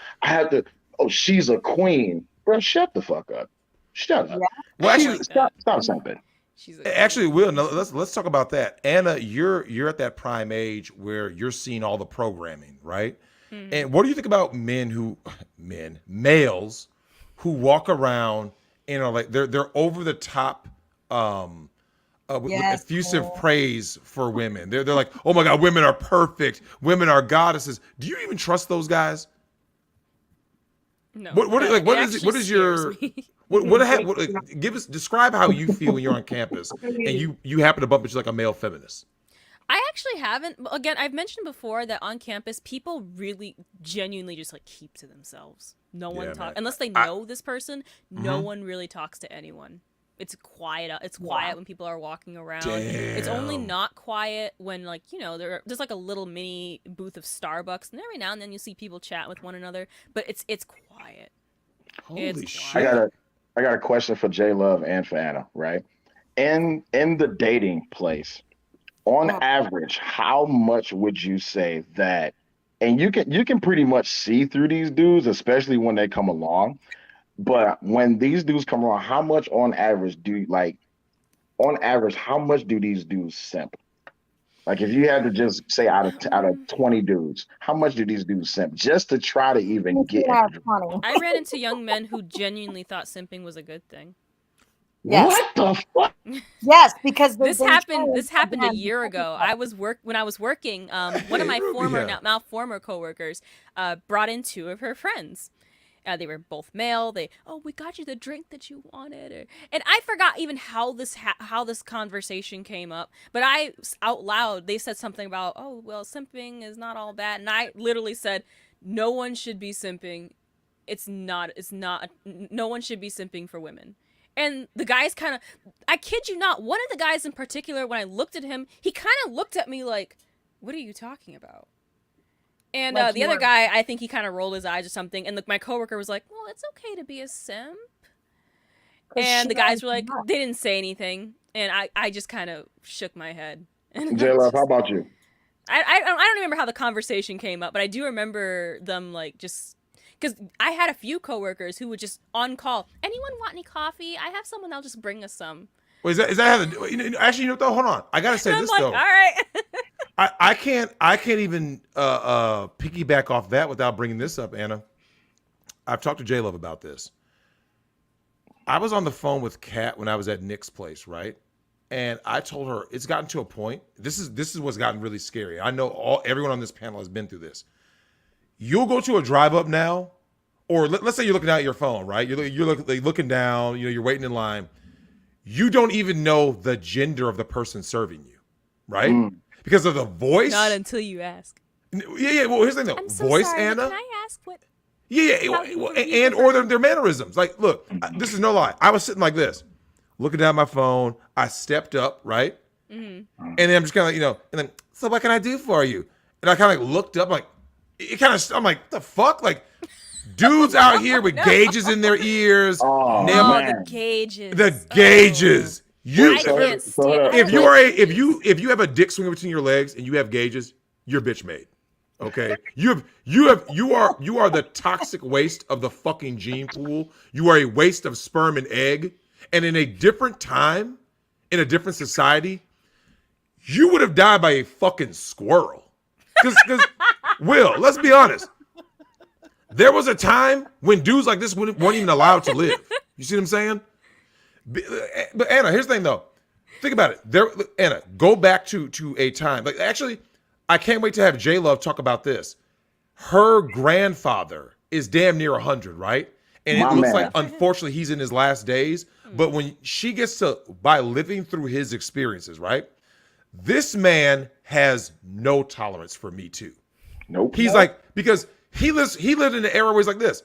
she's a queen. Bro, shut the fuck up. Shut up. Well, I actually, like that. Stop something. She's a actually, Will, no, let's talk about that. Anna, you're at that prime age where you're seeing all the programming, right? And what do you think about males who walk around and are like they're over the top with Yes, effusive Cole. praise for women. They're like, oh my God, women are perfect, women are goddesses. Do you even trust those guys? No. What It is actually what is your scares me. describe how you feel when you're on campus and you happen to bump into like a male feminist. I actually haven't. Again, I've mentioned before that on campus, people really genuinely just like keep to themselves. No one Yeah, talks man. unless they know this person. No one really talks to anyone. It's quiet. It's quiet when people are walking around. It's only Damn. not quiet when there's like a little mini booth of Starbucks, and every now and then you see people chat with one another. But it's quiet. Holy It's shit. I got a question for J Love and for Anna, right? In the dating place, on average, how much would you say that? And you can pretty much see through these dudes, especially when they come along. But when these dudes come along, how much on average how much do these dudes simp? Like if you had to just say out of 20 dudes, how much do these dudes simp just to try to even get Yeah, into funny. I ran into young men who genuinely thought simping was a good thing. Yes. What the fuck? Yes, because This happened a year ago. When I was working. One of my former coworkers brought in two of her friends. They were both male. We got you the drink that you wanted, and I forgot even how this conversation came up. But out loud they said something about, oh well, simping is not all bad, and I literally said, no one should be simping. It's not. No one should be simping for women. And the guys kind of, I kid you not, one of the guys in particular, when I looked at him, he kind of looked at me like, what are you talking about? And Like the you other were- guy, I think he kind of rolled his eyes or something. And my coworker was like, well, it's okay to be a simp. And the guys were like, they didn't say anything. And I just kind of shook my head. And J Love, how about you? I don't remember how the conversation came up, but I do remember them like just because I had a few coworkers who would just on call. Anyone want any coffee? I have someone that'll just bring us some. Wait, is that how the, actually, you know what though? Hold on. I gotta say And I'm this like, though. all right. I can't even piggyback off that without bringing this up, Anna. I've talked to J Love about this. I was on the phone with Kat when I was at Nick's place, right? And I told her it's gotten to a point. This is what's gotten really scary. I know everyone on this panel has been through this. You'll go to a drive up now, or let's say you're looking at your phone, right? You're looking down. You're waiting in line. You don't even know the gender of the person serving you, right? Because of the voice. Not until you ask. Yeah. Well, here's the thing, though. I'm so Voice, sorry, Anna. but can I ask what? Yeah. Or their mannerisms. Like, look, this is no lie. I was sitting like this, looking down at my phone. I stepped up, right? Mhm. And then I'm just kind of like, and then, so what can I do for you? And I kind of like looked up, like, I'm like, what the fuck? Like, dudes out here with gauges in their ears, Oh nail, Oh, man. the gauges. the gauges. You, I can't So hold stand. up. I if don't you like are a, gauges. if you have a dick swinger between your legs and you have gauges, you're bitch made. Okay, you are the toxic waste of the fucking gene pool. You are a waste of sperm and egg. And in a different time, in a different society, you would have died by a fucking squirrel. Because Will, let's be honest. There was a time when dudes like this weren't even allowed to live. You see what I'm saying? But Anna, here's the thing though. Think about it. Anna, go back to a time. Like actually, I can't wait to have J Love talk about this. Her grandfather is damn near 100, right? And My it looks like, man. unfortunately, he's in his last days. But when she gets to, by living through his experiences, right? This man has no tolerance for Me Too. Nope. He's like, because he lived in an era where he's like this.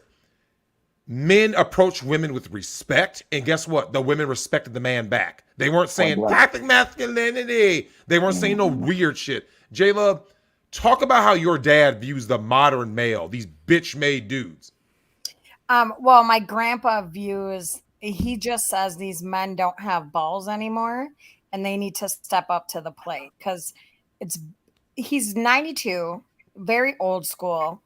Men approach women with respect, and guess what? The women respected the man back. They weren't saying blank. toxic masculinity. They weren't saying no weird shit. J Love, talk about how your dad views the modern male, these bitch-made dudes. Well, my grandpa views, he just says these men don't have balls anymore and they need to step up to the plate because he's 92, very old school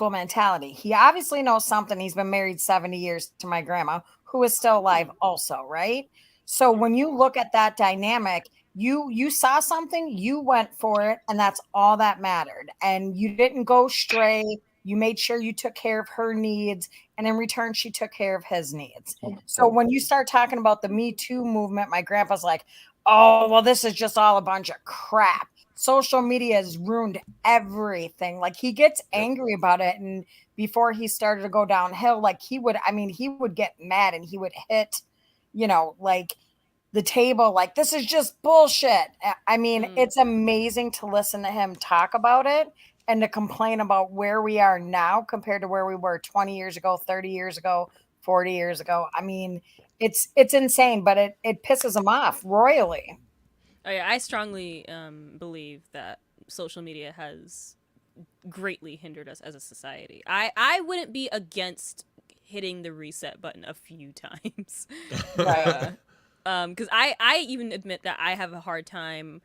mentality. He obviously knows something. He's been married 70 years to my grandma, who is still alive also, right? So when you look at that dynamic, you saw something, you went for it, and that's all that mattered. And you didn't go stray. You made sure you took care of her needs, and in return, she took care of his needs. So when you start talking about the Me Too movement, my grandpa's like, oh, well, this is just all a bunch of crap. Social media has ruined everything. Like he gets angry about it. And before he started to go downhill, like he would get mad and he would hit, like the table, like this is just bullshit. I mean, it's amazing to listen to him talk about it and to complain about where we are now compared to where we were 20 years ago, 30 years ago, 40 years ago. I mean, it's insane, but it pisses him off royally. Oh yeah, I strongly believe that social media has greatly hindered us as a society. I wouldn't be against hitting the reset button a few times. Because I even admit that I have a hard time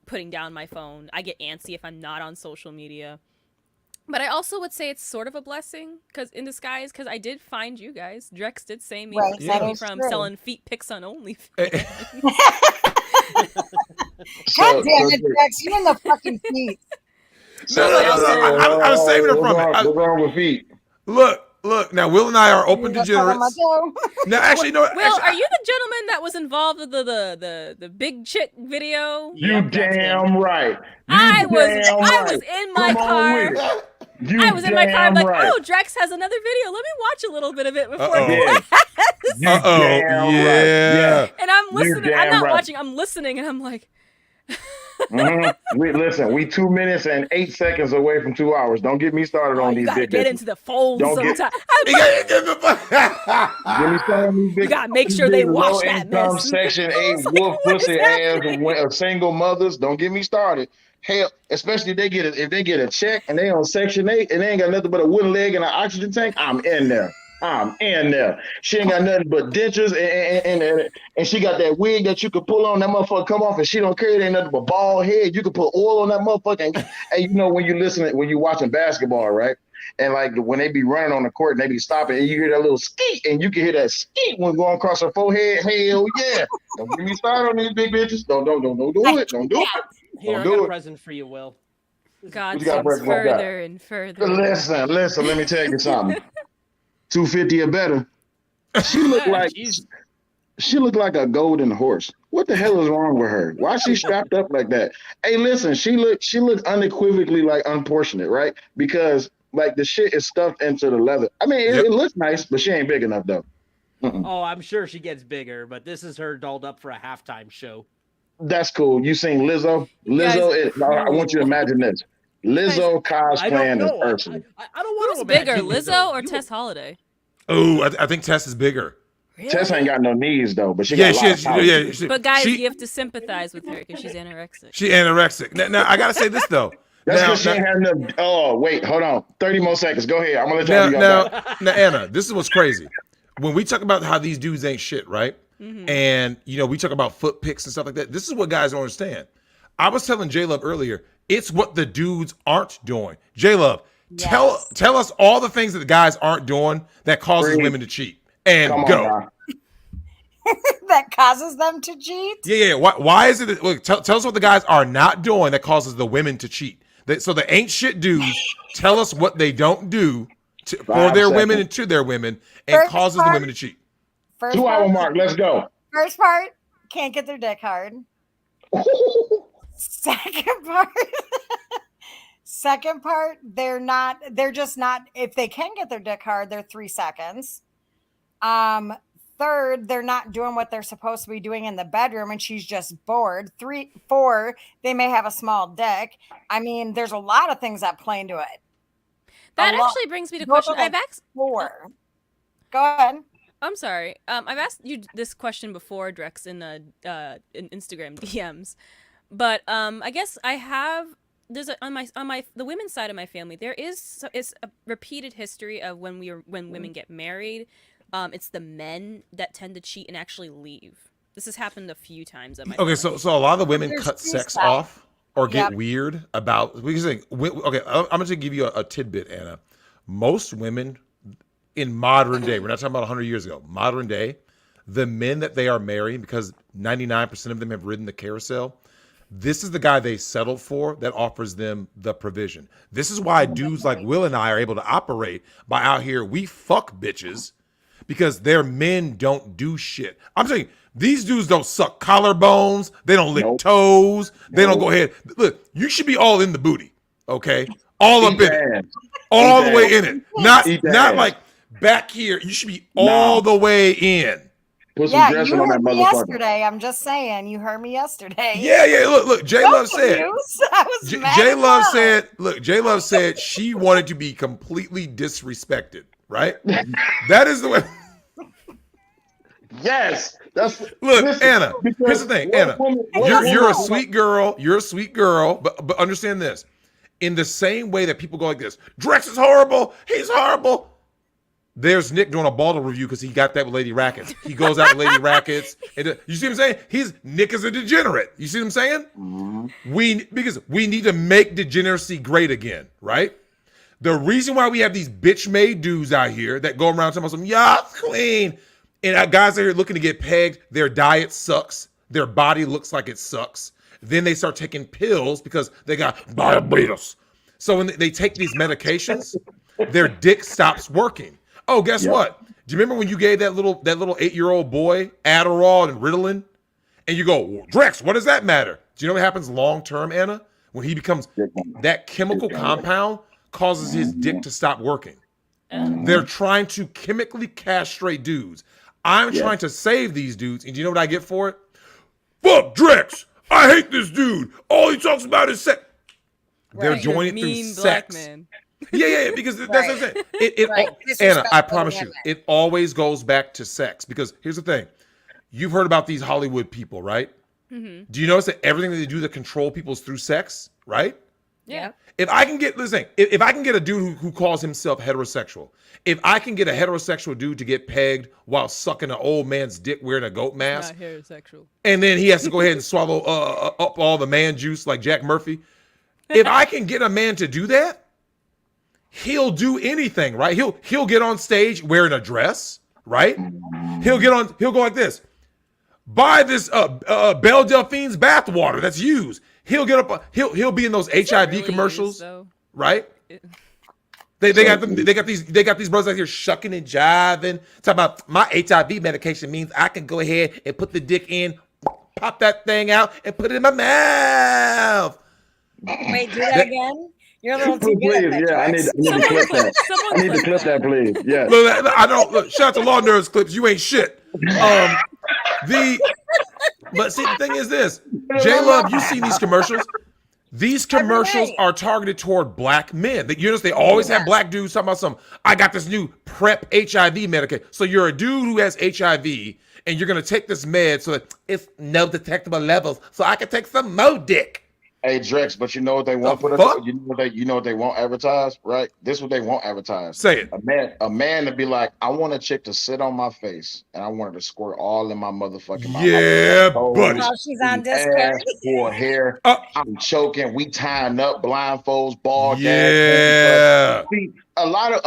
putting down my phone. I get antsy if I'm not on social media. But I also would say it's sort of a blessing in disguise because I did find you guys. Drex did say me, Right, save that me is from true. selling feet pics on OnlyFans. God damn it, Drex, you in the fucking feet. No, I was saving it from it. What's wrong with feet? Look. Now, Will and I are open That's not on my degenerates. toe. Now, actually, no. Will, are you the gentleman that was involved with the big chick video? You damn right. I was in my Come on car. with it. You I was in my car. I'm like, right. oh, Drex has another video. Let me watch a little bit of it before Uh-oh. class. You damn right. Yeah. And I'm listening. I'm damn not right. watching. I'm listening, and I'm like, We 2 minutes and 8 seconds away from 2 hours. Don't get me started oh, on you these gotta big get bitches. into the fold Don't get- sometime. Get me started on these big. You gotta make sure they watch that low-income mess. Section I 8 was like, wolf what is pussy ass happening? of single mothers. Don't get me started. Hell, especially if they get a check and they on Section 8 and they ain't got nothing but a wooden leg and an oxygen tank. I'm in there. She ain't got nothing but dentures and she got that wig that you could pull on. That motherfucker come off and she don't care. It ain't nothing but bald head. You could put oil on that motherfucker. And when you watching basketball, right? And like when they be running on the court and they be stopping and you hear that little skeet and you can hear that skeet when going across her forehead. Hell yeah. Don't get me started on these big bitches. Don't do it. Don't do it. Here, I do got a it. present for you, Will. God you got, seems Brett? What you got? further and further. Listen, let me tell you something. 250 or better. She looked like Jeez. she looked like a golden horse. What the hell is wrong with her? Why is she strapped up like that? Hey, listen, she looked unequivocally like unportionate, right? Because like the shit is stuffed into the leather. I mean, it looks nice, but she ain't big enough though. Oh, I'm sure she gets bigger, but this is her dolled up for a halftime show. That's cool. You seen Lizzo? I want you to imagine this. Lizzo I don't cosplaying as know. Ursula. I don't want Who's to bigger, imagine Lizzo or You- Tess Holiday? Oh, I think Tess is bigger. Tess ain't got no knees though, but she Yeah, got a lot of power. But guys, she- you have to sympathize with her because she's anorexic. She anorexic. Now I gotta say this though. That's because she ain't had enough. Oh, wait, hold on. 30 more seconds. Go ahead. I'm gonna let y'all do y'all back. Now, Anna, this is what's crazy. When we talk about how these dudes ain't shit, right? And we talk about foot picks and stuff like that. This is what guys don't understand. I was telling J Love earlier, it's what the dudes aren't doing. J Love, Yes. tell us all the things that the guys aren't doing that causes women to cheat. And Come on, go. bro. That causes them to cheat. Yeah. Why is it? Look, tell us what the guys are not doing that causes the women to cheat. So the ain't shit dudes tell us what they don't do for their women and to their women and First causes the women to cheat. First 2 hour part, mark. Let's go. first part, can't get their dick hard. Second part, they're just not, if they can get their dick hard, they're 3 seconds. Third, they're not doing what they're supposed to be doing in the bedroom and she's just bored. 4, they may have a small dick. I mean, there's a lot of things that play into it. That A lot. actually brings me to a Those question. are I've the asked. 4. Go ahead. I'm sorry. I've asked you this question before, Drex, in Instagram DMs, but I guess I have. There's on the women's side of my family. There is a repeated history of when women get married, it's the men that tend to cheat and actually leave. This has happened a few times. At my Okay, family. so a lot of the women There's cut 2 sex styles. off or get Yep. weird about. We can say, okay, I'm going to give you a tidbit, Anna. Most women in modern day, we're not talking about 100 years ago, modern day, the men that they are marrying, because 99% of them have ridden the carousel, this is the guy they settled for that offers them the provision. This is why dudes like Will and I are able to operate by out here, we fuck bitches because their men don't do shit. I'm saying these dudes don't suck collarbones. They don't lick toes. They don't go ahead. Look, you should be all in the booty, okay? All up in it. All the way in it. Not like back here. You should be all the way in. Put some Yeah, dressing you on that heard me motherfucker. yesterday. I'm just saying, you heard me yesterday. Yeah. Look, J Love said. I was mad J as Love hell. said, look, J Love said she wanted to be completely disrespected, right? That is the way. Yes. That's Look, listen, Anna, because here's the thing, one Anna. woman- You're a sweet girl. You're a sweet girl, but understand this. In the same way that people go like this, Drex is horrible. He's horrible. There's Nick doing a Baldo review because he got that with Lady Rackets. He goes out with Lady Rackets. And, you see what I'm saying? Nick is a degenerate. You see what I'm saying? Mhm. Because we need to make degeneracy great again, right? The reason why we have these bitch-made dudes out here that go around talking about some, yeah, clean. And guys are here looking to get pegged. Their diet sucks. Their body looks like it sucks. Then they start taking pills because they got diabetes. So when they take these medications, their dick stops working. Oh, guess what? Do you remember when you gave that little 8-year-old boy Adderall and Ritalin? And you go, Drex, what does that matter? Do you know what happens long term, Anna? When he becomes that chemical compound causes his dick to stop working. They're trying to chemically castrate dudes. I'm trying to save these dudes, and do you know what I get for it? Fuck Drex! I hate this dude. All he talks about is sex. They're Right. doing it through Mean black sex. man. Yeah, because that's what I'm saying. Right. Anna, I Disrespectful promise you, women. it always goes back to sex. Because here's the thing. You've heard about these Hollywood people, right? Mm-hmm. Do you notice that everything that they do to control people is through sex, right? Yeah. If I can get, listen, if I can get a dude who calls himself heterosexual, if I can get a heterosexual dude to get pegged while sucking an old man's dick wearing a goat mask, Not heterosexual. and then he has to go ahead and swallow up all the man juice like Jack Murphy, if I can get a man to do that, he'll do anything, right? He'll get on stage wearing a dress, right? He'll go like this. Buy this Belle Delphine's bathwater that's used. He'll get up. He'll be in those HIV Really commercials, is, though. right? They got these brothers out here shucking and jiving, talking about my HIV medication means I can go ahead and put the dick in, pop that thing out, and put it in my mouth. Wait, do that again. You're a little too good Please, at that. yeah, I need to clip that. I need to clip that, please. Yeah. Look, I don't look. Shout out to Law Nerds clips. You ain't shit. But see, the thing is this, J Love, you seen these commercials? These Every commercials night. are targeted toward black men. You notice they always have black dudes talking about something. I got this new PrEP HIV medication. So you're a dude who has HIV, and you're gonna take this med so that it's no detectable levels, so I can take some more dick. Hey Drex, but you know what they want for fuck? you know what they won't advertise, right? This is what they won't advertise. Say it. A man to be like, I want a chick to sit on my face and I want her to squirt all in my motherfucking mouth. Yeah, buddy. While she's on Discord. Or hair. I'm choking. We tying up blindfolds, ball Yeah. See, a lot of,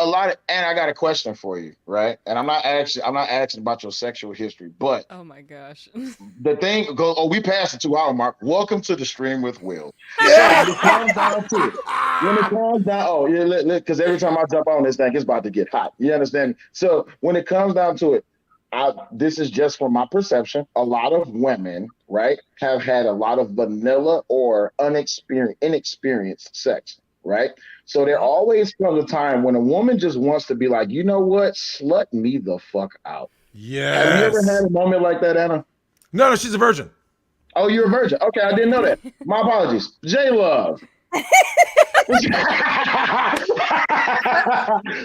and I got a question for you, right? And I'm not asking about your sexual history, but Oh my gosh. the thing goes, we passed the 2 hour mark. Welcome to the stream with Will. Yeah. So when it comes down to it, because every time I jump on this thing, it's about to get hot. You understand? So when it comes down to it, this is just from my perception. A lot of women, right, have had a lot of vanilla or inexperienced sex, right? So there always comes a time when a woman just wants to be like, you know what, slut me the fuck out. Yes. Have you ever had a moment like that, Anna? No, she's a virgin. Oh, you're a virgin. Okay, I didn't know that. My apologies. J Love.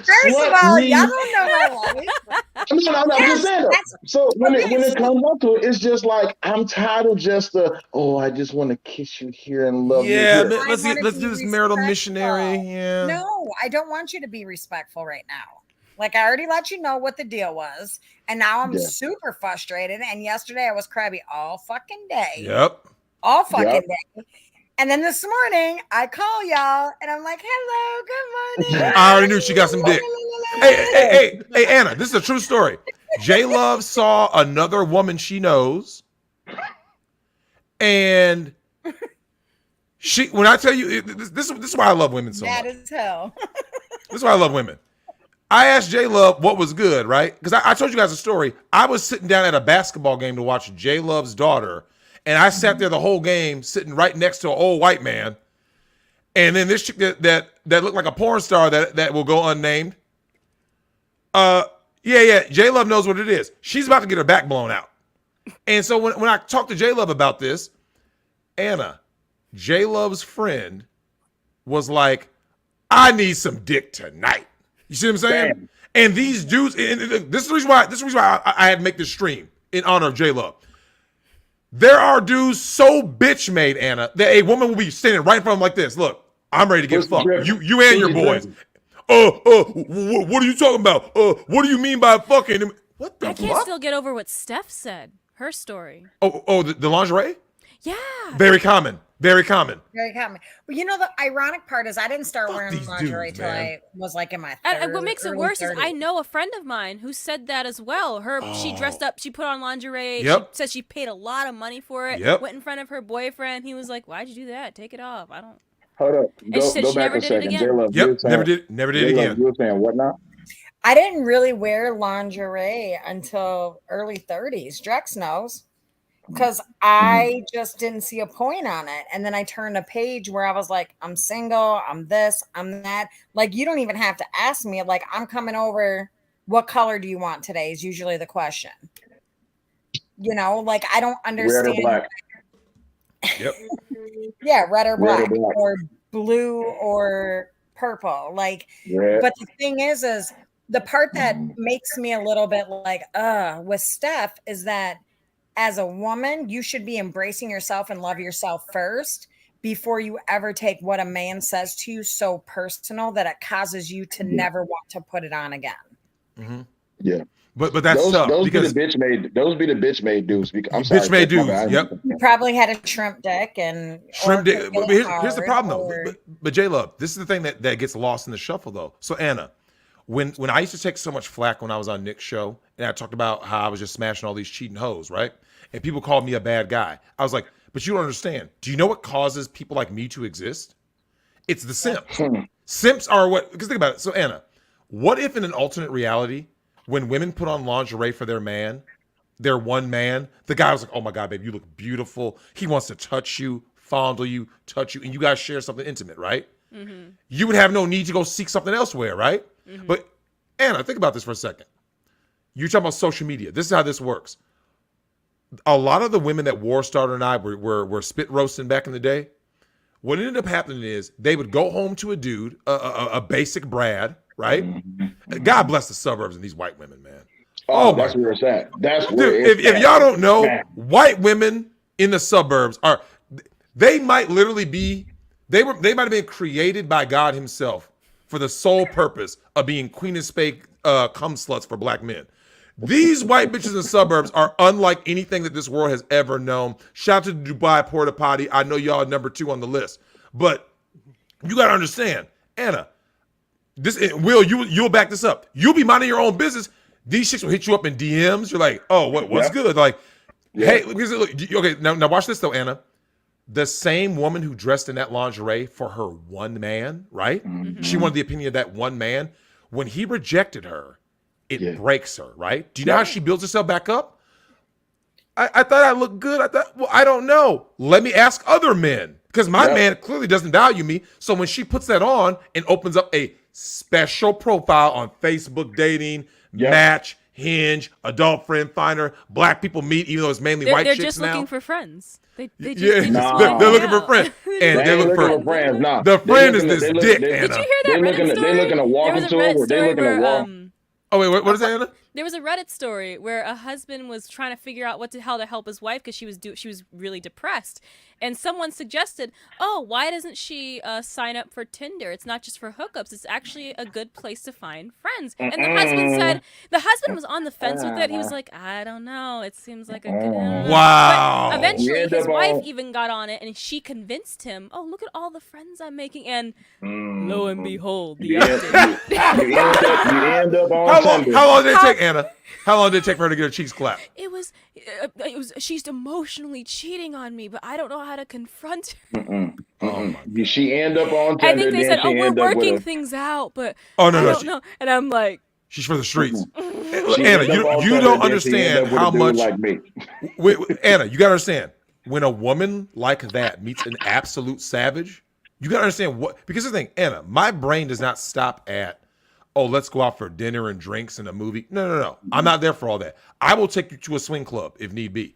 First of all, y'all don't know my life. No, I'm just saying. So when it comes up to it, it's just like I'm tired of just I just want to kiss you here and love you here. Let's do this marital missionary. Yeah. No, I don't want you to be respectful right now. Like I already let you know what the deal was, and now I'm super frustrated. And yesterday I was crabby all fucking day. Yep. All fucking day. And then this morning I call y'all and I'm like, hello, good morning. I already knew she got some dick. Hey, Anna, this is a true story. J Love saw another woman she knows, and when I tell you, this is why I love women so much. That is hell. This is why I love women. I asked J Love what was good, right? Because I told you guys a story. I was sitting down at a basketball game to watch J Love's daughter, and I sat there the whole game, sitting right next to an old white man. And then this chick that looked like a porn star that will go unnamed. J Love knows what it is. She's about to get her back blown out. And so when I talked to J Love about this, Anna, J Love's friend, was like, I need some dick tonight. You see what I'm saying? Damn. And these dudes, and this is the reason why I had to make this stream in honor of J Love. There are dudes so bitch made, Anna, that a woman will be standing right in front of them like this. Look, I'm ready to get fucked. You and your boys. What are you talking about? What do you mean by fucking? What the I fuck? can't still get over what Steph said. Her story. The lingerie? Yeah. Very common. Very common. Very common. But you know, the ironic part is I didn't start Fuck wearing these lingerie dudes, till man. I was like in my And what makes it early worse 30s. is I know a friend of mine who said that as well. She dressed up, she put on lingerie. Yep. She said she paid a lot of money for it. Yep. Went in front of her boyfriend. He was like, "Why'd you do that? Take it off. I don't." Hold up. And she said Go she back never a did it second. again. J-Love, Yep. you were saying- Never did it J-Love, again. You were saying what now? I didn't really wear lingerie until early 30s. Drex knows. Because I just didn't see a point on it. And then I turned a page where I was like, I'm single, I'm this, I'm that. Like, you don't even have to ask me. Like, I'm coming over. What color do you want today is usually the question. You know, like, I don't understand. Red or black? Yep. Yeah, red or black, black. or blue or purple. Like, Red. but the thing is the part that makes me a little bit like, with Steph is that as a woman, you should be embracing yourself and love yourself first before you ever take what a man says to you so personal that it causes you to never want to put it on again. Mm-hmm. Yeah. But that's tough. Those because be the bitch made dudes. I'm bitch sorry, made Jeff, my dudes. bad. Yep. You probably had a shrimp dick and Shrimp dick. But here's the problem or- though. But J Love, this is the thing that gets lost in the shuffle though. So Anna, when I used to take so much flack when I was on Nick's show and I talked about how I was just smashing all these cheating hoes, right? And people called me a bad guy. I was like, but you don't understand. Do you know what causes people like me to exist? It's the simp. Simps are what, because think about it. So Anna, what if in an alternate reality, when women put on lingerie for their one man, the guy was like, oh my God, babe, you look beautiful. He wants to touch you, fondle you, touch you, and you guys share something intimate, right? Mm-hmm. You would have no need to go seek something elsewhere, right? Mm-hmm. But Anna, think about this for a second. You're talking about social media. This is how this works. A lot of the women that War Starter and I were spit roasting back in the day, What ended up happening is they would go home to a dude, a basic Brad, right? God bless the suburbs and these white women, man. Oh, that's where it's at. That's where Dude, it's if y'all don't know, Man. white women in the suburbs they might literally be, they might have been created by God himself for the sole purpose of being queen and spade cum sluts for black men. These white bitches in the suburbs are unlike anything that this world has ever known. Shout out to the Dubai Porta Potty. I know y'all are number 2 on the list. But you got to understand, Anna, Will, you'll back this up. You'll be minding your own business. These chicks will hit you up in DMs. You're like, oh, what's good? Like, hey, look, okay, now watch this though, Anna. The same woman who dressed in that lingerie for her one man, right? She wanted the opinion of that one man. When he rejected her, it breaks her, right? Do you know how she builds herself back up? I thought I looked good. I don't know. Let me ask other men. Because my man clearly doesn't value me. So when she puts that on and opens up a special profile on Facebook dating, Match, Hinge, Adult Friend Finder, Black People Meet, even though it's mainly white chicks now. They're just looking for friends. They're looking for friends. And they're looking for friends. Nah, the friend is this dick, Did Anna. you hear that Reddit story? They're looking to walk into it, or they're looking to walk. Oh, wait, what is that, Anna? There was a Reddit story where a husband was trying to figure out how to help his wife because she was really depressed, and someone suggested, "Oh, why doesn't she sign up for Tinder? It's not just for hookups. It's actually a good place to find friends." And the husband was on the fence with it. He was like, "I don't know. It seems like a good." Wow. But eventually, his wife even got on it, and she convinced him, "Oh, look at all the friends I'm making," and lo and behold, the update. You end up on How long did it take, Anna? How long did it take for her to get her cheeks clapped? It was she's emotionally cheating on me, but I don't know how to confront her. She end up on Tinder. I think they said, then "Oh, she we're end up with working a- things out," but Oh, I no, don't know. And I'm like, she's for the streets. She Anna, end up on you Tinder, don't then she end understand up with a how dude much. like me. Anna, you gotta understand. When a woman like that meets an absolute savage, you gotta understand what. Because the thing, Anna, my brain does not stop at, oh, let's go out for dinner and drinks and a movie. No. I'm not there for all that. I will take you to a swing club if need be.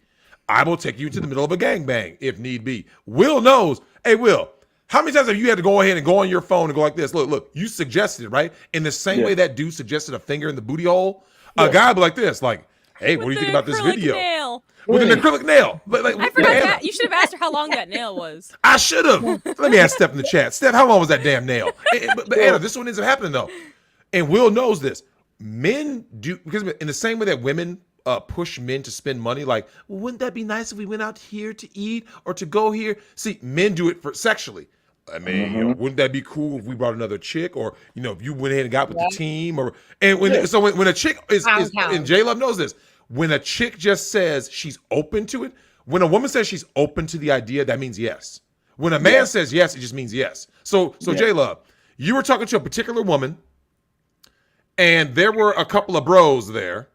I will take you to the middle of a gangbang if need be. Will knows. Hey, Will, how many times have you had to go ahead and go on your phone and go like this? Look, you suggested it, right? In the same way that dude suggested a finger in the booty hole, a guy would be like this, like, hey, what do you think about this video? Nail. With an acrylic nail. I forgot that. You should have asked her how long that nail was. I should have. Let me ask Steph in the chat. Steph, how long was that damn nail? But Anna, this one ends up happening though. And Will knows this. Men do, because in the same way that women push men to spend money, like, well, wouldn't that be nice if we went out here to eat or to go here? See, men do it for sexually. I mean, you know, wouldn't that be cool if we brought another chick, or if you went ahead and got with the team, or when a chick is and J Love knows this, when a chick just says she's open to it, when a woman says she's open to the idea, that means yes. When a man says yes, it just means yes. So J Love, you were talking to a particular woman, and there were a couple of bros there.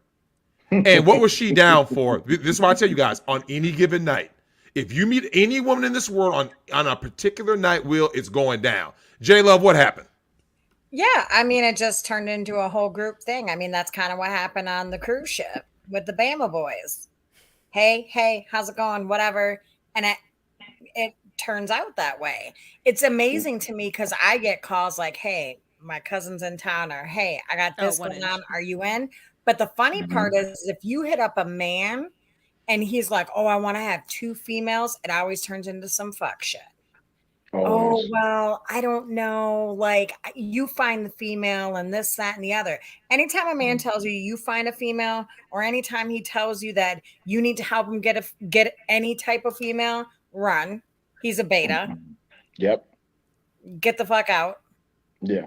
And what was she down for? This is why I tell you guys, on any given night, if you meet any woman in this world on a particular night, Will, it's going down. J Love, what happened? Yeah, I mean, it just turned into a whole group thing. I mean, that's kind of what happened on the cruise ship with the Bama boys. Hey, how's it going? Whatever. And it turns out that way. It's amazing to me because I get calls like, hey, my cousin's in town, or hey, I got this going on. Are you in? But the funny part is if you hit up a man and he's like, oh, I want to have 2 females, it always turns into some fuck shit. Oh, well, I don't know. Like, you find the female and this, that, and the other. Anytime a man tells you find a female, or anytime he tells you that you need to help him get any type of female, run. He's a beta. Yep. Get the fuck out. Yeah.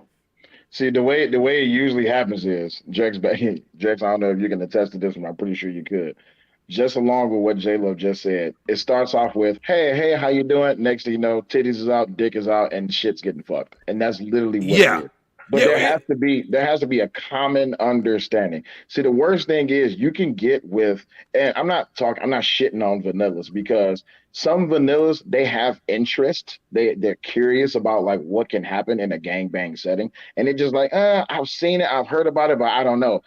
See, the way it usually happens is, Drex, I don't know if you can attest to this one. I'm pretty sure you could. Just along with what J-Lo just said, it starts off with, hey, how you doing? Next thing you know, titties is out, dick is out, and shit's getting fucked. And that's literally what it is. But there has to be a common understanding. See, the worst thing is you can get with, and I'm not shitting on vanillas, because some vanillas, they have interest. They're curious about like what can happen in a gangbang setting. And they're just like, I've seen it, I've heard about it, but I don't know.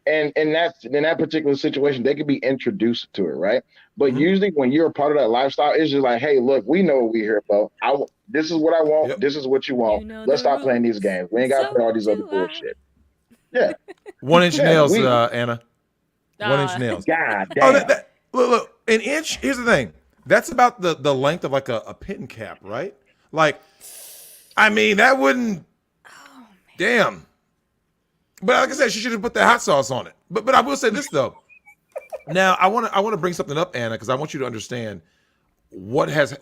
And in that particular situation, they could be introduced to it, right? But usually when you're a part of that lifestyle, it's just like, hey, look, we know what we're here about. This is what I want. Yep. This is what you want. You know Let's the stop playing these rules. games. We ain't got to So play all these other do I. bullshit. Yeah. 1 inch Yeah, nails, we- Anna. 1 inch Ah. nails. God Oh, damn. look, an inch. Here's the thing. That's about the length of like a pin cap, right? Like, I mean, that wouldn't. Oh, Damn. But like I said, she should have put the hot sauce on it. But I will say this though. Now I want to bring something up, Anna, because I want you to understand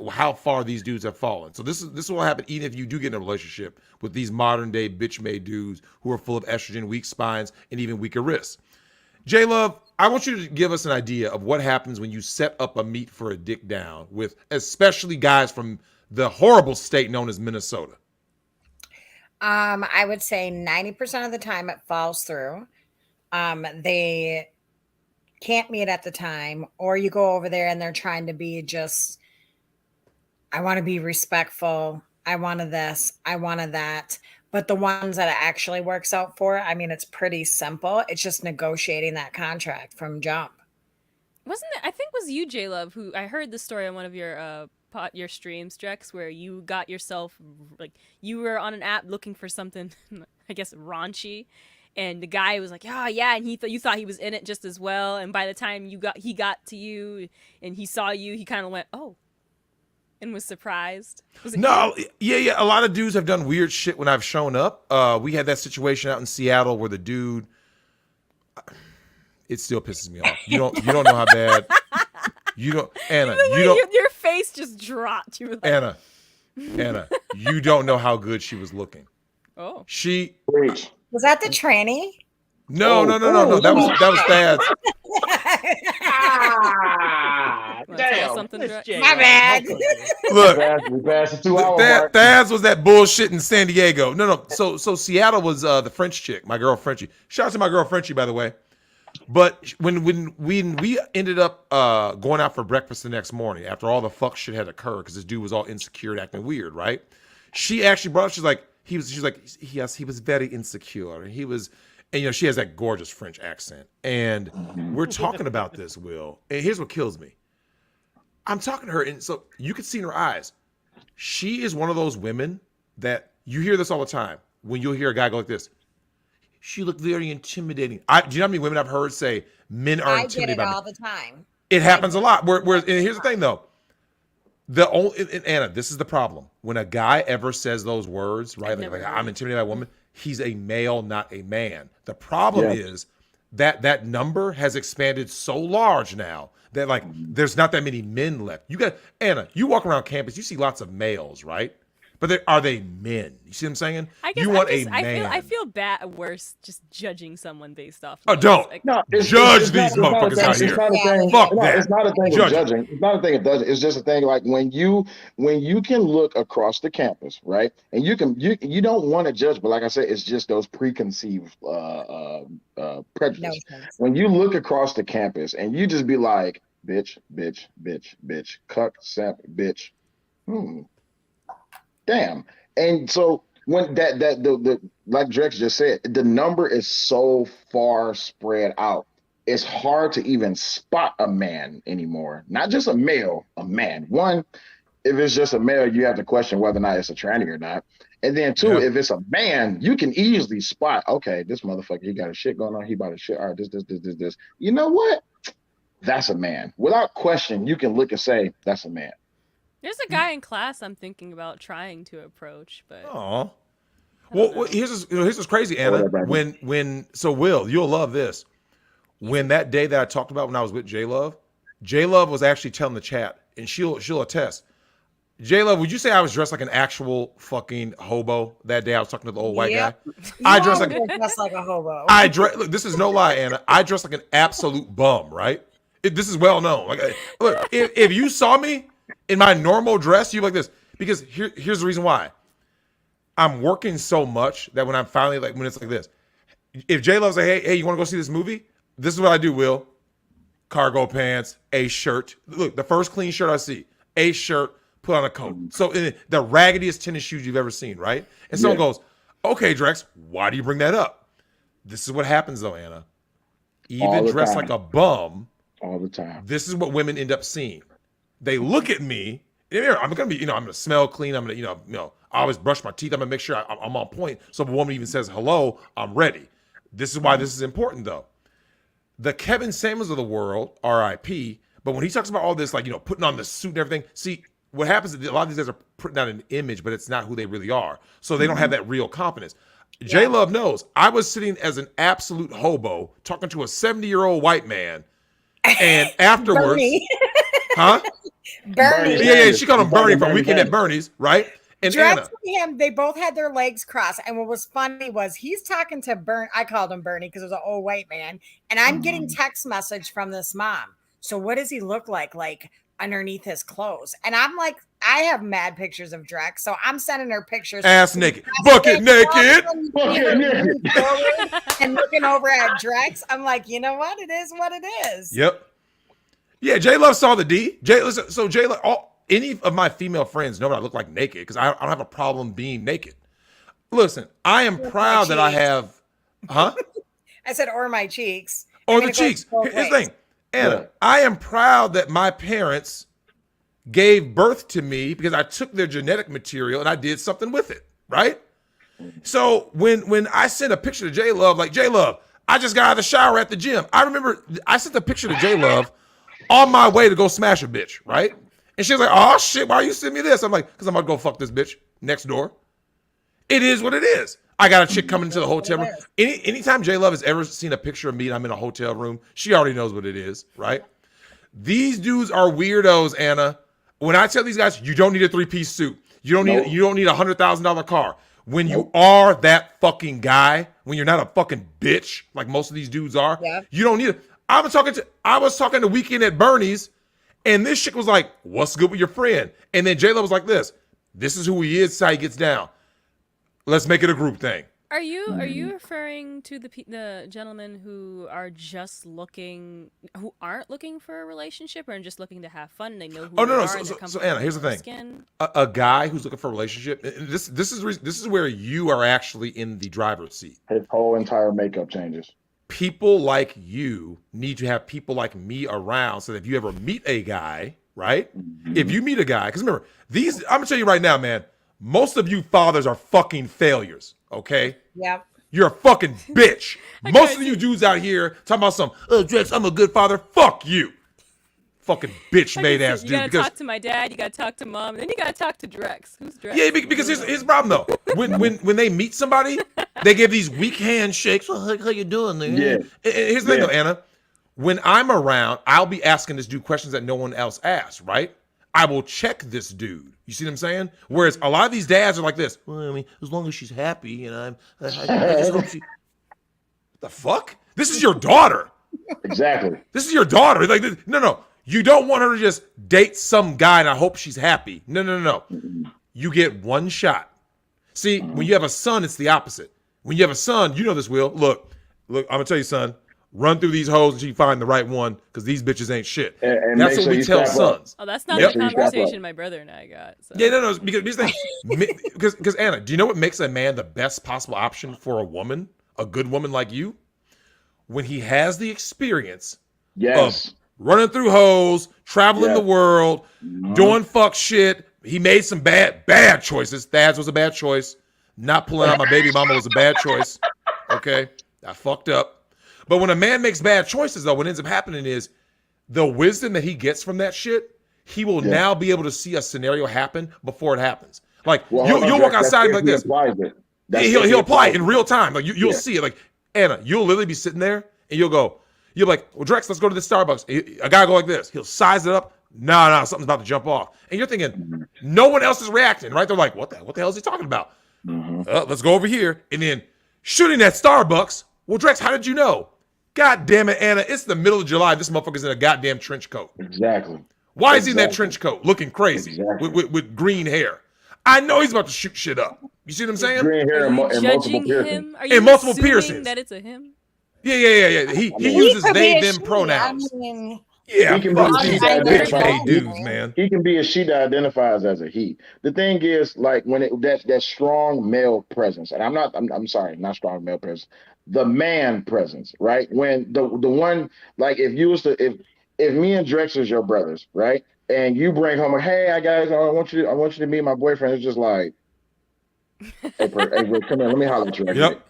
how far these dudes have fallen. So this is what will happen even if you do get in a relationship with these modern day bitch made dudes who are full of estrogen, weak spines, and even weaker wrists. J Love, I want you to give us an idea of what happens when you set up a meet for a dick down with especially guys from the horrible state known as Minnesota. I would say 90% of the time it falls through. They can't meet at the time, or you go over there and they're trying to be just, I want to be respectful. I wanted this. I wanted that. But the ones that it actually works out for, I mean, it's pretty simple. It's just negotiating that contract from jump. Wasn't it? I think it was you, J Love, who I heard the story on one of your streams, Drex, where you got yourself like you were on an app looking for something, I guess raunchy, and the guy was like, "Oh yeah," and you thought he was in it just as well, and by the time he got to you and he saw you, he kind of went, "Oh," and was surprised. Was it No, you? yeah. A lot of dudes have done weird shit when I've shown up. We had that situation out in Seattle where the dude. It still pisses me off. You don't know how bad. You don't, Anna. You don't. Your face just dropped. You were like, Anna. You don't know how good she was looking. "Oh." She. Preach. Was that the tranny? No. That was Thad's. Wanna tell us something, Miss Drex? J. My bad. Look. We passed the 2 hour mark. Thad's was that bullshit in San Diego. No. So Seattle was the French chick, my girl Frenchie. Shout out to my girl Frenchie, by the way. But when we ended up going out for breakfast the next morning after all the fuck shit had occurred because this dude was all insecure and acting weird, right? She actually brought up, she's like, yes, he was very insecure. And he was, and she has that gorgeous French accent. And we're talking about this, Will. And here's what kills me. I'm talking to her, and so you can see in her eyes. She is one of those women that you hear this all the time when you'll hear a guy go like this. She looked very intimidating. Do you know how many women I've heard say men are I get intimidated it by all men? the time. It happens a lot. And here's the thing, though. And Anna, this is the problem. When a guy ever says those words, right? Like I'm intimidated by a woman, he's a male, not a man. The problem is that number has expanded so large now that like there's not that many men left. Anna, you walk around campus, you see lots of males, right? But are they men? You see what I'm saying? I guess You want a man. I feel bad worse just judging someone based off. Oh, looks. don't. Like, No, Judge these motherfuckers out here. Fuck that. It's not a thing Judge. of judging. It's not a thing of judging. It's just a thing like when you can look across the campus, right? And you don't want to judge, but like I said, it's just those preconceived prejudice. No sense. When you look across the campus and you just be like, bitch, cuck, sap, bitch. Damn. And so when the like Drex just said, the number is so far spread out. It's hard to even spot a man anymore. Not just a male, a man. One, if it's just a male, you have to question whether or not it's a tranny or not. And then two, if it's a man, you can easily spot, okay, this motherfucker, he got a shit going on. He about to shit. All right, this. You know what? That's a man. Without question, you can look and say, that's a man. there's a guy in class I'm thinking about trying to approach, but Aw. Well, here's what's crazy, Anna. So Will, you'll love this. When that day that I talked about when I was with J Love was actually telling the chat, and she'll attest. J Love, would you say I was dressed like an actual fucking hobo that day? I was talking to the old white guy. I dressed like a hobo. Look, this is no lie, Anna. I dressed like an absolute bum, right? This is well known. Like, look, if you saw me in my normal dress, you'd be like this. Because here's the reason why. I'm working so much that when I'm finally when it's like this, if J Love's like, hey, you want to go see this movie? This is what I do, Will. Cargo pants, a shirt. Look, the first clean shirt I see, a shirt, put on a coat. So the raggediest tennis shoes you've ever seen, right? And someone goes, okay, Drex, why do you bring that up? This is what happens though, Anna. Even dressed like a bum, all the time. This is what women end up seeing. They look at me I'm gonna be, I'm gonna smell clean. I'm gonna, I always brush my teeth. I'm gonna make sure I'm on point. So if a woman even says hello, I'm ready. This is why this is important, though. The Kevin Samuels of the world, R.I.P. But when he talks about all this, like, putting on the suit and everything, see, what happens is a lot of these guys are putting out an image, but it's not who they really are. So they don't have that real confidence. J Love knows. I was sitting as an absolute hobo talking to a 70-year-old white man, and afterwards, Bernie. huh? Bernie. Yeah, she called him Bernie from Weekend at Bernie's, right? And Drexel Anna, and him, they both had their legs crossed. And what was funny was he's talking to I called him Bernie because it was an old white man. And I'm getting text message from this mom. So what does he look like underneath his clothes? And I'm like, I have mad pictures of Drex. So I'm sending her pictures. ass naked, bucket naked. And looking over at Drex, I'm like, you know what? It is what it is. Yep. Yeah, J Love saw the D. So J Love, any of my female friends know that I look like naked because I don't have a problem being naked. Listen, I am proud that I have, huh? I said, or my cheeks. Or the cheeks. Here's the thing, Anna, I am proud that my parents gave birth to me because I took their genetic material and I did something with it, right? So when I sent a picture to J Love, like, J Love, I just got out of the shower at the gym. I remember I sent the picture to J Love on my way to go smash a bitch, right? And she was like, oh shit, why are you sending me this? I'm like, because I'm about to go fuck this bitch next door. It is what it is. I got a chick coming into the hotel room. Anytime J Love has ever seen a picture of me and I'm in a hotel room, she already knows what it is, right? These dudes are weirdos, Anna. When I tell these guys, you don't need a 3-piece suit. You don't need a $100,000 car. When you are that fucking guy, when you're not a fucking bitch like most of these dudes are, you don't need it. I was talking to Weekend at Bernie's, and this chick was like, what's good with your friend? And then J-Lo was like this is who he is, this is how he gets down. Let's make it a group thing. Are you referring to the gentlemen who are just who aren't looking for a relationship or just looking to have fun and they know who they are? So Anna, here's the thing. A guy who's looking for a relationship, this is where you are actually in the driver's seat. His whole entire makeup changes. People like you need to have people like me around so that if you ever meet a guy, right? If you meet a guy, because remember, I'm gonna tell you right now, man, most of you fathers are fucking failures, okay? Yep. You're a fucking bitch. Most of you dudes out here talking about Drex, I'm a good father. Fuck you. Fucking bitch made ass dude. You gotta talk to my dad, you gotta talk to mom, and then you gotta talk to Drex. Who's Drex? Yeah, because here's the problem though. When they meet somebody, they give these weak handshakes. Well, how you doing, man? Yeah. Here's the thing though, Anna. When I'm around, I'll be asking this dude questions that no one else asks, right? I will check this dude. You see what I'm saying? Whereas a lot of these dads are like this. Well, I mean, as long as she's happy, and I just hope she. What the fuck? This is your daughter. Exactly. This is your daughter. Like, no. You don't want her to just date some guy and I hope she's happy. No. You get one shot. See, when you have a son, it's the opposite. When you have a son, you know this, Will. Look, I'm going to tell you, son, run through these hoes until you find the right one because these bitches ain't shit. And that's what we tell sons. Oh, that's not the conversation my brother and I got. So. Yeah, no. Because Anna, do you know what makes a man the best possible option for a woman, a good woman like you? When he has the experience of running through hoes, traveling the world, doing fuck shit. He made some bad choices. Thad's was a bad choice. Not pulling out my baby mama was a bad choice. Okay? I fucked up. But when a man makes bad choices, though, what ends up happening is the wisdom that he gets from that shit, he will now be able to see a scenario happen before it happens. Like, you'll walk outside and be like this. He'll apply it in real time. Like, you'll see it. Like, Anna, you'll literally be sitting there and you're like, well, Drex, let's go to the Starbucks. A guy go like this. He'll size it up. No, something's about to jump off. And you're thinking, no one else is reacting, right? They're like, what the hell is he talking about? Let's go over here. And then shooting at Starbucks. Well, Drex, how did you know? God damn it, Anna. It's the middle of July. This motherfucker's in a goddamn trench coat. Exactly. Why is he in that trench coat looking crazy with green hair? I know he's about to shoot shit up. You see what I'm saying? Green hair and multiple piercings. Are you multiple assuming piercings. that it's a him? Yeah. He uses they, them pronouns. Yeah, he can be a she that identifies. Dudes, man. He can be a she that identifies as a he. The thing is, like, when that strong male presence, and I'm sorry, not strong male presence, the man presence, right? When the one, like, if me and Drexel is your brothers, right? and you bring home, hey, guys, I want you to meet my boyfriend. It's just like, hey, bro, come here, let me holler at you right quick. Yep.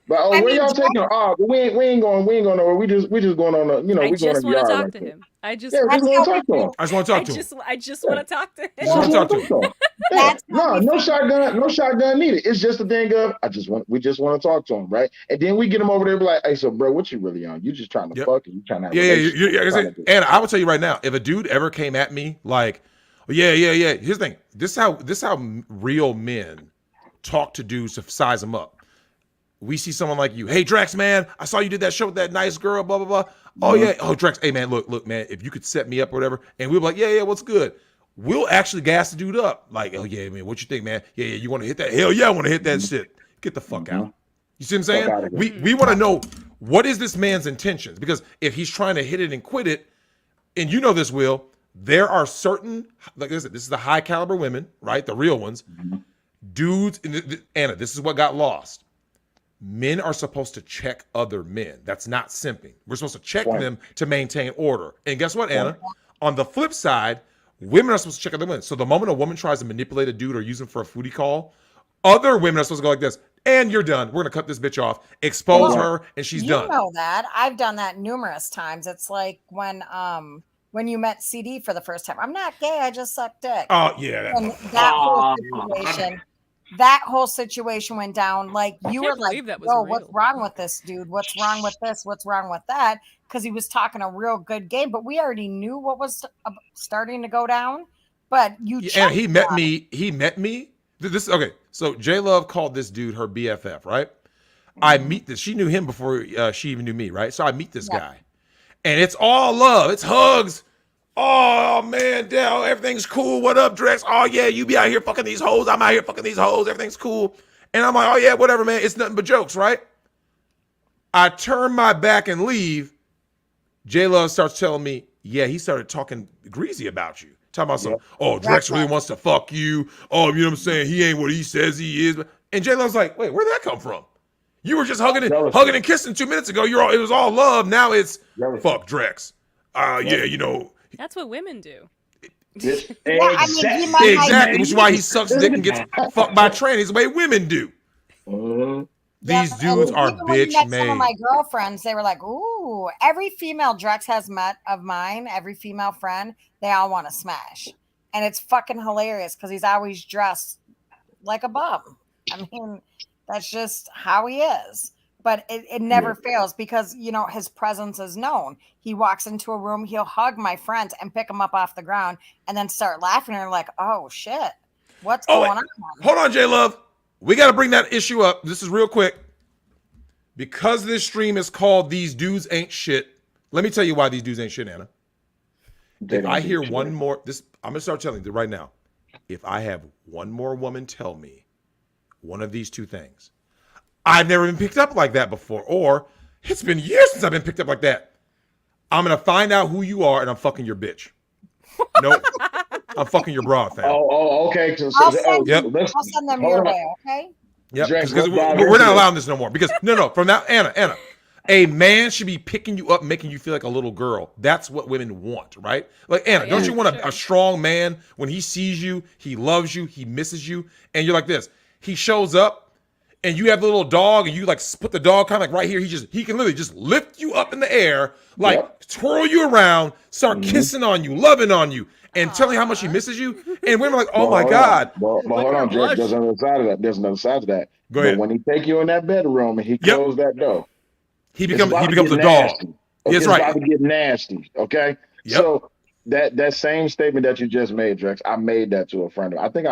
But I where mean, y'all taking? Oh, but we ain't going nowhere. We just going on a, I we going just in the want to yard talk right to quick. him. I just Yeah, just that's want how to we talk to him. do. I just want to talk to him. I just Yeah. want to talk to him. You just want to talk to him. Yeah. That's how No, we no figure. shotgun needed. It's just a thing of we just want to talk to him, right? And then we get him over there, be like, hey, so bro, what you really on? You just trying to Yep. fuck, and you trying to have a Yeah, relationship? yeah. What you trying to do? And I will tell you right now, if a dude ever came at me like, yeah. Here's the thing. This is how real men talk to dudes to size them up. We see someone like you. Hey, Drex, man, I saw you did that show with that nice girl, blah, blah, blah. Oh, Mhm. yeah. Oh, Drex, hey, man, look, man, if you could set me up or whatever, and we'll be like, yeah, what's good? We'll actually gas the dude up. Like, oh, yeah, man, what you think, man? Yeah, you want to hit that? Hell yeah, I want to hit that shit. Get the fuck out. You see what I'm saying? Fuck outta here. We want to know, what is this man's intentions? Because if he's trying to hit it and quit it, and you know this, Will, there are certain, like I said, this is the high caliber women, right? The real ones. Dudes, Anna, this is what got lost. Men are supposed to check other men. That's not simping. We're supposed to check Right. them to maintain order. And guess what, Anna? On the flip side, women are supposed to check other women. So the moment a woman tries to manipulate a dude or use him for a foodie call, other women are supposed to go like this, and you're done. We're going to cut this bitch off, expose Right. her, and she's You done. know that. I've done that numerous times. It's like when you met CD for the first time. I'm not gay, I just suck dick. Oh, yeah. And that whole situation went down. Like you were can't like, believe that was "Yo, real. what's wrong with this dude? What's wrong with this? What's wrong with that?" Because he was talking a real good game, but we already knew what was starting to go down. But you, And checked he met on me. He met me. This okay. So J Love called this dude her BFF, right? I meet this. She knew him before she even knew me, right? So I meet this Yeah. guy, and it's all love. It's hugs. Oh man, Dell, everything's cool. What up, Drex? Oh yeah, you be out here fucking these hoes. I'm out here fucking these hoes. Everything's cool. And I'm like, oh yeah, whatever, man. It's nothing but jokes, right? I turn my back and leave. J Love starts telling me, yeah, he started talking greasy about you. Talking about some, oh, Drex really wants to fuck you. Oh, you know what I'm saying? He ain't what he says he is. And J Love's like, wait, where'd that come from? You were just hugging and kissing 2 minutes ago. It was all love. Now it's fuck Drex. Yeah, you know. That's what women do. Exactly. Which is why he sucks dick and gets fucked by trannies the way women do. These dudes are even when you bitch met some of made. my girlfriends, they were like, "Ooh, every female Drex has met of mine, every female friend, they all want to smash." And it's fucking hilarious because he's always dressed like a bum. I mean, that's just how he is. But it never fails because, you know, his presence is known. He walks into a room, he'll hug my friends and pick them up off the ground and then start laughing. And they're like, oh, shit, what's going on? Hold on, J Love. We got to bring that issue up. This is real quick. Because this stream is called These Dudes Ain't Shit, let me tell you why these dudes ain't shit, Anna. If I hear one more, I'm going to start telling you right now. If I have one more woman tell me one of these two things, I've never been picked up like that before, or it's been years since I've been picked up like that, I'm going to find out who you are and I'm fucking your bitch. Nope. I'm fucking your broad, fam. Oh, okay. I'll send them your way, okay? Yep, because we're not allowing this no more. Because no, from now, Anna, a man should be picking you up, making you feel like a little girl. That's what women want, right? Like Anna, don't you want a strong man when he sees you, he loves you, he misses you, and you're like this. He shows up, and you have the little dog, and you like put the dog kind of like right here. He can literally just lift you up in the air, like twirl you around, start kissing on you, loving on you, and telling you how much he misses you. And women are like, oh my God. But hold on, Jeff. There's another side of that. Go ahead. But when he take you in that bedroom and he close that door, he becomes a dog. That's right. It's about to get nasty. Okay. Yep. So that same statement that you just made, Drex, I made that to a friend of mine. I think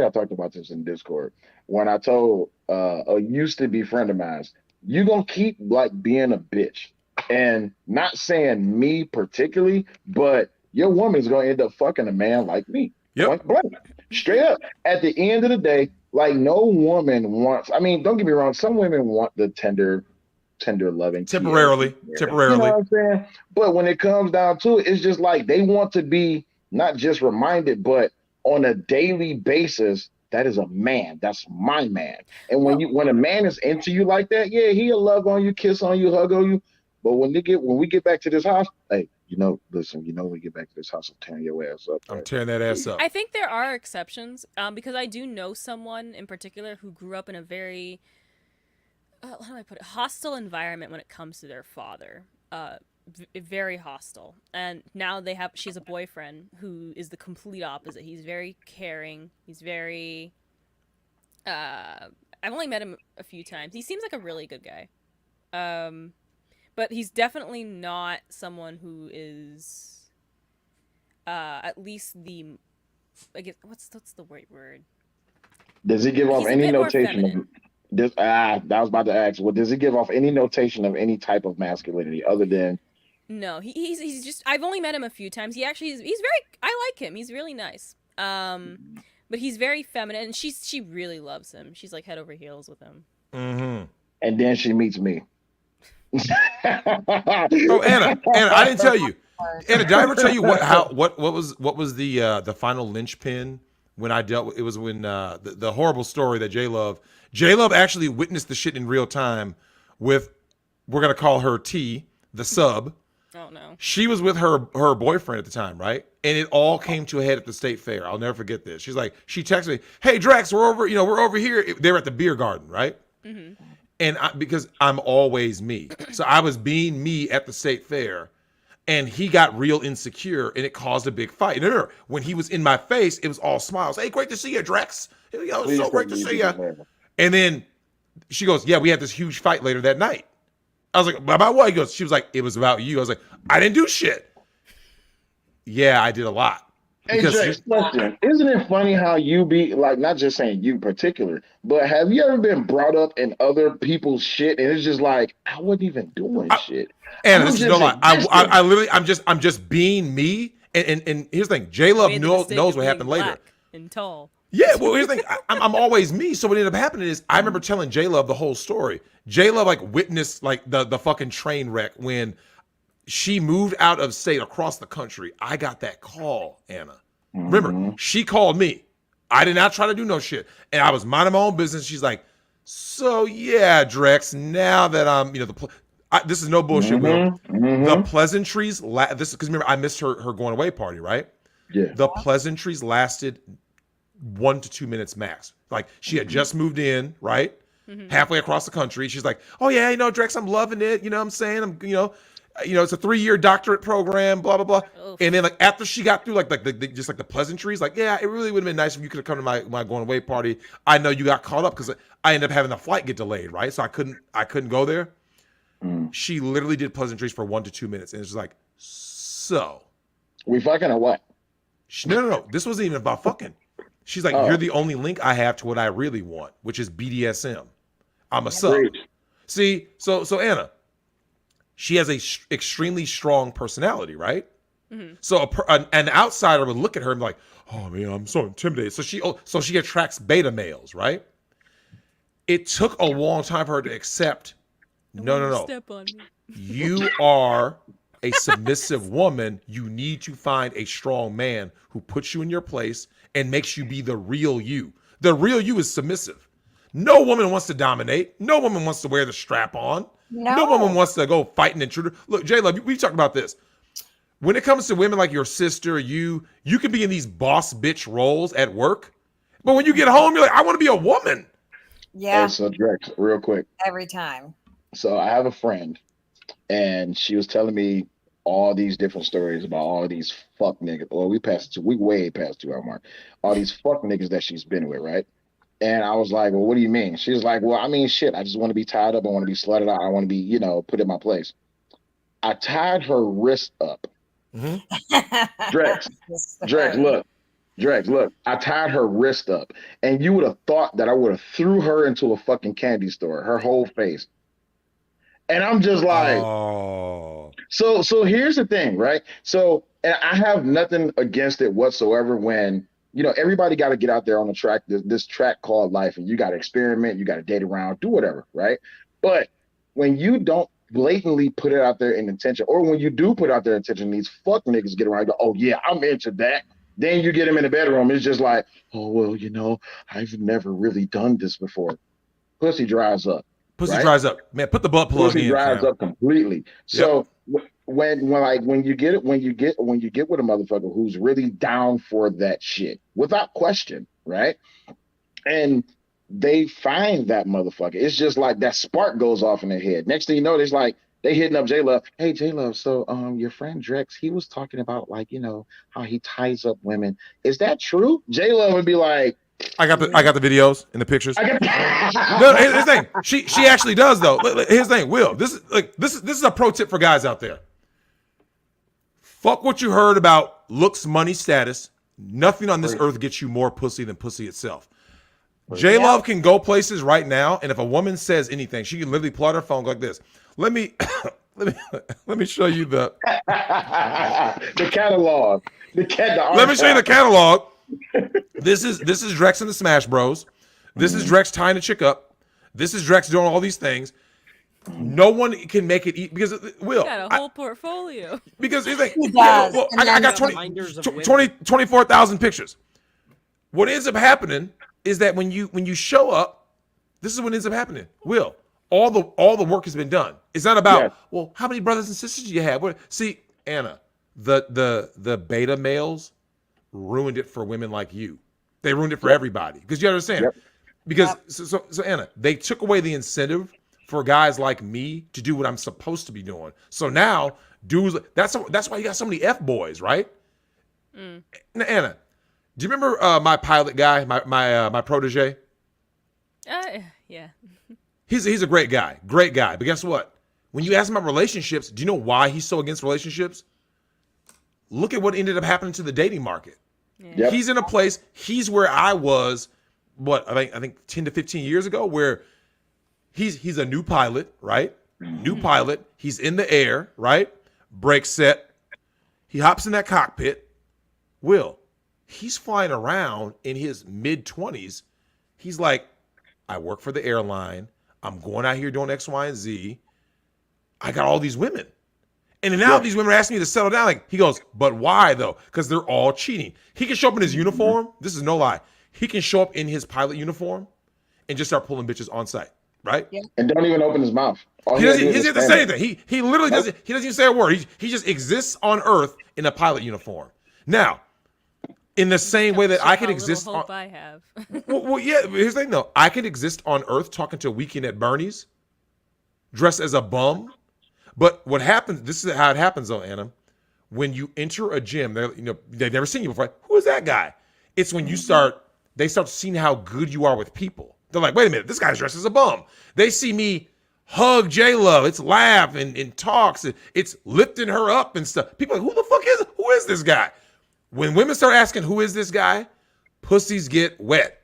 I talked about this in Discord when I told a used to be friend of mine, you gonna keep like being a bitch, and not saying me particularly, but your woman's gonna end up fucking a man like me. Yep. Blank. Straight up. At the end of the day, like no woman wants. I mean, don't get me wrong. Some women want the tender loving. Temporarily. You know what I'm saying? But when it comes down to it, it's just like they want to be not just reminded, but on a daily basis, that is a man. That's my man. And when a man is into you like that, yeah, he'll love on you, kiss on you, hug on you. But when we get back to this house, hey, listen, when we get back to this house, I'm tearing your ass up. I'm Right? tearing that ass up. I think there are exceptions, because I do know someone in particular who grew up in a very, how do I put it, hostile environment when it comes to their father. Very hostile. And now she has a boyfriend who is the complete opposite. He's very caring. He's very, I've only met him a few times. He seems like a really good guy. But he's definitely not someone who is, at least I guess, what's the right word? Does he give off He's a any bit more notation of feminine. this? I was about to ask. Well, does he give off any notation of any type of masculinity other than? No, he's just. I've only met him a few times. He's very. I like him. He's really nice. But he's very feminine, and she really loves him. She's like head over heels with him. Mm-hmm. And then she meets me. Oh, Anna, I didn't tell you. Anna, did I ever tell you what was the final linchpin when I dealt with it? Was when the horrible story that J Love actually witnessed the shit in real time with, we're gonna call her T, the sub. Oh no. She was with her boyfriend at the time, right? And it all came to a head at the state fair. I'll never forget this. She texted me, "Hey Drex, we're over here." They were at the beer garden, right? Mm-hmm. And because I'm always me, so I was being me at the state fair, and he got real insecure, and it caused a big fight. And remember, when he was in my face, it was all smiles. "Hey, great to see you, Drex. It's so great to see you." And then she goes, "Yeah, we had this huge fight later that night." I was like, "About what?" She was like, "It was about you." I was like, "I didn't do shit." Yeah, I did a lot. Hey, Drex, question. Isn't it funny how you be like, not just saying you in particular, but have you ever been brought up in other people's shit and it's just like, I wasn't even doing shit. And this is no lie. I literally, I'm just being me. And here's the thing, J Love knows what happened later. And tall. Yeah, well, here's the thing. I'm always me. So what ended up happening is I remember telling J Love the whole story. J Love witnessed the fucking train wreck when she moved out of state across the country. I got that call, Anna. Remember, she called me. I did not try to do no shit. And I was minding my own business. She's like, "So yeah, Drex, now that I'm, this is no bullshit, Will. The pleasantries, this is because remember, I missed her going away party, right? Yeah. The pleasantries lasted 1 to 2 minutes max. Like she had just moved in, right? Halfway across the country. She's like, "Oh yeah, Drex, I'm loving it. You know what I'm saying? I'm, it's a 3-year doctorate program, blah, blah, blah." Oof. And then after she got through the pleasantries, yeah, it really would have been nice if you could have come to my going away party. I know you got caught up because I ended up having the flight get delayed, right? So I couldn't go there. She literally did pleasantries for 1 to 2 minutes. And it's just like, so. We fucking or what? No. This wasn't even about fucking. She's like, "You're the only link I have to what I really want, which is BDSM. I'm a sub." See, so Anna, she has a extremely strong personality, right? Mm-hmm. So an outsider would look at her and be like, "Oh man, I'm so intimidated." So she attracts beta males, right? It took a long time for her to accept. No. Step on me. You are a submissive woman. You need to find a strong man who puts you in your place and makes you be the real you. The real you is submissive. No woman wants to dominate. No woman wants to wear the strap on. No woman wants to go fight an intruder. Look, J-Love, we've talked about this. When it comes to women like your sister, you can be in these boss bitch roles at work. But when you get home, you're like, "I want to be a woman." Yeah. Hey, so Drex, real quick. Every time. So I have a friend, and she was telling me all these different stories about all these fuck niggas. Well, we way past 2 hour mark. All these fuck niggas that she's been with, right? And I was like, "Well, what do you mean?" She was like, "Well, I mean, shit. I just want to be tied up. I want to be slutted out. I want to be, put in my place." I tied her wrist up. Drex, look. I tied her wrist up, and you would have thought that I would have threw her into a fucking candy store, her whole face. And I'm just like, oh. So here's the thing, right? So, and I have nothing against it whatsoever when, everybody got to get out there on the track, this track called life, and you got to experiment, you got to date around, do whatever, right? But when you don't blatantly put it out there in intention, or when you do put out there intention, these fuck niggas get around and go, "Oh yeah, I'm into that." Then you get them in the bedroom, it's just like, "Oh, well, I've never really done this before." Pussy dries up. Pussy dries up. Man, put the butt plug in. Pussy dries up completely. So when you get with a motherfucker who's really down for that shit without question, right? And they find that motherfucker. It's just like that spark goes off in their head. Next thing you know, it's like they hitting up J Love. Hey J Love, so your friend Drex, he was talking about like, how he ties up women. Is that true? J Love would be like, I got the videos and the pictures. I got No, here's the thing. She actually does though. Here's the thing, Will. This is a pro tip for guys out there. Fuck what you heard about looks, money, status. Nothing on this earth gets you more pussy than pussy itself. J Love can go places right now, and if a woman says anything, she can literally pull out her phone like this. Let me show you the catalog. Let me show you the catalog. This is Drex and the Smash Bros. This is Drex tying a chick up. This is Drex doing all these things. No one can make it because Will. You got a whole portfolio. Because it's like, He does. well, I got 24,000 pictures. What ends up happening is that when you show up, this is what ends up happening. Will, all the work has been done. It's not about well, how many brothers and sisters do you have? See, Anna, the beta males ruined it for women like you. They ruined it for everybody because you understand. Yep. Because so Anna, they took away the incentive for guys like me to do what I'm supposed to be doing. So now, dudes, that's why you got so many F boys, right? Now, Anna, do you remember my pilot guy, my protege? Yeah. He's a great guy. But guess what? When you ask him about relationships, do you know why he's so against relationships? Look at what ended up happening to the dating market. Yeah. Yep. He's in a place, he's where I was, I think 10 to 15 years ago, where he's a new pilot, right? New pilot. He's in the air, right? Brake set. He hops in that cockpit. Will, he's flying around in his mid-20s. He's like, I work for the airline. I'm going out here doing X, Y, and Z. I got all these women. And now these women are asking me to settle down. Like, he goes, but why though? Because they're all cheating. He can show up in his uniform. This is no lie. He can show up in his pilot uniform and just start pulling bitches on site, right? Yeah. And don't even open his mouth. He doesn't have to say anything. He literally doesn't. He doesn't even say a word. He just exists on Earth in a pilot uniform. Now, in the same way that I can exist on, I have. well, yeah. Here's the thing, though. I can exist on Earth talking to a Weekend at Bernie's, dressed as a bum. But what happens? This is how it happens, though, Anna. When you enter a gym, they've never seen you before. Who is that guy? It's when you they start seeing how good you are with people. They're like, wait a minute, this guy's dressed as a bum. They see me hug J Love. It's laugh and talks. It's lifting her up and stuff. People are like, who is this guy? When women start asking who is this guy, pussies get wet,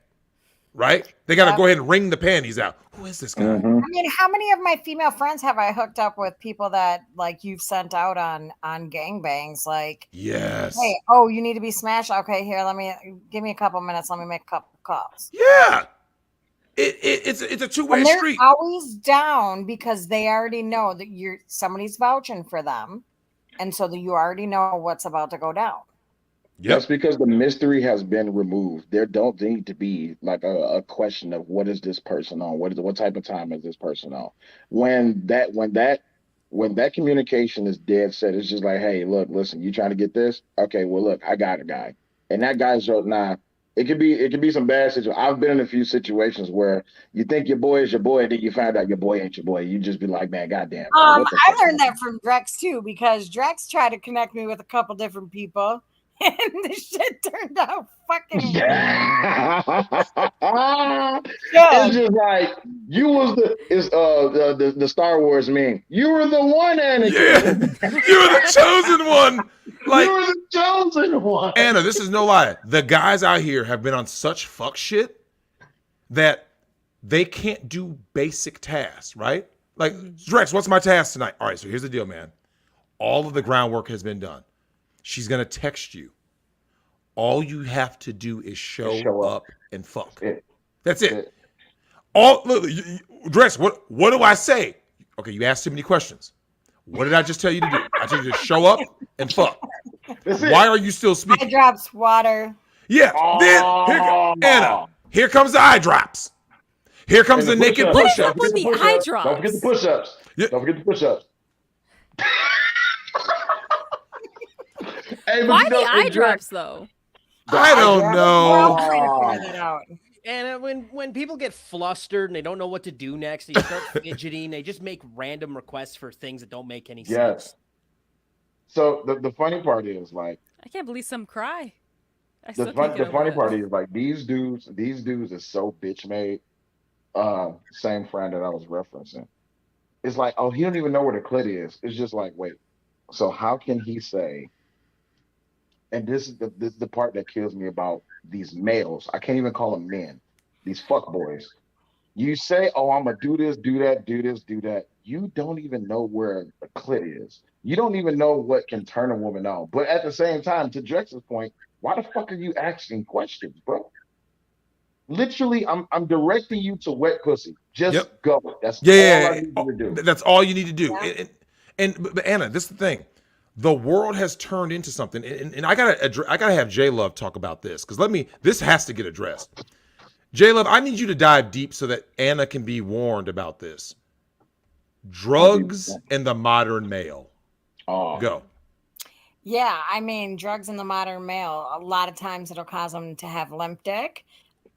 right? They got to go ahead and wring the panties out. Who is this guy? I mean, how many of my female friends have I hooked up with people that like you've sent out on gangbangs? Like, yes. Hey, you need to be smashed. Okay, here, give me a couple minutes. Let me make a couple calls. Yeah. It's a two-way And they're street. always down because they already know that somebody's vouching for them, and so that you already know what's about to go down. That's because the mystery has been removed. There don't need to be like a question of what is this person on? What type of time is this person on? When that communication is dead set, it's just like, hey, look, listen, you trying to get this? Okay, well, look, I got a guy, and that guy's now. It could be some bad situations. I've been in a few situations where you think your boy is your boy, and then you find out your boy ain't your boy. You just be like, man, goddamn. I learned that from Drex too, because Drex tried to connect me with a couple different people. And the shit turned out fucking It's just like you was the Star Wars meme. You were the one, Anakin. Yeah. You were the chosen one. Like, you were the chosen one. Anna, this is no lie. The guys out here have been on such fuck shit that they can't do basic tasks, right? Like, Drex, what's my task tonight? All right, so here's the deal, man. All of the groundwork has been done. She's going to text you. All you have to do is show up and fuck. That's it. Look, Drex, what do I say? Okay, you asked too many questions. What did I just tell you to do? I told you to show up and fuck. Why are you still speaking? Eye drops, water. Yeah. Anna, here comes the eye drops. Here comes the naked push-ups. With the eye drops. Don't forget the push-ups. Yeah. Don't forget the push-ups. Hey, but Why you know, the eye Drax, drops though? the I eye don't drop- We're all know. trying to Oh, figure that out. And when people get flustered and they don't know what to do next, they start fidgeting. They just make random requests for things that don't make any sense. yes. So the funny part is like I can't believe some cry. I the still can't get over funny it. part is like these dudes is so bitch made. Same friend that I was referencing. It's like, oh, he don't even know where the clit is. It's just like, wait, so how can he say? And this is the part that kills me about these males. I can't even call them men. These fuck boys. You say, oh, I'm gonna do this, do that, do this, do that. You don't even know where the clit is. You don't even know what can turn a woman on. But at the same time, to Drex's point, why the fuck are you asking questions, bro? Literally, I'm directing you to wet pussy. Just Yep. go. That's Yeah, all I need you to do. that's all you need to do. Yeah. But Anna, this is the thing. The world has turned into something, and I gotta have J Love talk about this because this has to get addressed. J Love, I need you to dive deep so that Anna can be warned about this. Drugs and the modern male. Oh, Go. Yeah, I mean, drugs in the modern male, a lot of times it'll cause them to have limp dick.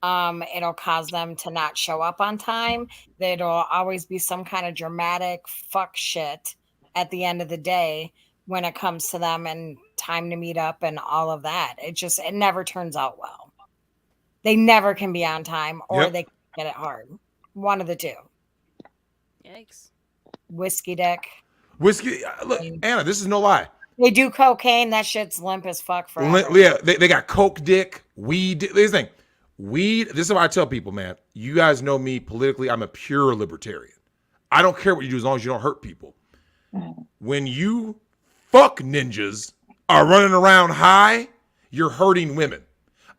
It'll cause them to not show up on time. There'll always be some kind of dramatic fuck shit at the end of the day when it comes to them and time to meet up and all of that. It never turns out well. They never can be on time or Yep. they get it hard. One of the two. Yikes. Whiskey dick. Whiskey. Look, Anna, this is no lie. They do cocaine. That shit's limp as fuck forever. Yeah, they got coke dick, weed. This thing, weed. This is what I tell people, man. You guys know me politically. I'm a pure libertarian. I don't care what you do as long as you don't hurt people. When you fuck ninjas are running around high, you're hurting women.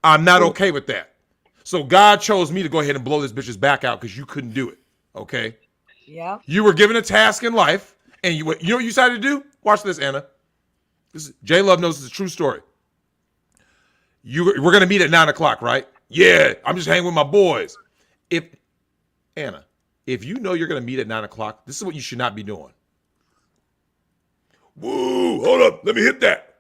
I'm not okay with that. So God chose me to go ahead and blow this bitch's back out because you couldn't do it. Okay. Yeah. You were given a task in life, and you know what you decided to do? Watch this, Anna. J Love knows it's a true story. We're gonna meet at 9:00, right? Yeah, I'm just hanging with my boys. Anna, if you know you're gonna meet at 9:00, this is what you should not be doing. Woo! Hold up, let me hit that.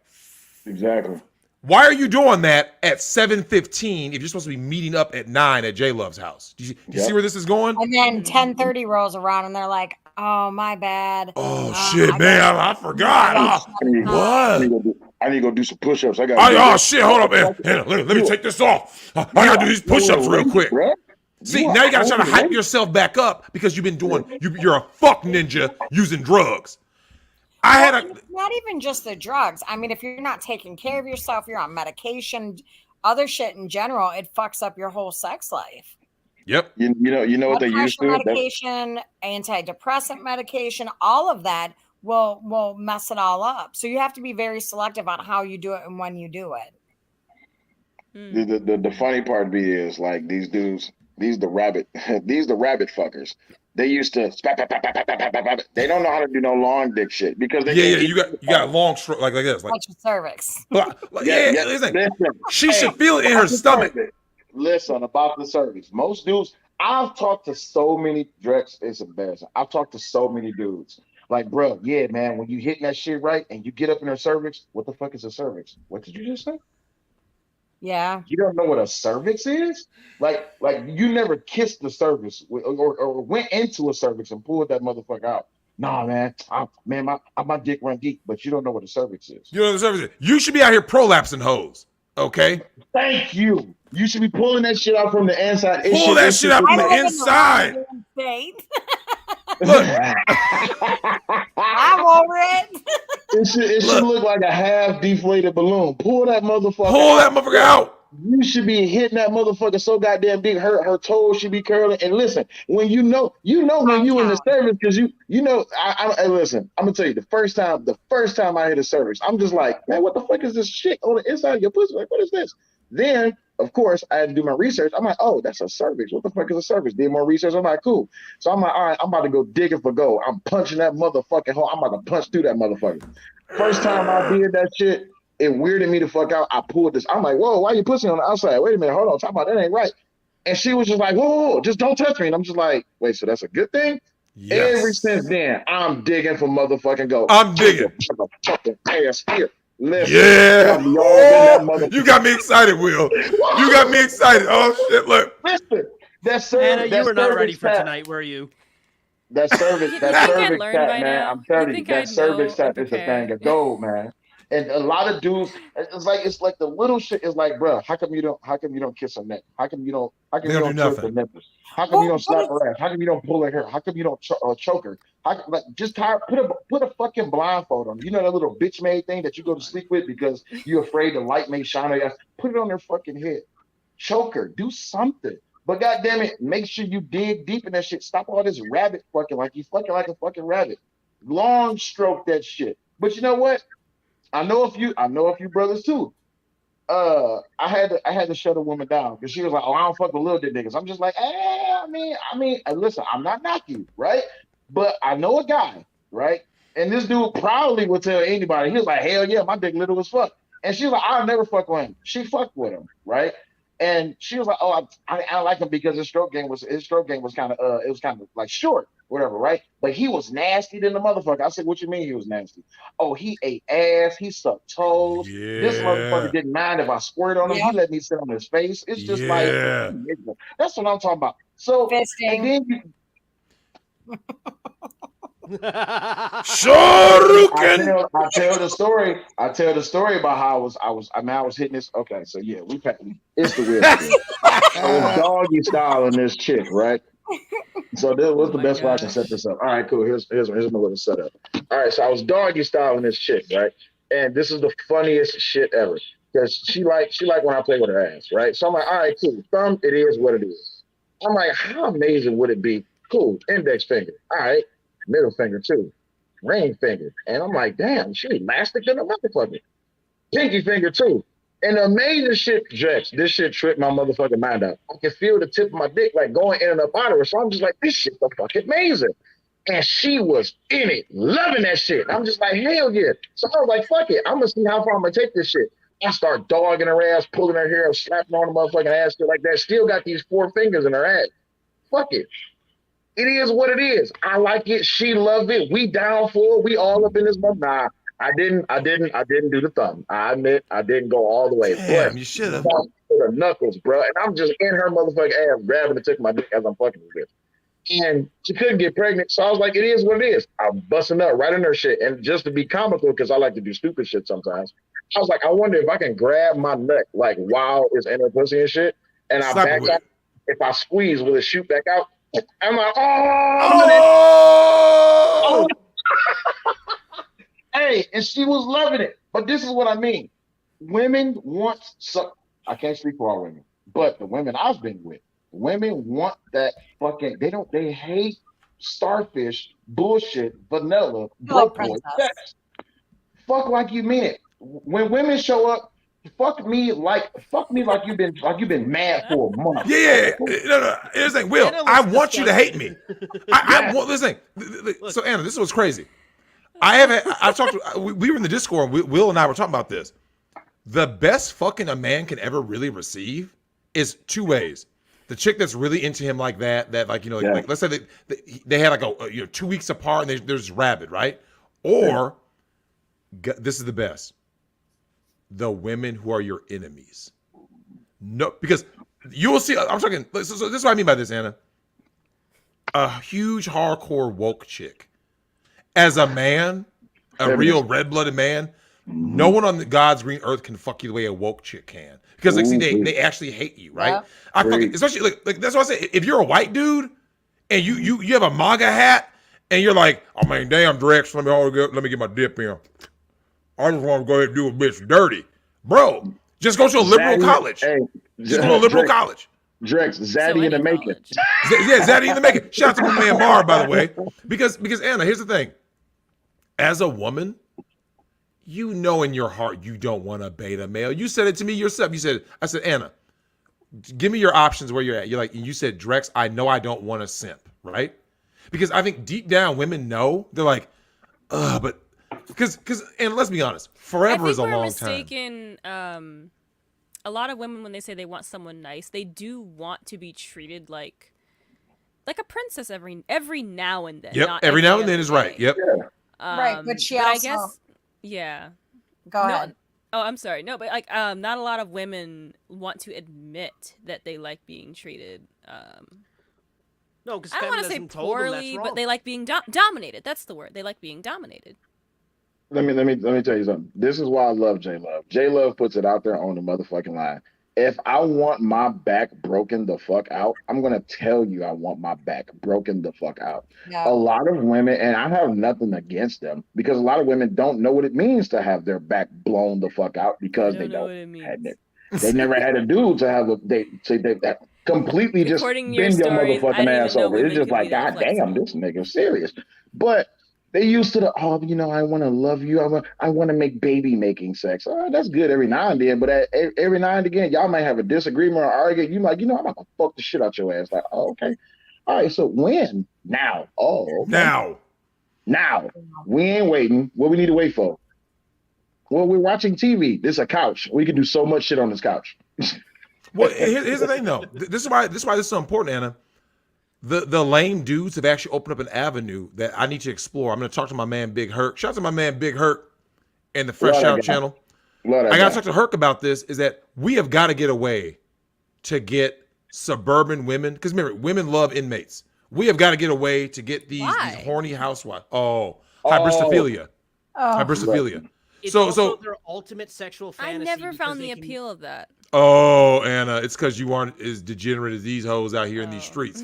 exactly. Why are you doing that at 7:15 if you're supposed to be meeting up at 9 at J Love's house? Do you see where this is going? And then 10:30 rolls around and they're like, oh, my bad. Oh shit, man! I forgot. I need What? I need to go do some push-ups. I got. Oh shit! Hold up, man. Hang on, let me take this off. I gotta do these push-ups real quick. See, now you gotta try to hype yourself back up because you've been doing. You're a fuck ninja using drugs. It's not even just the drugs. I mean, if you're not taking care of yourself, you're on medication, other shit in general, it fucks up your whole sex life. Yep. You know what they used to. Medication, antidepressant medication, all of that will mess it all up. So you have to be very selective on how you do it and when you do it. The funny part is like these dudes, these the rabbit fuckers. They used to they don't know how to do no long dick shit because they you got long stroke like this like your cervix. Listen, she should feel it in her stomach. Listen about the cervix. Most dudes, I've talked to so many Drex, it's embarrassing. I've talked to so many dudes. Like, bro, yeah, man, when you hitting that shit right and you get up in her cervix, what the fuck is a cervix? What did you just say? Yeah. You don't know what a cervix is? Like you never kissed the cervix or went into a cervix and pulled that motherfucker out. Nah, man. My dick run deep, but you don't know what a cervix is. You know what a cervix is? You should be out here prolapsing hoes. Okay? Thank you. You should be pulling that shit out from the inside. Pull that shit out from the inside. Look. I'm over it. It should look like a half deflated balloon. Pull that motherfucker out. You should be hitting that motherfucker so goddamn big. Her toes should be curling. And listen, when you know when you in the cervix, because you know, I listen, I'm gonna tell you the first time I hit a cervix, I'm just like, man, what the fuck is this shit on the inside of your pussy? Like, what is this? Then, of course, I had to do my research. I'm like, oh, that's a cervix. What the fuck is a cervix? Did more research. I'm like, cool. So I'm like, all right, I'm about to go digging for gold. I'm punching that motherfucking hole. I'm about to punch through that motherfucker. First time I did that shit, it weirded me the fuck out. I pulled this. I'm like, whoa, why you pussy on the outside? Wait a minute, hold on. Talk about that ain't right. And she was just like, whoa, just don't touch me. And I'm just like, wait, so that's a good thing? Yes. Ever since then, I'm digging for motherfucking gold. I'm digging. Motherfucking ass here. Listen, Yeah. y'all be all in that Oh, you got me excited, Will. You got me excited. Oh shit! Look. Listen, that Anna, you were not ready cervix for tap, tonight, were you? that cervix, You that think I'd cervix learn tap, by man. now? I'm You telling you, think that I'd cervix know and tap is a thing prepare? of gold, man. And a lot of dudes, it's like the little shit is like, bro, how come you don't kiss her neck? How They come you don't do don't twerk her nothing. nipples? How come you Well, don't but slap her ass? How come you don't pull her hair? How come you don't choke her? Like just put a fucking blindfold on her. You know that little bitch made thing that you go to sleep with because you're afraid the light may shine on your ass. Put it on their fucking head. Choke her. Do something. But goddamn it, make sure you dig deep in that shit. Stop all this rabbit fucking like you fucking like a fucking rabbit. Long stroke that shit. But you know what? I know a few brothers too. I had to shut a woman down because she was like, "Oh, I don't fuck with little dick niggas." I'm just like, listen, I'm not knocking you, right? But I know a guy, right? And this dude probably would tell anybody. He was like, "Hell yeah, my dick little as fuck." And she was like, "I'll never fuck with him." She fucked with him, right? And she was like, "Oh, I like him because his stroke game was kind of it was kind of like short, whatever, right? But he was nasty than the motherfucker." I said, "What you mean he was nasty?" "Oh, he ate ass, he sucked toes. This motherfucker Yeah. didn't mind if I squirt on him. He yep, let me sit on his face." It's just like Yeah. that's what I'm talking about. So and fisting. then Shoryuken. I tell the story. I tell the story about how I was hitting this. Okay, so yeah, it's the real story. I was doggy styling this chick, right? So this Oh was the my best way I can set gosh. this up. All right, cool. Here's my little setup. All right, so I was doggy styling this chick, right? And this is the funniest shit ever because she like when I play with her ass, right? So I'm like, all right, cool. Thumb, it is what it is. I'm like, how amazing would it be? Cool, index finger. All right, middle finger too, ring finger. And I'm like, damn, she elastic than a motherfucker. Pinky finger too. And the amazing shit, Drex, this shit tripped my motherfucking mind out. I can feel the tip of my dick like going in and up out of her. So I'm just like, this shit's so fucking amazing. And she was in it, loving that shit. I'm just like, hell yeah. So I was like, fuck it. I'm gonna see how far I'm gonna take this shit. I start dogging her ass, pulling her hair, slapping on the motherfucking ass, shit like that. Still got these 4 fingers in her ass. Fuck it. It is what it is. I like it. She loved it. We down for it. We all up in this month. Nah, I didn't do the thumb. I admit I didn't go all the way, but Damn, you should have. for the knuckles, bro. And I'm just in her motherfucking ass, grabbing the tip of my dick as I'm fucking with it. And she couldn't get pregnant, so I was like, it is what it is. I'm busting up right in her shit. And just to be comical, because I like to do stupid shit sometimes, I was like, I wonder if I can grab my nut like while it's in her pussy and shit, and I Slap her back with out. it. If I squeeze, will it shoot back out? I'm like, oh, Oh. hey, and she was loving it. But this is what I mean. Women want some. I can't speak for all women, but the women I've been with, women want that fucking. They hate starfish, bullshit, vanilla, Hello, broke boy princess. sex. Fuck like you mean it. When women show up, fuck me like you've been mad for a month. Yeah. No. Here's the thing, Will. Anna I looks want you to hate disgusted. me. Yeah. I want. Listen. So Anna, this is what's crazy. I talked to. We were in the Discord. Will and I were talking about this. The best fucking a man can ever really receive is 2 ways. The chick that's really into him like that like, you know, like let's say they had like a 2 weeks apart and they're just rabid, right? Or this is the best. The women who are your enemies. No, because you will see. I'm talking. So this is what I mean by this, Anna. A huge hardcore woke chick. As a man, a real red-blooded man, no one on God's green earth can fuck you the way a woke chick can. Because like, see, they actually hate you, right? Yep. I fucking, especially like that's what I say. If you're a white dude and you have a MAGA hat and you're like, oh man, damn Drexel, let me get my dip in. I just want to go ahead and do a bitch dirty, bro. Just go to a liberal college. Hey, Just go to a liberal college. Drex, Zaddy in the making. Yeah, Zaddy in the making. Shout out to my man Mar, by the way. Because Anna, here's the thing. As a woman, you know in your heart you don't want a beta male. You said it to me yourself. I said, Anna, give me your options where you're at. You're like, you said, Drex, I know I don't want a simp, right? Because I think deep down women know. They're like, but because and let's be honest, forever is a long time. I think we're mistaken. A lot of women, when they say they want someone nice, they do want to be treated like a princess every now and then. Yep, every now and then is right. Yep. Right, but she I also guess, yeah. Go ahead. Oh, I'm sorry. No, but like, not a lot of women want to admit that they like being treated. No, because I don't want to say feminism told them that's poorly, wrong. but they like being dominated. That's the word. They like being dominated. Let me tell you something. This is why I love J Love. J Love puts it out there on the motherfucking line. If I want my back broken the fuck out, I'm gonna tell you I want my back broken the fuck out. Yeah. A lot of women, and I have nothing against them, because a lot of women don't know what it means to have their back blown the fuck out because they know what don't it means. had it. They never had a dude to have they that completely just According to your bend your stories, I motherfucking didn't ass even know over. It's women just could be like, that God damn, flexible. this nigga's serious. But they used to the, oh, I want to love you. I want to make baby making sex. Oh, that's good every now and then, but every now and again, y'all might have a disagreement or argument. You like, I'm gonna fuck the shit out your ass. Like, oh, okay, all right. So when? Now? Oh, okay. Now. We ain't waiting. What we need to wait for? Well, we're watching TV. This is a couch. We can do so much shit on this couch. Well, here's the thing, though. This is why this is so important, Anna. The lame dudes have actually opened up an avenue that I need to explore. I'm going to talk to my man Big Herc. Shout out to my man Big Herc and the Fresh Out channel. I got to talk to Herc about this. Is that we have got to get away to get suburban women, because remember, women love inmates. We have got to get away to get these horny housewives. Hybristophilia. Hybristophilia. It's also their ultimate sexual I fantasy. never found the appeal of that. Oh, Anna, it's because you aren't as degenerate as these hoes out here in these streets.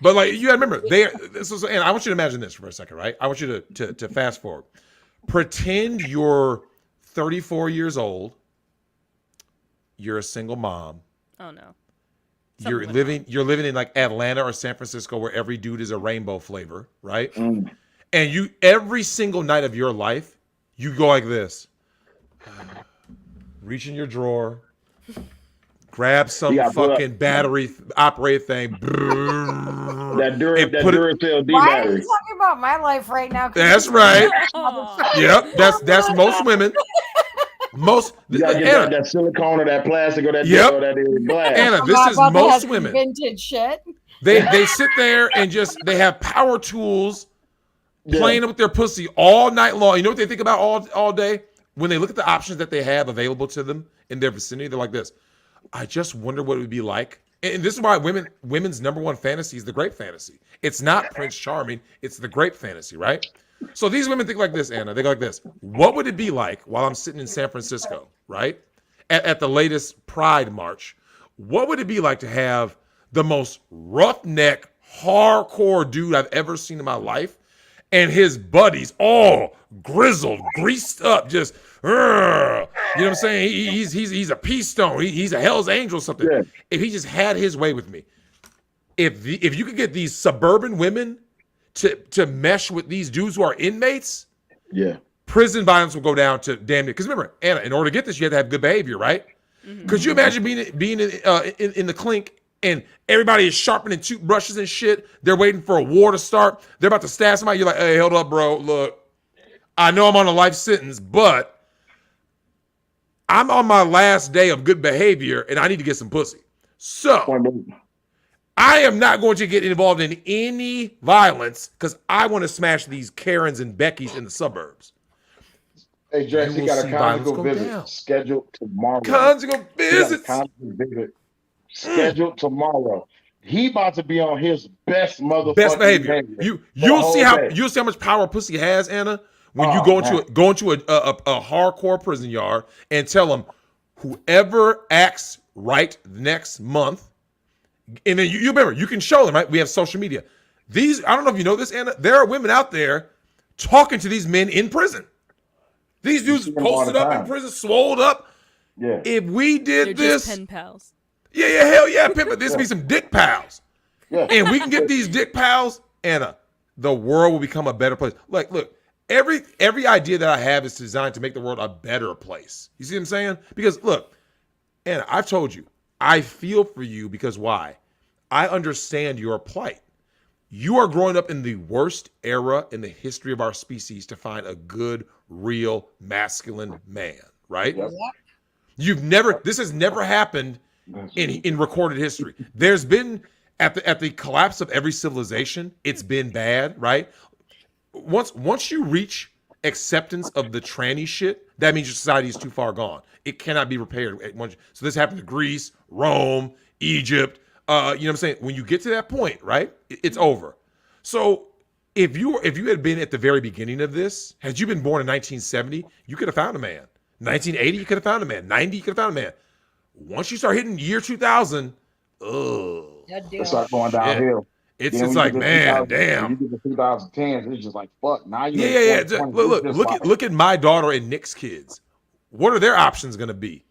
But like, you gotta remember, Anna, I want you to imagine this for a second, right? I want you to fast forward. Pretend you're 34 years old. You're a single mom. Oh no. You're living in like Atlanta or San Francisco, where every dude is a rainbow flavor, right? And you, every single night of your life, you go like this. Reach in your drawer, grab some fucking battery operated thing. That Duracell D Why battery. are you talking about my life right now? That's right. Yep, that's most women. Most you gotta get that silicone or that plastic or that that glass. Anna, this is most women. Vintage shit. They sit there and they have power tools playing with their pussy all night long. You know what they think about all day? When they look at the options that they have available to them in their vicinity, they're like this. I just wonder what it would be like. And this is why women's number one fantasy is the grape fantasy. It's not Prince Charming. It's the grape fantasy, right? So these women think like this, Anna. They go like this. What would it be like while I'm sitting in San Francisco, right? At the latest Pride March. What would it be like to have the most roughneck, hardcore dude I've ever seen in my life, and his buddies all grizzled, greased up, just, you know what I'm saying? He's a peace stone. He's a Hell's Angel or something. Yeah. If he just had his way with me. If you could get these suburban women to mesh with these dudes who are inmates, prison violence will go down to damn near. Because remember, Anna, in order to get this, you have to have good behavior, right? Could you imagine being in the clink and everybody is sharpening toothbrushes and shit? They're waiting for a war to start. They're about to stab somebody. You're like, hey, hold up, bro. Look, I know I'm on a life sentence, but I'm on my last day of good behavior and I need to get some pussy. So I am not going to get involved in any violence because I want to smash these Karens and Beckys in the suburbs. Hey, Drex, he got a conjugal visit scheduled tomorrow. Conjugal visit scheduled tomorrow. He about to be on his best behavior. You'll see how much power pussy has, Anna, when you go into a hardcore prison yard and tell them whoever acts right next month, and then you remember you can show them, right? We have social media. I don't know if you know this, Anna. There are women out there talking to these men in prison. These dudes posted up in prison, swolled up. Yeah. If we did this, just pen pals. Yeah, hell yeah, Pimp. This be some dick pals. Yeah. And we can get these dick pals, Anna, the world will become a better place. Like, look, every idea that I have is designed to make the world a better place. You see what I'm saying? Because look, Anna, I've told you, I feel for you because why? I understand your plight. You are growing up in the worst era in the history of our species to find a good, real, masculine man, right? Yep. This has never happened in recorded history. There's been, at the collapse of every civilization, it's been bad, right? Once you reach acceptance of the tranny shit, that means your society is too far gone. It cannot be repaired at once. So this happened to Greece, Rome, Egypt. You know what I'm saying? When you get to that point, right, it's over. So if you had been at the very beginning of this, had you been born in 1970, you could have found a man. 1980, you could have found a man. 90, you could have found a man. Once you start hitting year 2000, it's like going downhill. It's Then when like, you get to man, 2000 damn. When you get to 2010s, it's just like, fuck. Now you Yeah. Look at my daughter and Nick's kids. What are their options going to be?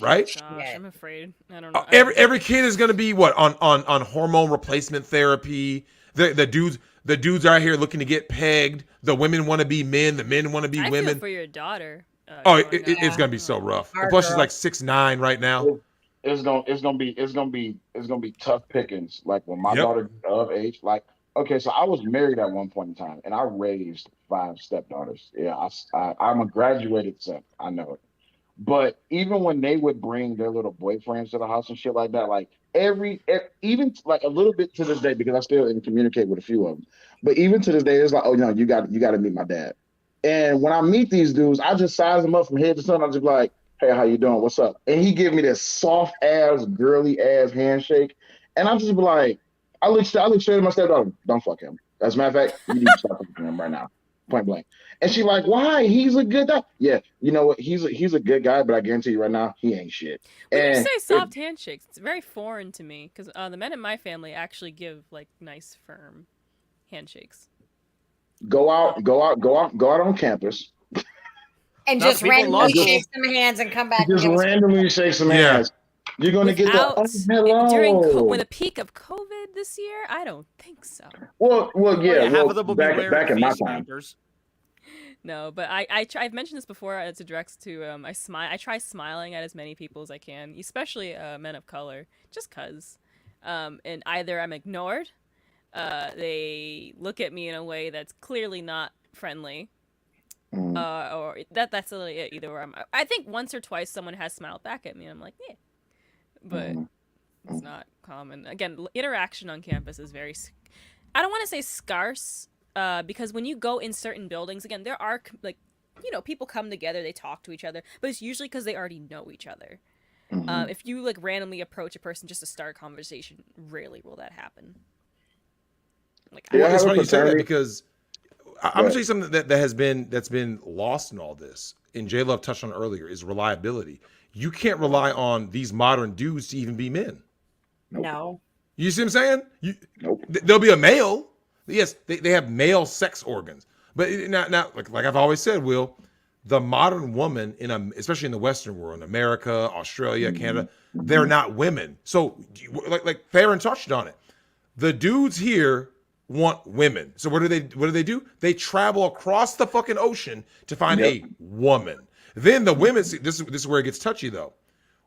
Right? Gosh, I'm afraid. I don't know. Every kid is going to be what on hormone replacement therapy. The dudes are out here looking to get pegged. The women want to be men. The men want to be I women. feel for your daughter. It's going to be so rough. Our Plus, she's girl. like 6'9" right now. it's gonna be tough pickings. Like when my Yep. daughter of age, like okay, so I was married at one point in time, and I raised 5 stepdaughters. Yeah, I'm a graduated step. I know it. But even when they would bring their little boyfriends to the house and shit like that, like even like a little bit to this day, because I still communicate with a few of them. But even to this day, it's like, oh no, you got to meet my dad. And when I meet these dudes, I just size them up from head to toe. I'm just like, hey, how you doing? What's up? And he give me this soft ass, girly ass handshake, and I'm just be like, I look straight at my stepdaughter. Don't fuck him. As a matter of fact, you need to stop fucking him right now, point blank. And she like, why? He's a good guy. Yeah, you know what? He's a good guy, but I guarantee you right now, he ain't shit. When you And say soft handshakes, it's very foreign to me because the men in my family actually give like nice, firm handshakes. go out on campus. And Not just people in law randomly school. shake some hands and come back. and Just give us- randomly shake some Yeah. hands. You're gonna get that. Oh, hello. When the peak of COVID this year, I don't think so. well, yeah. half Well, of them will be back wearing in my face time. wipers. No, but I've mentioned this before to Drex too. I try smiling at as many people as I can, especially men of color, just cause. And either I'm ignored, they look at me in a way that's clearly not friendly, or that's really it. Either or I think once or twice someone has smiled back at me, and I'm like, yeah, but it's not common. Again, interaction on campus is very. I don't want to say scarce. Because when you go in certain buildings, again, there are people come together, they talk to each other, but it's usually because they already know each other. If you like randomly approach a person just to start a conversation, rarely will that happen. Like, Yeah, It's I have a funny you say that fraternity. because I'm gonna tell you something that's been lost in all this. And J Love touched on earlier is reliability. You can't rely on these modern dudes to even be men. No. You see what I'm saying? Nope. There'll be a male. Yes, they have male sex organs, but now like I've always said, Will, the modern woman especially in the Western world, in America, Australia, Canada, they're not women. So like Farron touched on it. The dudes here want women. So what do they do? They travel across the fucking ocean to find a woman. Then the women this is where it gets touchy though.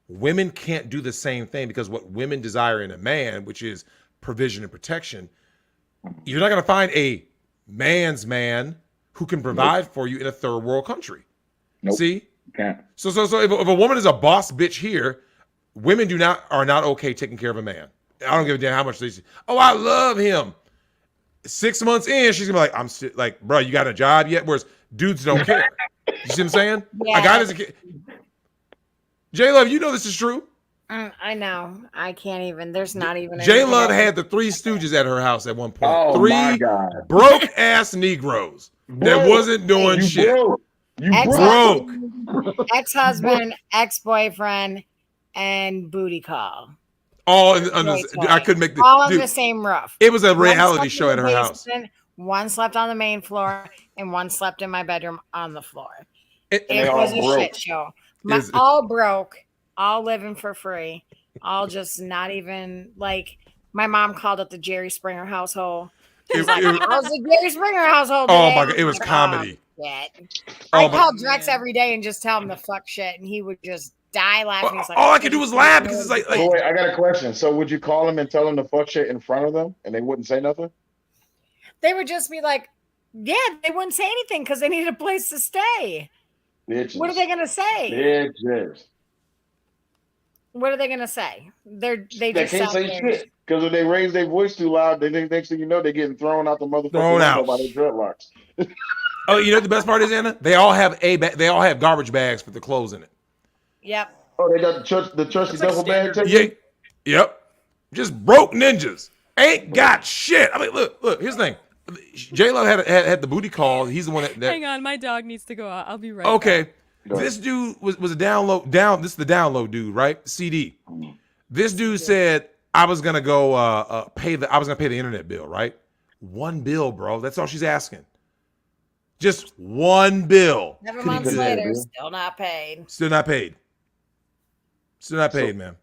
Women can't do the same thing because what women desire in a man, which is provision and protection, you're not going to find a man's man who can provide for you in a third world country. Nope. See? Can't. So if a woman is a boss bitch here, women are not okay taking care of a man. I don't give a damn how much they say. Oh, I love him. 6 months in, she's gonna be like, I'm still like, bro, you got a job yet? Whereas dudes don't care. You see what I'm saying? Yeah. A guy doesn't care. J Love, you know this is true. I know. I can't even. There's not even. J anything Love else. had the Three Stooges at her house at one point. Oh, Three my God. broke ass Negroes that Bro, wasn't doing You shit. broke. You Ex-husband, Broke. ex-husband, ex-boyfriend, and booty call. All Boy, I couldn't make all on dude, the same roof. it was a One reality slept show in at the her house. basement, One slept on the main floor, and one slept in my bedroom on the floor. It- And they It all was a broke. shit show. Is- All broke, all living for free, all just not even like. My mom called it the Jerry Springer household. it- Like, it- how's the Jerry Springer household? Oh today? my God, it was I'm like, comedy. Oh, shit. Oh, I my- called Drex Man. every day and just tell him to fuck shit, and he would just die laughing. He's like, all I could do was laugh because it's like But wait, I got a question. So would you call them and tell them to fuck shit in front of them, and they wouldn't say nothing? they would just be like, yeah, they wouldn't say anything because they needed a place to stay. Bitches. What are they gonna say? Bitches. What are they gonna say? They They just can't sat say there. shit because if they raise their voice too loud, they think next thing you know they're getting thrown out the motherfucking Thrown window out. by their dreadlocks. Oh, you know what the best part is, Anna? They all have they all have garbage bags for the clothes in it. Yep. Oh, they got the trusty That's like duffel bag standard. technique. Yeah, yep. Just broke ninjas. Ain't got shit. I mean, look. Here's the thing. J-Lo had the booty call. He's the one that Hang on, my dog needs to go out. I'll be right okay. back. This dude was a this is the download dude, right? CD. This dude said I was gonna go pay the internet bill, right? One bill, bro. That's all she's asking. Just one bill. 7 Couldn't months do that, later, dude. still not paid. Still not paid. Still not paid, So- man.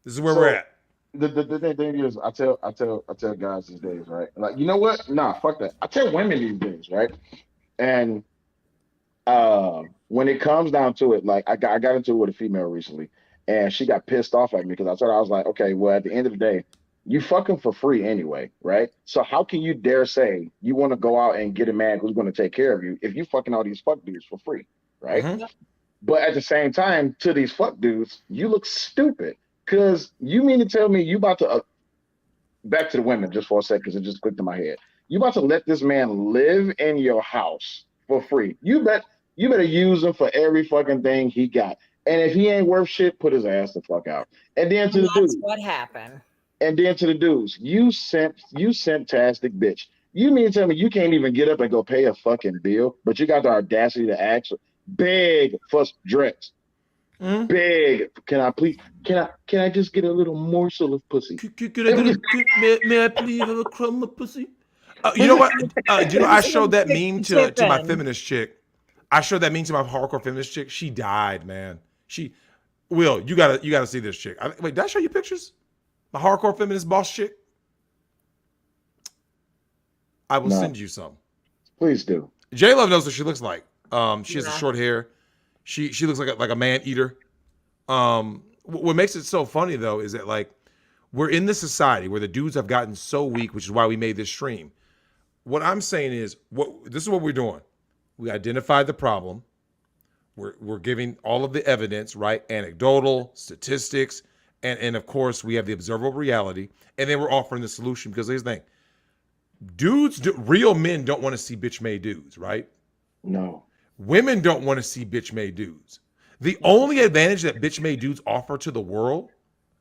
This is where so- we're at. The thing is, I tell guys these days, right? Like, you know what? Nah, fuck that. I tell women these days, right? And when it comes down to it, like I got into it with a female recently, and she got pissed off at me because I told her, I was like, okay, well, at the end of the day, you fucking for free anyway, right? So how can you dare say you want to go out and get a man who's going to take care of you if you fucking all these fuck dudes for free, right? Mhm. But at the same time, to these fuck dudes, you look stupid. Because you mean to tell me you about to back to the women just for a second, because it just clicked in my head. You about to let this man live in your house for free? You better use him for every fucking thing he got. And if he ain't worth shit, put his ass the fuck out. And then to the That's dudes, what happened. you simptastic bitch. You mean to tell me you can't even get up and go pay a fucking bill, but you got the audacity to ask, beg for Drex. Mhm. Beg, can I just get a little morsel of pussy? May I please have a crumb of pussy? You know what? Do you know I showed that meme to my feminist chick. I showed that meme to my hardcore feminist chick. She died, man. Will, you gotta see this chick. Wait, did I show you pictures? My hardcore feminist boss chick. I will No. send you some. Please do. J Love knows what she looks like. She has the Yeah. short hair. She looks like a man eater. What makes it so funny though is that like we're in this society where the dudes have gotten so weak, which is why we made this stream. What I'm saying is, this is what we're doing. We identified the problem. We're giving all of the evidence, right? Anecdotal, statistics, and of course we have the observable reality, and then we're offering the solution because here's the thing. Real men don't want to see bitch-made dudes, right? No. Women don't want to see bitch-made dudes. The only advantage that bitch-made dudes offer to the world,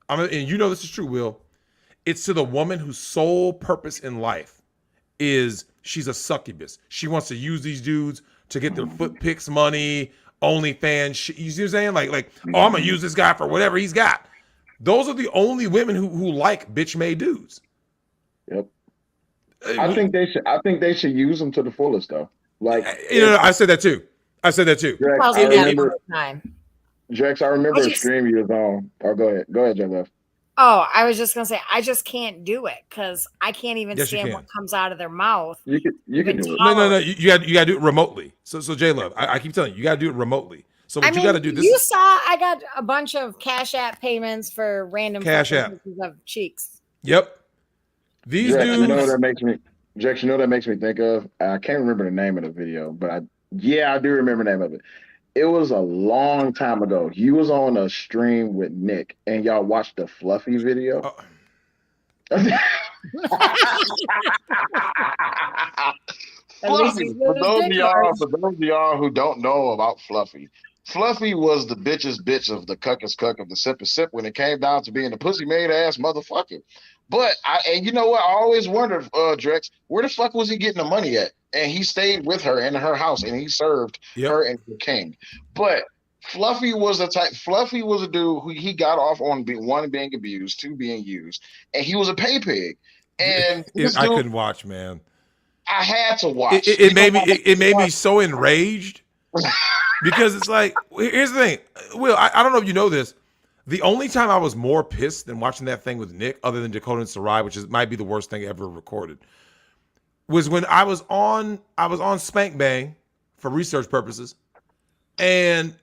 and you know this is true, Will, it's to the woman whose sole purpose in life is she's a succubus. She wants to use these dudes to get their foot pics money, OnlyFans. You see what I'm saying? Like, oh, I'm gonna use this guy for whatever he's got. Those are the only women who like bitch-made dudes. Yep. I think they should use them to the fullest though. Like, I said that too. Drex, Tells I me that all remember the time. a stream you was on. Oh, go ahead, Jeff. Oh, I was just gonna say I just can't do it because I can't even Yes, you stand can. what comes out of their mouth. You can do it. No. You got to do it remotely. So J Love, I keep telling you, you got to do it remotely. So what you got to do this. You saw I got a bunch of Cash App payments for random Cash fucking App. pictures of cheeks. Yep. These Drex, dudes. you know what that makes me. Drex, you know what that makes me think of. I can't remember the name of the video, but I do remember the name of it. It was a long time ago. You was on a stream with Nick, and y'all watched the Fluffy video. Fluffy, for those of y'all who don't know about Fluffy, Fluffy was the bitch's bitch of the cuckest cuck of the sip of sip when it came down to being the pussy made ass motherfucker. But and you know what? I always wondered, Drex, where the fuck was he getting the money at? And he stayed with her in her house and he served her and the king. But Fluffy was a dude who he got off on one being abused, two being used, and he was a pay pig. And I couldn't watch, man. I had to watch. It made me so enraged because it's like, here's the thing, Will. I don't know if you know this. The only time I was more pissed than watching that thing with Nick, other than Dakota and Sarai, which might be the worst thing ever recorded, was when I was on Spank Bang for research purposes, and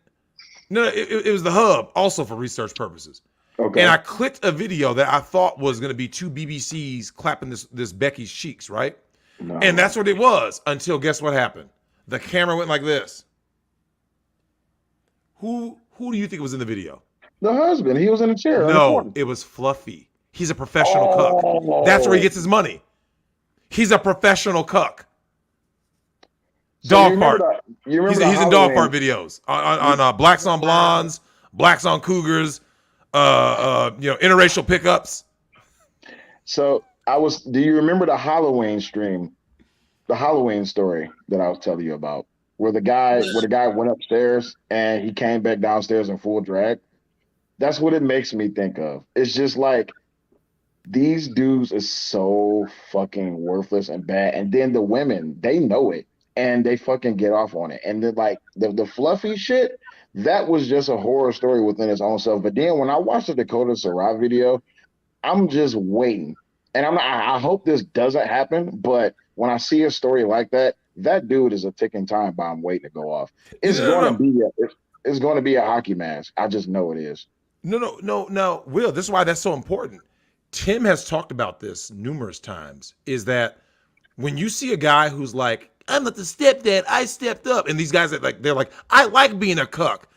it was the hub also for research purposes. Okay. And I clicked a video that I thought was going to be two BBCs clapping this Becky's cheeks, right? No. And that's what it was until guess what happened? The camera went like this. Who do you think was in the video? The husband. He was in a chair. No, it was Fluffy. He's a professional cuck. That's where he gets his money. He's a professional cuck. So you Dog remember part. the you He's, remember the he's in dog Halloween? part videos on Blacks on Blondes, Blacks on Cougars, interracial pickups. So I was. Do you remember the Halloween stream? The Halloween story that I was telling you about, where the guy went upstairs and he came back downstairs in full drag. That's what it makes me think of. It's just like these dudes is so fucking worthless and bad. And then the women, they know it and they fucking get off on it. And then like the fluffy shit, that was just a horror story within its own self. But then when I watched the Dakota Sarai video, I'm just waiting. And I hope this doesn't happen, but when I see a story like that, that dude is a ticking time bomb waiting to go off. It's going to be it's going to be a hockey match. I just know it is. No. Will, this is why that's so important. Tim has talked about this numerous times, is that when you see a guy who's like, I'm not the stepdad, I stepped up. And these guys they're like, I like being a cuck.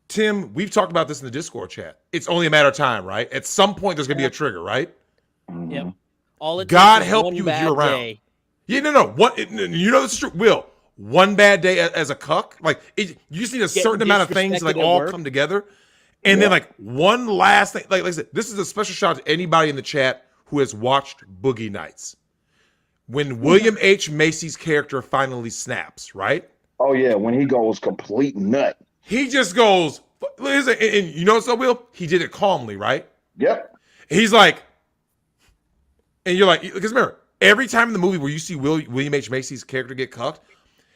Tim, we've talked about this in the Discord chat. It's only a matter of time, right? At some point, there's going to be a trigger, right? Yep. All it God takes is help one you if bad you're around. day. Yeah, no. You know this is true. Will, one bad day as a cuck, you just need a certain amount of things disrespected at all work. come together. And then one last thing, like I said, this is a special shout out to anybody in the chat who has watched Boogie Nights. When William H. Macy's character finally snaps, right? Oh yeah, when he goes complete nut. He just goes, listen, and you know what's up, Will? He did it calmly, right? Yep. He's like, and you're like, because remember, every time in the movie where you see William H. Macy's character get cucked,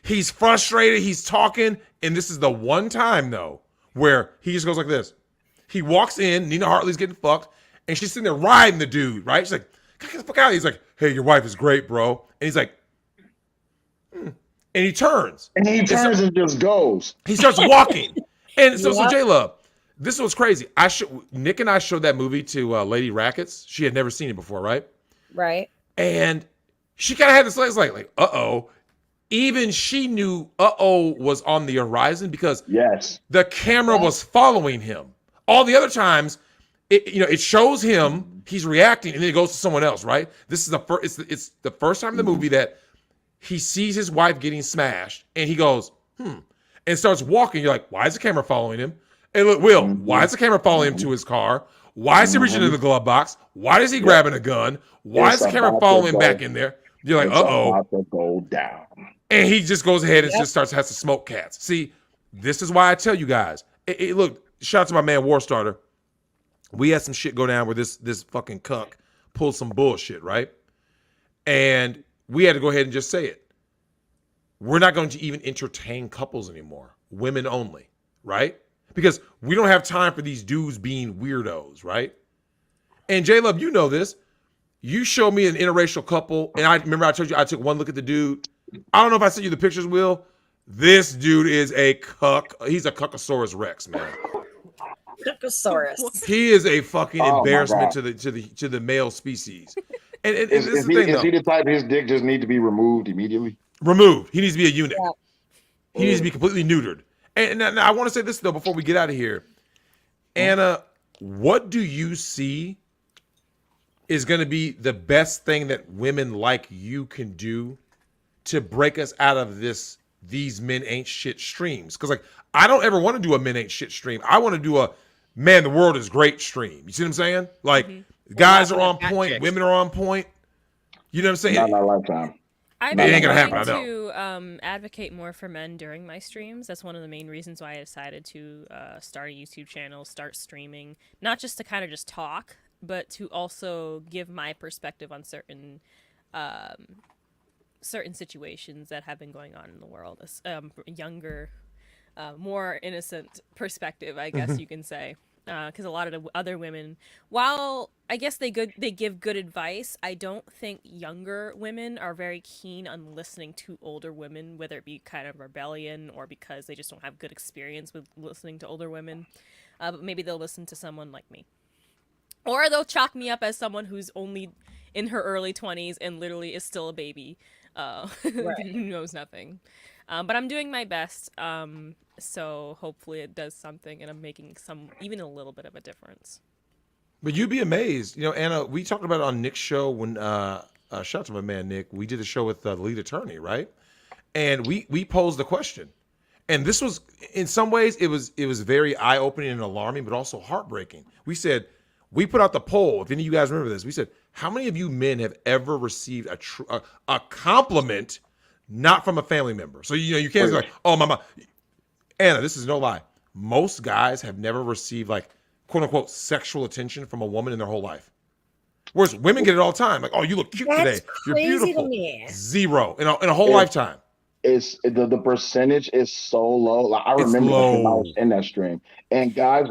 he's frustrated, he's talking, and this is the one time, though, where he just goes like this. He walks in, Nina Hartley's getting fucked, and she's sitting there riding the dude, right? She's like, get the fuck out. He's like, hey, your wife is great, bro. And he's like, And he turns. And he turns and just goes. He starts walking. And so J-Love, this was crazy. Nick and I showed that movie to Lady Rackets. She had never seen it before, right? Right. And she kind of had this like, uh-oh. Even she knew uh-oh was on the horizon because the camera was following him. All the other times, it shows him, he's reacting, and then it goes to someone else, right? This is it's the first time in the movie that he sees his wife getting smashed, and he goes, and starts walking. You're like, why is the camera following him? And look, Will, why is the camera following him to his car? Why is he reaching into the glove box? Why is he grabbing a gun? Why is the camera following him back in there? You're like, uh-oh. About to go down. And he just goes ahead and just has to smoke cats. See, this is why I tell you guys. Look, shout out to my man Warstarter. We had some shit go down where this fucking cuck pulled some bullshit, right? And we had to go ahead and just say it. We're not going to even entertain couples anymore. Women only, right? Because we don't have time for these dudes being weirdos, right? And J-Love, you know this. You showed me an interracial couple, and I remember I told you I took one look at the dude. I don't know if I sent you the pictures, Will. This dude is a cuck. He's a cuckosaurus rex, man. Cuckosaurus. He is a fucking embarrassment to the male species. And this is the thing, is he the type his dick just need to be removed immediately? Removed. He needs to be a eunuch. Yeah. He needs to be completely neutered. And I want to say this though before we get out of here, Anna, what do you see is going to be the best thing that women like you can do to break us out of these men ain't shit streams? Because like I don't ever want to do a men ain't shit stream. I want to do a man, the world is great stream. You see what I'm saying? Like guys are on point, women are on point. You know what I'm saying? Not in our lifetime. I've It ain't been gonna happen, I trying to advocate more for men during my streams. That's one of the main reasons why I decided to start a YouTube channel, start streaming, not just to kind of just talk, but to also give my perspective on certain situations that have been going on in the world. Younger, more innocent perspective, I guess you can say. Because a lot of the other women, while I guess they give good advice, I don't think younger women are very keen on listening to older women, whether it be kind of rebellion or because they just don't have good experience with listening to older women. But maybe they'll listen to someone like me. Or they'll chalk me up as someone who's only in her early 20s and literally is still a baby who knows nothing. But I'm doing my best. So hopefully it does something and I'm making even a little bit of a difference. But you'd be amazed. You know, Anna, we talked about it on Nick's show when, shout out to my man Nick, we did a show with the lead attorney, right? And we posed the question. And this was, in some ways, it was very eye-opening and alarming, but also heartbreaking. We said, we put out the poll. If any of you guys remember this, we said, how many of you men have ever received a compliment not from a family member? So you can't say like, oh, my mom. Anna, this is no lie. Most guys have never received like quote unquote sexual attention from a woman in their whole life. Whereas women get it all the time. Like, oh, you look cute today. You're crazy beautiful. to me. Zero in a whole lifetime. It's the percentage is so low. Like I It's remember that when I low. was in that stream. And guys,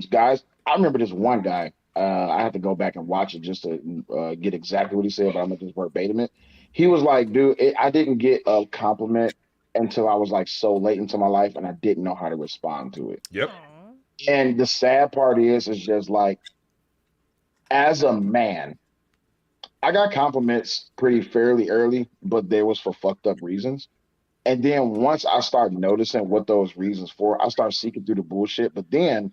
guys, I remember this one guy. I had to go back and watch it just to get exactly what he said, but I'm gonna just verbatim it. He was like, dude, I didn't get a compliment until I was like so late into my life and I didn't know how to respond to it. Yep. Aw. And the sad part is just like, as a man, I got compliments pretty fairly early, but they was for fucked up reasons. And then once I start noticing what those reasons for, I start seeking through the bullshit. But then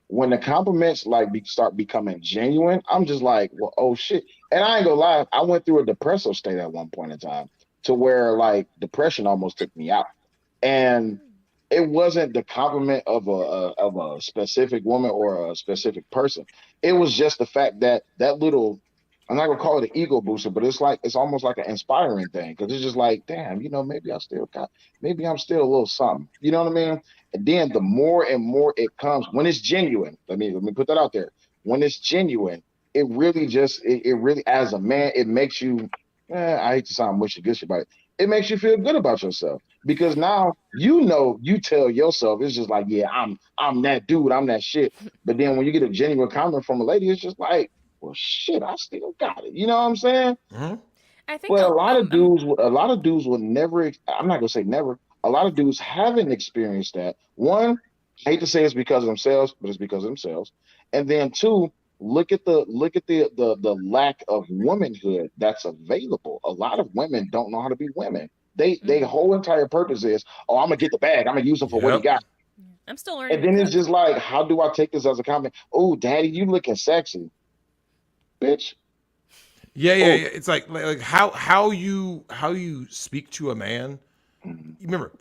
when the compliments like start becoming genuine, I'm just like, well, oh shit. And I ain't gonna lie, I went through a depressive state at one point in time to where like depression almost took me out. And it wasn't the compliment of a specific woman or a specific person. It was just the fact that that little, I'm not gonna call it an ego booster, but it's almost like an inspiring thing because it's just like, damn, maybe I'm still a little something. You know what I mean? And then the more and more it comes when it's genuine. Let me put that out there. When it's genuine, it really as a man, it makes you. I hate to sound mushy gushy about it. It makes you feel good about yourself because now you tell yourself it's just like, yeah, I'm that dude, I'm that shit. But then when you get a genuine comment from a lady, it's just like, well, shit, I still got it. You know what I'm saying? Mm-hmm. I think But a lot of dudes will never. I'm not gonna say never. A lot of dudes haven't experienced that. One, I hate to say it's because of themselves, but it's because of themselves. And then two, look at the lack of womanhood that's available. A lot of women don't know how to be women. They whole entire purpose is, oh, I'm gonna get the bag. I'm gonna use him for what he Yep. got. I'm still learning And to then cook. it's just like, how do I take this as a compliment? Oh, daddy, you looking sexy, bitch. Yeah. Oh, It's like how you speak to a man. mhm. You remember,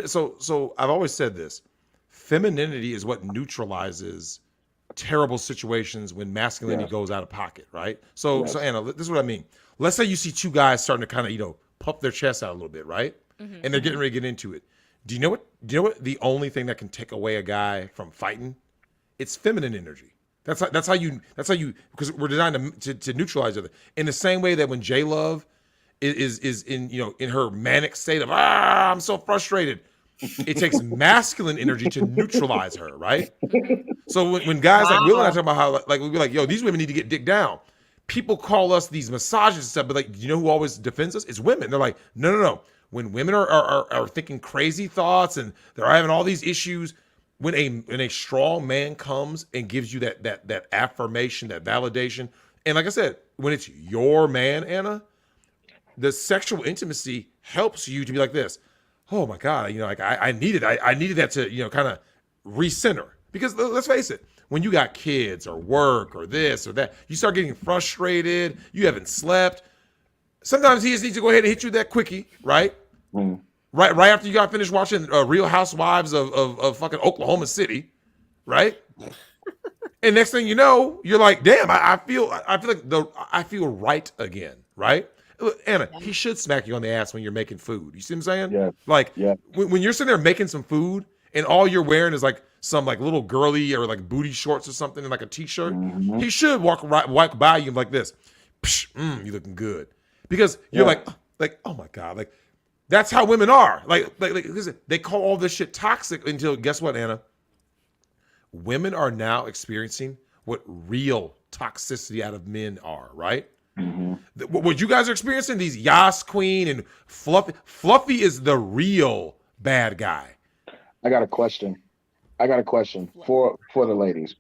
so I've always said this. Femininity is what neutralizes terrible situations when masculinity Yes, goes out of pocket, right? So yes. Anna, this is what I mean. Let's say you see two guys starting to kind of, puff their chest out a little bit, right? Mm-hmm. And they're getting ready to get into it. Do you know what the only thing that can take away a guy from fighting? It's feminine energy. That's how you because we're designed to neutralize it. In the same way that when J Love is in her manic state of I'm so frustrated, it takes masculine energy to neutralize her, right? Mm-hmm. So when guys like Will and I Wow. talk about how like we'd be like, yo, these women need to get dick down. People call us these misogynists and stuff, but like, you know who always defends us? It's women. They're like, no. When women are thinking crazy thoughts and they're having all these issues, when a strong man comes and gives you that affirmation, that validation, and like I said, when it's your man, Anna, the sexual intimacy helps you to be like this. Oh my God, like I needed that to kind of recenter because let's face it, when you got kids or work or this or that, you start getting frustrated. You haven't slept. Sometimes he just needs to go ahead and hit you that quickie, right? Mhm. Right after you got finished watching Real Housewives of fucking Oklahoma City, right? And next thing you know, you're like, damn, I feel I feel right again, right? Look, Anna, he should smack you on the ass when you're making food. You see what I'm saying? Yes, Like yes. when you're sitting there making some food and all you're wearing is like some like little girly or like booty shorts or something and like a t-shirt, Hmm. he should walk by you like this. Psh, you looking good. Because you're Yeah. like, oh my God, like that's how women are. Like listen, they call all this shit toxic until guess what, Anna? Women are now experiencing what real toxicity out of men are, right? Hmm. What you guys are experiencing, these Yas Queen and Fluffy is the real bad guy. I got a question. For the ladies.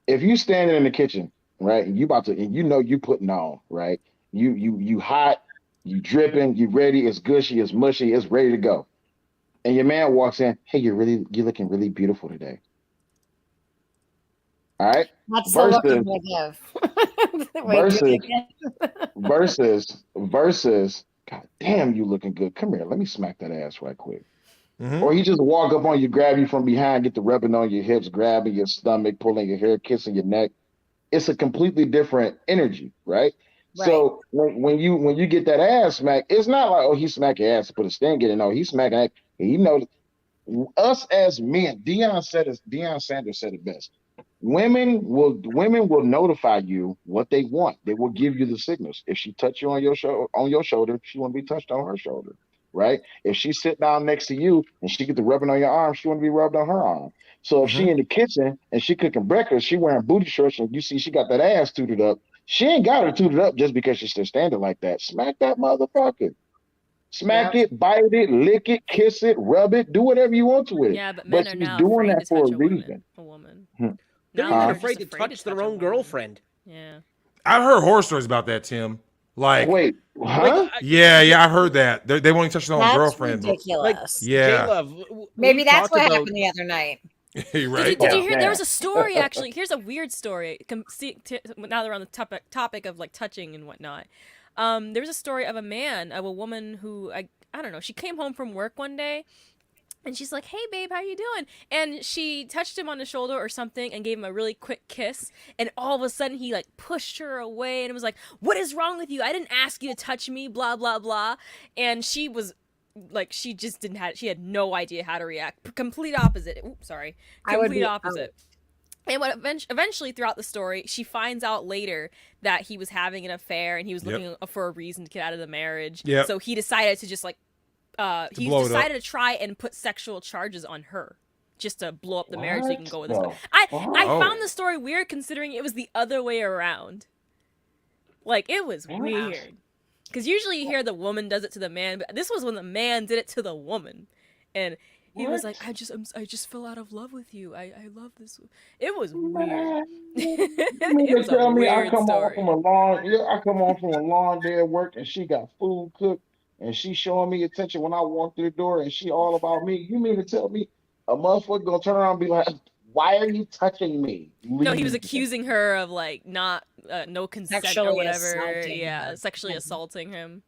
If you standing in the kitchen, right, and you putting on, right? You hot, you dripping, you ready, it's gushy, it's mushy, it's ready to go. And your man walks in, hey, you're looking really beautiful today. All right. That's the look Versus I'm gonna give. Wait, do it versus again. versus God damn, you looking good. Come here, let me smack that ass right quick. Mhm. Or he just walk up on you, grab you from behind, get the rubbing on your hips, grabbing your stomach, pulling your hair, kissing your neck. It's a completely different energy, right? Right. So when you get that ass smack, it's not like, oh, he smack your ass to put a sting in it. No, he's smacking that. And you know, us as men, Deion Sanders said it best. Women will notify you what they want. They will give you the signals. If she touch you on your shoulder, she want to be touched on her shoulder, right? If she sit down next to you and she get the rubbing on your arm, she want to be rubbed on her arm. So if she Mhm. in the kitchen and she cooking breakfast, she wearing booty shorts and you see she got that ass tooted up. She ain't got her tooted up just because she's still standing like that. Smack that motherfucker. Smack Yep. it, bite it, lick it, kiss it, rub it, do whatever you want to with it. Yeah, but men But are she's now doing afraid that to for touch a reason. a woman. Hmm. They're Now even men are afraid just to afraid to touch their touch a own woman. girlfriend. Yeah. I've heard horror stories about that, Tim. Like, Wait, Like, huh? yeah, I heard that. They won't even touch their own That's girlfriend. like ridiculous. J Yeah, Love, Maybe we've that's talked what about. happened the other night. you're Did you right. did you Oh, hear there was damn. a story actually? Here's a weird story. Now they're on the topic of like touching and whatnot. There was a story of a woman who I don't know. She came home from work one day and she's like, "Hey babe, how you doing?" And she touched him on the shoulder or something and gave him a really quick kiss. And all of a sudden he like pushed her away and was like, "What is wrong with you? I didn't ask you to touch me." Blah blah blah. And she was like, she just didn't have. She had no idea how to react. Complete opposite. Oops, sorry. I would Complete be opposite. And what eventually throughout the story, she finds out later that he was having an affair and he was Yep. looking for a reason to get out of the marriage. Yep. So he decided to just like he blow it up. decided to try and put sexual charges on her just to blow up the marriage so he can What go with his the I fuck? Oh. found the story weird considering it was the other way around. Like it was What? weird. Cuz usually you hear the woman does it to the man, but this was when the man did it to the woman. And he was like, What? I just fell out of love with you. I love this. It was weird. Man, you mean It to was a tell me I weird come home from story. a I come home from a long day of work and she got food cooked and she showing me attention when I walk through the door and she all about me. You mean to tell me a motherfucker gonna turn around and be like, why are you touching me? No, he was Leave. accusing her of like not no consent or Sexually whatever. assaulting Yeah, her. sexually assaulting him.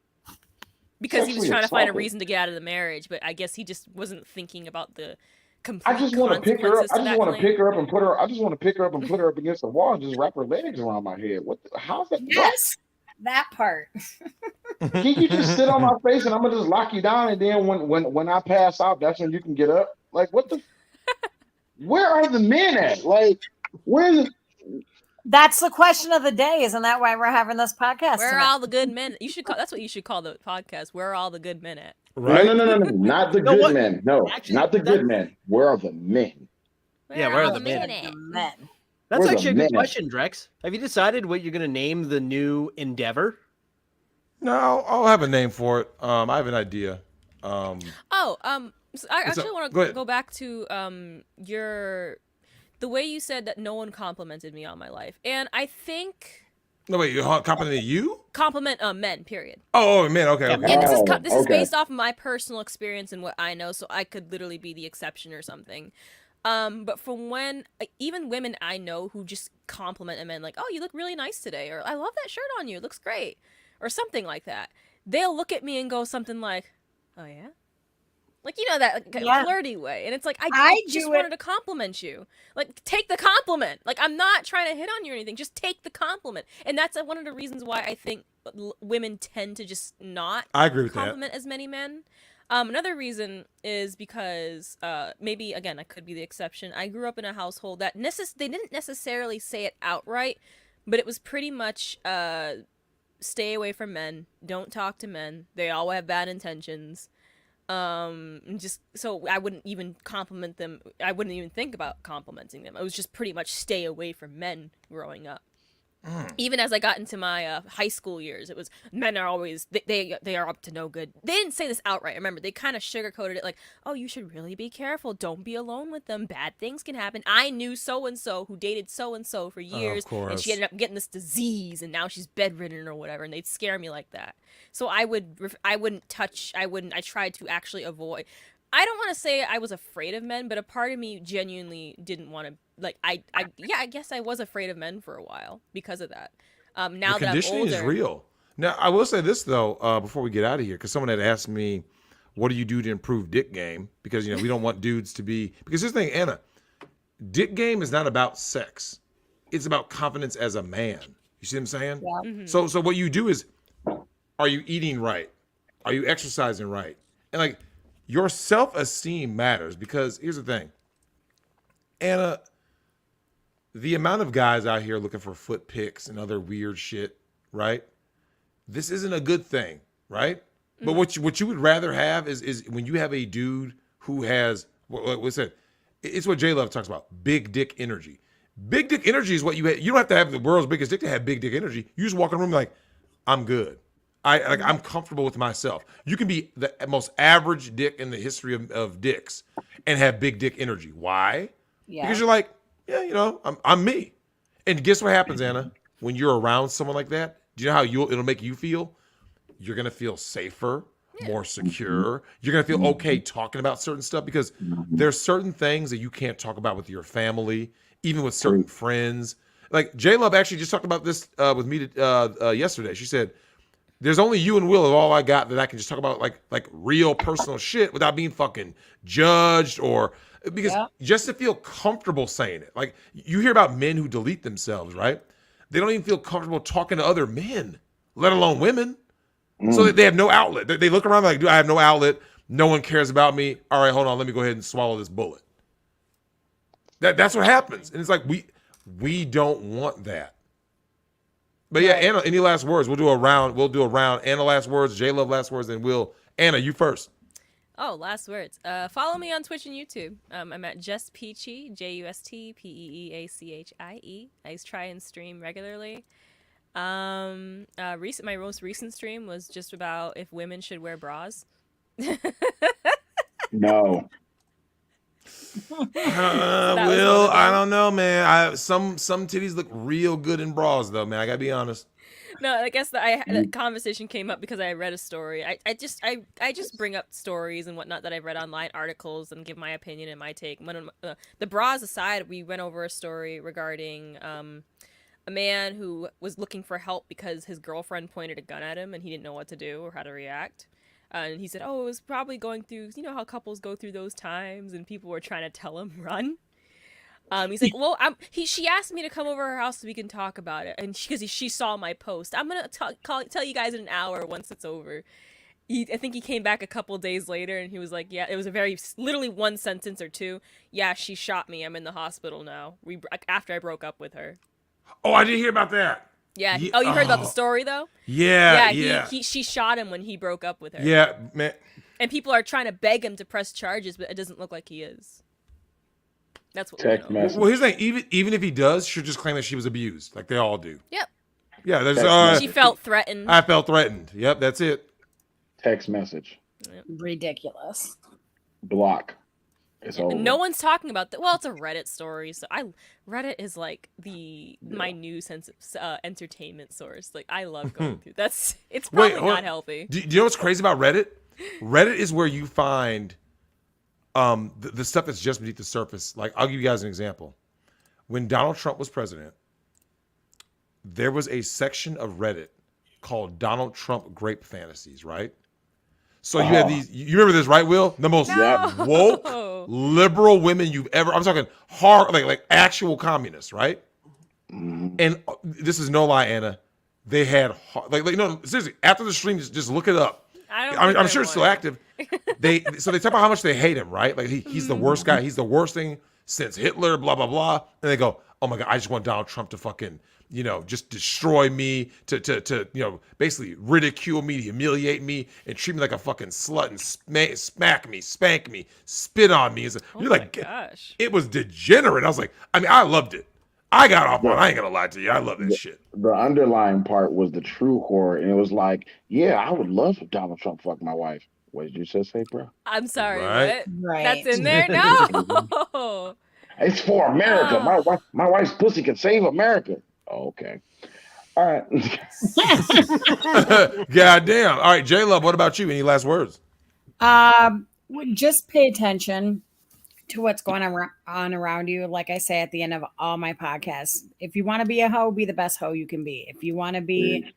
Because he was Sexually trying to find a assaulted. reason to get out of the marriage, but I guess he just wasn't thinking about the I complete just want to pick her up. consequences to that claim. I just want to pick her up and put her up against the wall and just wrap her legs around my head. How's that? Yes, that part. Can you just sit on my face and I'm gonna just lock you down and then when I pass out, that's when you can get up? Like what the? Where are the men at? Like where's the? That's the question of the day. Isn't that why we're having this podcast Where are tonight? all the good men? That's what you should call the podcast. Where are all the good men at? Right? No, not the You know good what? men. No, Actually, not the that's good men. Where are the men? Yeah, where are the men? The men. That's Where's the actually a good men? question, Drex. Have you decided what you're going to name the new endeavor? No, I'll have a name for it. I have an idea. So I What's up? actually want Go to ahead. go back to the way you said that no one complimented me all my life, and I think No, wait, you complimented you? compliment men. Period. Oh, man. Okay. Yeah, Okay. And this is Oh, this is okay. based off of my personal experience and what I know, so I could literally be the exception or something. But from when even women I know who just compliment a man like, "Oh, you look really nice today," or "I love that shirt on you, it looks great," or something like that, they'll look at me and go something like, "Oh yeah." Like, you know, that Yeah. flirty way. And it's like, I I just do it- wanted to compliment you. Like, take the compliment. Like, I'm not trying to hit on you or anything. Just take the compliment. And that's one of the reasons why I think women tend to just not I agree with that. compliment as many men. Another reason is because maybe, again, I could be the exception. I grew up in a household that they didn't necessarily say it outright, but it was pretty much stay away from men. Don't talk to men. They all have bad intentions. Just so I wouldn't even compliment them. I wouldn't even think about complimenting them. It was just pretty much stay away from men growing up. Even as I got into my high school years, it was men are always they are up to no good. They didn't say this outright. Remember, they kind of sugarcoated it like, "Oh, you should really be careful. Don't be alone with them. Bad things can happen." I knew so and so who dated so and so for years, and she course. ended up getting this disease, and now she's bedridden or whatever. And they'd scare me like that. So I wouldn't touch. I tried to actually avoid. I don't want to say I was afraid of men, but a part of me genuinely didn't want to. Like I guess I was afraid of men for a while because of that. Now The that I'm conditioning older, is real. Now, I will say this though, before we get out of here, because someone had asked me, "What do you do to improve dick game?" Because we don't want dudes to be. Because here's the thing, Anna, dick game is not about sex; it's about confidence as a man. You see what I'm saying? Yeah. Mhm. So what you do is, are you eating right? Are you exercising right? And like your self-esteem matters because here's the thing, Anna, the amount of guys out here looking for foot pics and other weird shit, right? This isn't a good thing, right? But what you would rather have is when you have a dude who has what's that? It's what J Love talks about, big dick energy. Big dick energy is what you have. You don't have to have the world's biggest dick to have big dick energy. You just walk in the room like, I'm good. I'm comfortable with myself. You can be the most average dick in the history of dicks and have big dick energy. Why? Yeah. Because you're like, yeah, I'm me. And guess what happens, Anna? When you're around someone like that, do you know how it'll make you feel? You're gonna feel safer, more secure. You're gonna feel okay talking about certain stuff because there's certain things that you can't talk about with your family, even with certain friends. Like J Love actually just talked about this with me yesterday. She said, "There's only you and Will of all I got that I can just talk about like real personal shit without being fucking judged or because just to feel comfortable saying it. Like you hear about men who delete themselves, right? They don't even feel comfortable talking to other men, let alone women. So that they have no outlet. They look around like, I have no outlet. No one cares about me. All right, hold on. Let me go ahead and swallow this bullet. That's what happens. And it's like we don't want that. But yeah, Anna, any last words? We'll do a round. Anna, last words. J Love, last words. And Anna, you first. Oh, last words. Follow me on Twitch and YouTube. I'm at Just Peachy, JustPeachie. I try and stream regularly. My most recent stream was just about if women should wear bras. No. I don't know, man. Some titties look real good in bras, though, man. I gotta be honest. No, I guess the conversation came up because I read a story. I just bring up stories and whatnot that I've read online, articles, and give my opinion and my take. The bras aside, we went over a story regarding a man who was looking for help because his girlfriend pointed a gun at him and he didn't know what to do or how to react. And he said, "Oh, it was probably going through, how couples go through those times," and people were trying to tell him run. He's like, "Well, she asked me to come over her house so we can talk about it, and because she saw my post, I'm gonna tell you guys in an hour once it's over." I think he came back a couple days later and he was like, "Yeah, it was literally one sentence or two. Yeah, she shot me. I'm in the hospital now. After I broke up with her." Oh, I didn't hear about that. Yeah. Oh, you heard about the story though? Yeah. She shot him when he broke up with her. Yeah, man. And people are trying to beg him to press charges, but it doesn't look like he is. That's what Text message. Well, here's the thing. Even if he does, she'll just claim that she was abused, like they all do. Yep. Yeah. There's. She felt threatened. I felt threatened. Yep, that's it. Text message. Ridiculous. Block. It's over. No one's talking about that. Well, it's a Reddit story, so Reddit is like my new sense of entertainment source. Like I love going through. It's probably not healthy. Do you know what's crazy about Reddit? Reddit is where you find the stuff that's just beneath the surface. Like I'll give you guys an example. When Donald Trump was president, there was a section of Reddit called Donald Trump Grape Fantasies, right? So you had these. You remember this, right, Will? The most woke, liberal women you've ever. I'm talking hard, like actual communists, right? And this is no lie, Anna. They had seriously. After the stream, just look it up. I'm sure it's still active. They talk about how much they hate him, right? Like he's the worst guy. He's the worst thing since Hitler. Blah blah blah. And they go, "Oh my God, I just want Donald Trump to fucking." Just destroy me, to basically ridicule me, humiliate me, and treat me like a fucking slut and spank me, spit on me. You're like, gosh. It was degenerate. I was like, I loved it. I got off on. I ain't gonna lie to you. I love that shit. The underlying part was the true horror, and it was like, yeah, I would love for Donald Trump fuck my wife. What did you just say, bro? I'm sorry, Right. what? Right. That's in there? No. It's for America. Oh. My wife's pussy can save America. Oh, okay. All right. God damn. All right, J Love, what about you? Any last words? Just pay attention to what's going on around you. Like I say at the end of all my podcasts, if you want to be a hoe, be the best hoe you can be. If you want to be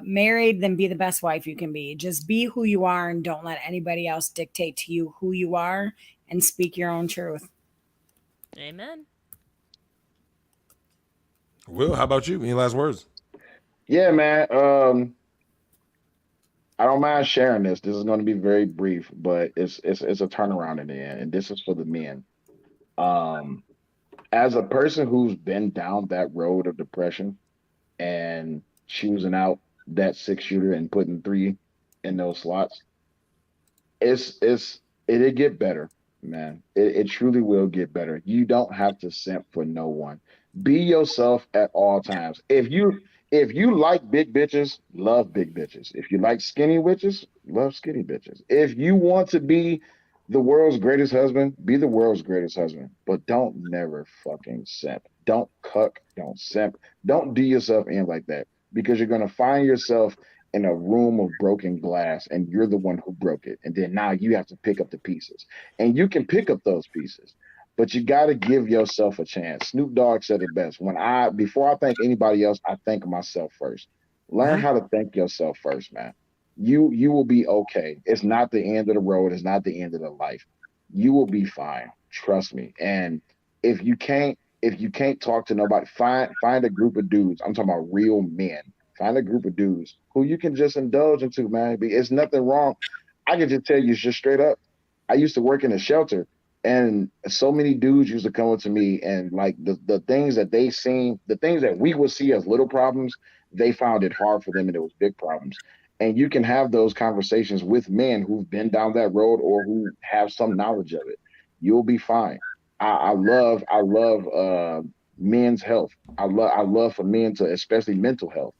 Married, then be the best wife you can be. Just be who you are and don't let anybody else dictate to you who you are, and speak your own truth. Amen. Will, how about you? Any last words? Yeah, man. I don't mind sharing this. This is going to be very brief, but it's a turnaround in the end, and this is for the men. Um, as a person who's been down that road of depression and choosing out that six shooter and putting three in those slots, it'll get better, man. It truly will get better. You don't have to simp for no one. Be yourself at all times. If you like big bitches, love big bitches. If you like skinny bitches, love skinny bitches. If you want to be the world's greatest husband, be the world's greatest husband. But don't never fucking simp. Don't cuck. Don't simp. Don't do yourself in like that because you're gonna find yourself in a room of broken glass and you're the one who broke it. And then now you have to pick up the pieces. And you can pick up those pieces, but you got to give yourself a chance. Snoop Dogg said it best. Before I thank anybody else, I thank myself first. Learn how to thank yourself first, man. You will be okay. It's not the end of the road. It's not the end of the life. You will be fine. Trust me. And if you can't talk to nobody, find a group of dudes. I'm talking about real men. Find a group of dudes who you can just indulge into, man. It's nothing wrong. I can just tell you just straight up. I used to work in a shelter, and so many dudes used to come up to me and like the things that the things that we would see as little problems, they found it hard for them and it was big problems. And you can have those conversations with men who've been down that road or who have some knowledge of it. You'll be fine. I love men's health. I love for men to, especially mental health.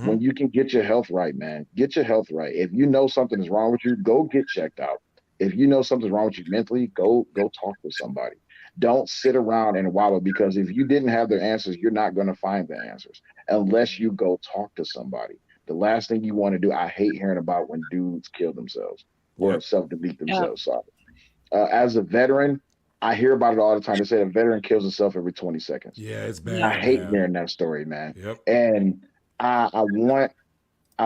When you can get your health right, man, get your health right. If you know something is wrong with you, go get checked out. If you know something's wrong with you mentally, go talk to somebody. Don't sit around and wallow because if you didn't have the answers, you're not going to find the answers unless you go talk to somebody. The last thing you want to do, I hate hearing about when dudes kill themselves or Yep. self-delete Yeah. themselves. Sorry. As a veteran, I hear about it all the time. They say a veteran kills himself every 20 seconds. Yeah, it's Yeah. I bad, hate man. hearing that story, man. Yep. And I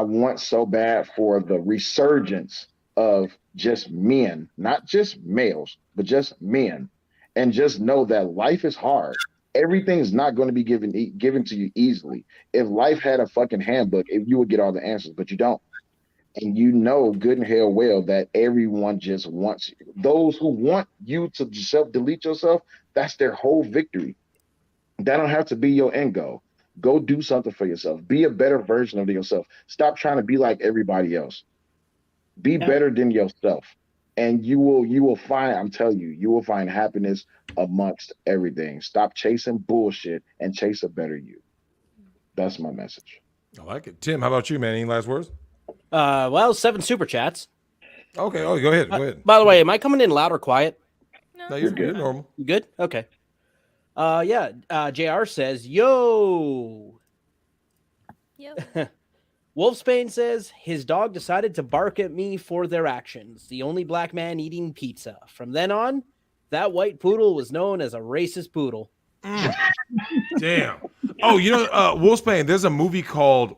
want so bad for the resurgence of just men, not just males, but just men, and just know that life is hard. Everything's not going to be given to you easily. If life had a fucking handbook, you would get all the answers, but you don't. And you know good and hell well that everyone just wants those who want you to self delete yourself. That's their whole victory. That don't have to be your end goal. Go do something for yourself. Be a better version of yourself. Stop trying to be like everybody else. Be Yeah. better than yourself. And you will find, I'm telling you, you will find happiness amongst everything. Stop chasing bullshit and chase a better you. That's my message. I like it. Tim, how about you, man? Any last words? Well, 7 super chats. Okay. Oh, go ahead. Go ahead. By the way, am I coming in loud or quiet? No, No, it's you're not good. You're bad. normal. You good? Okay. JR says, yo. Yep. Wolfsbane says his dog decided to bark at me for their actions. The only black man eating pizza. From then on, that white poodle was known as a racist poodle. Damn. Oh, Wolfsbane, there's a movie called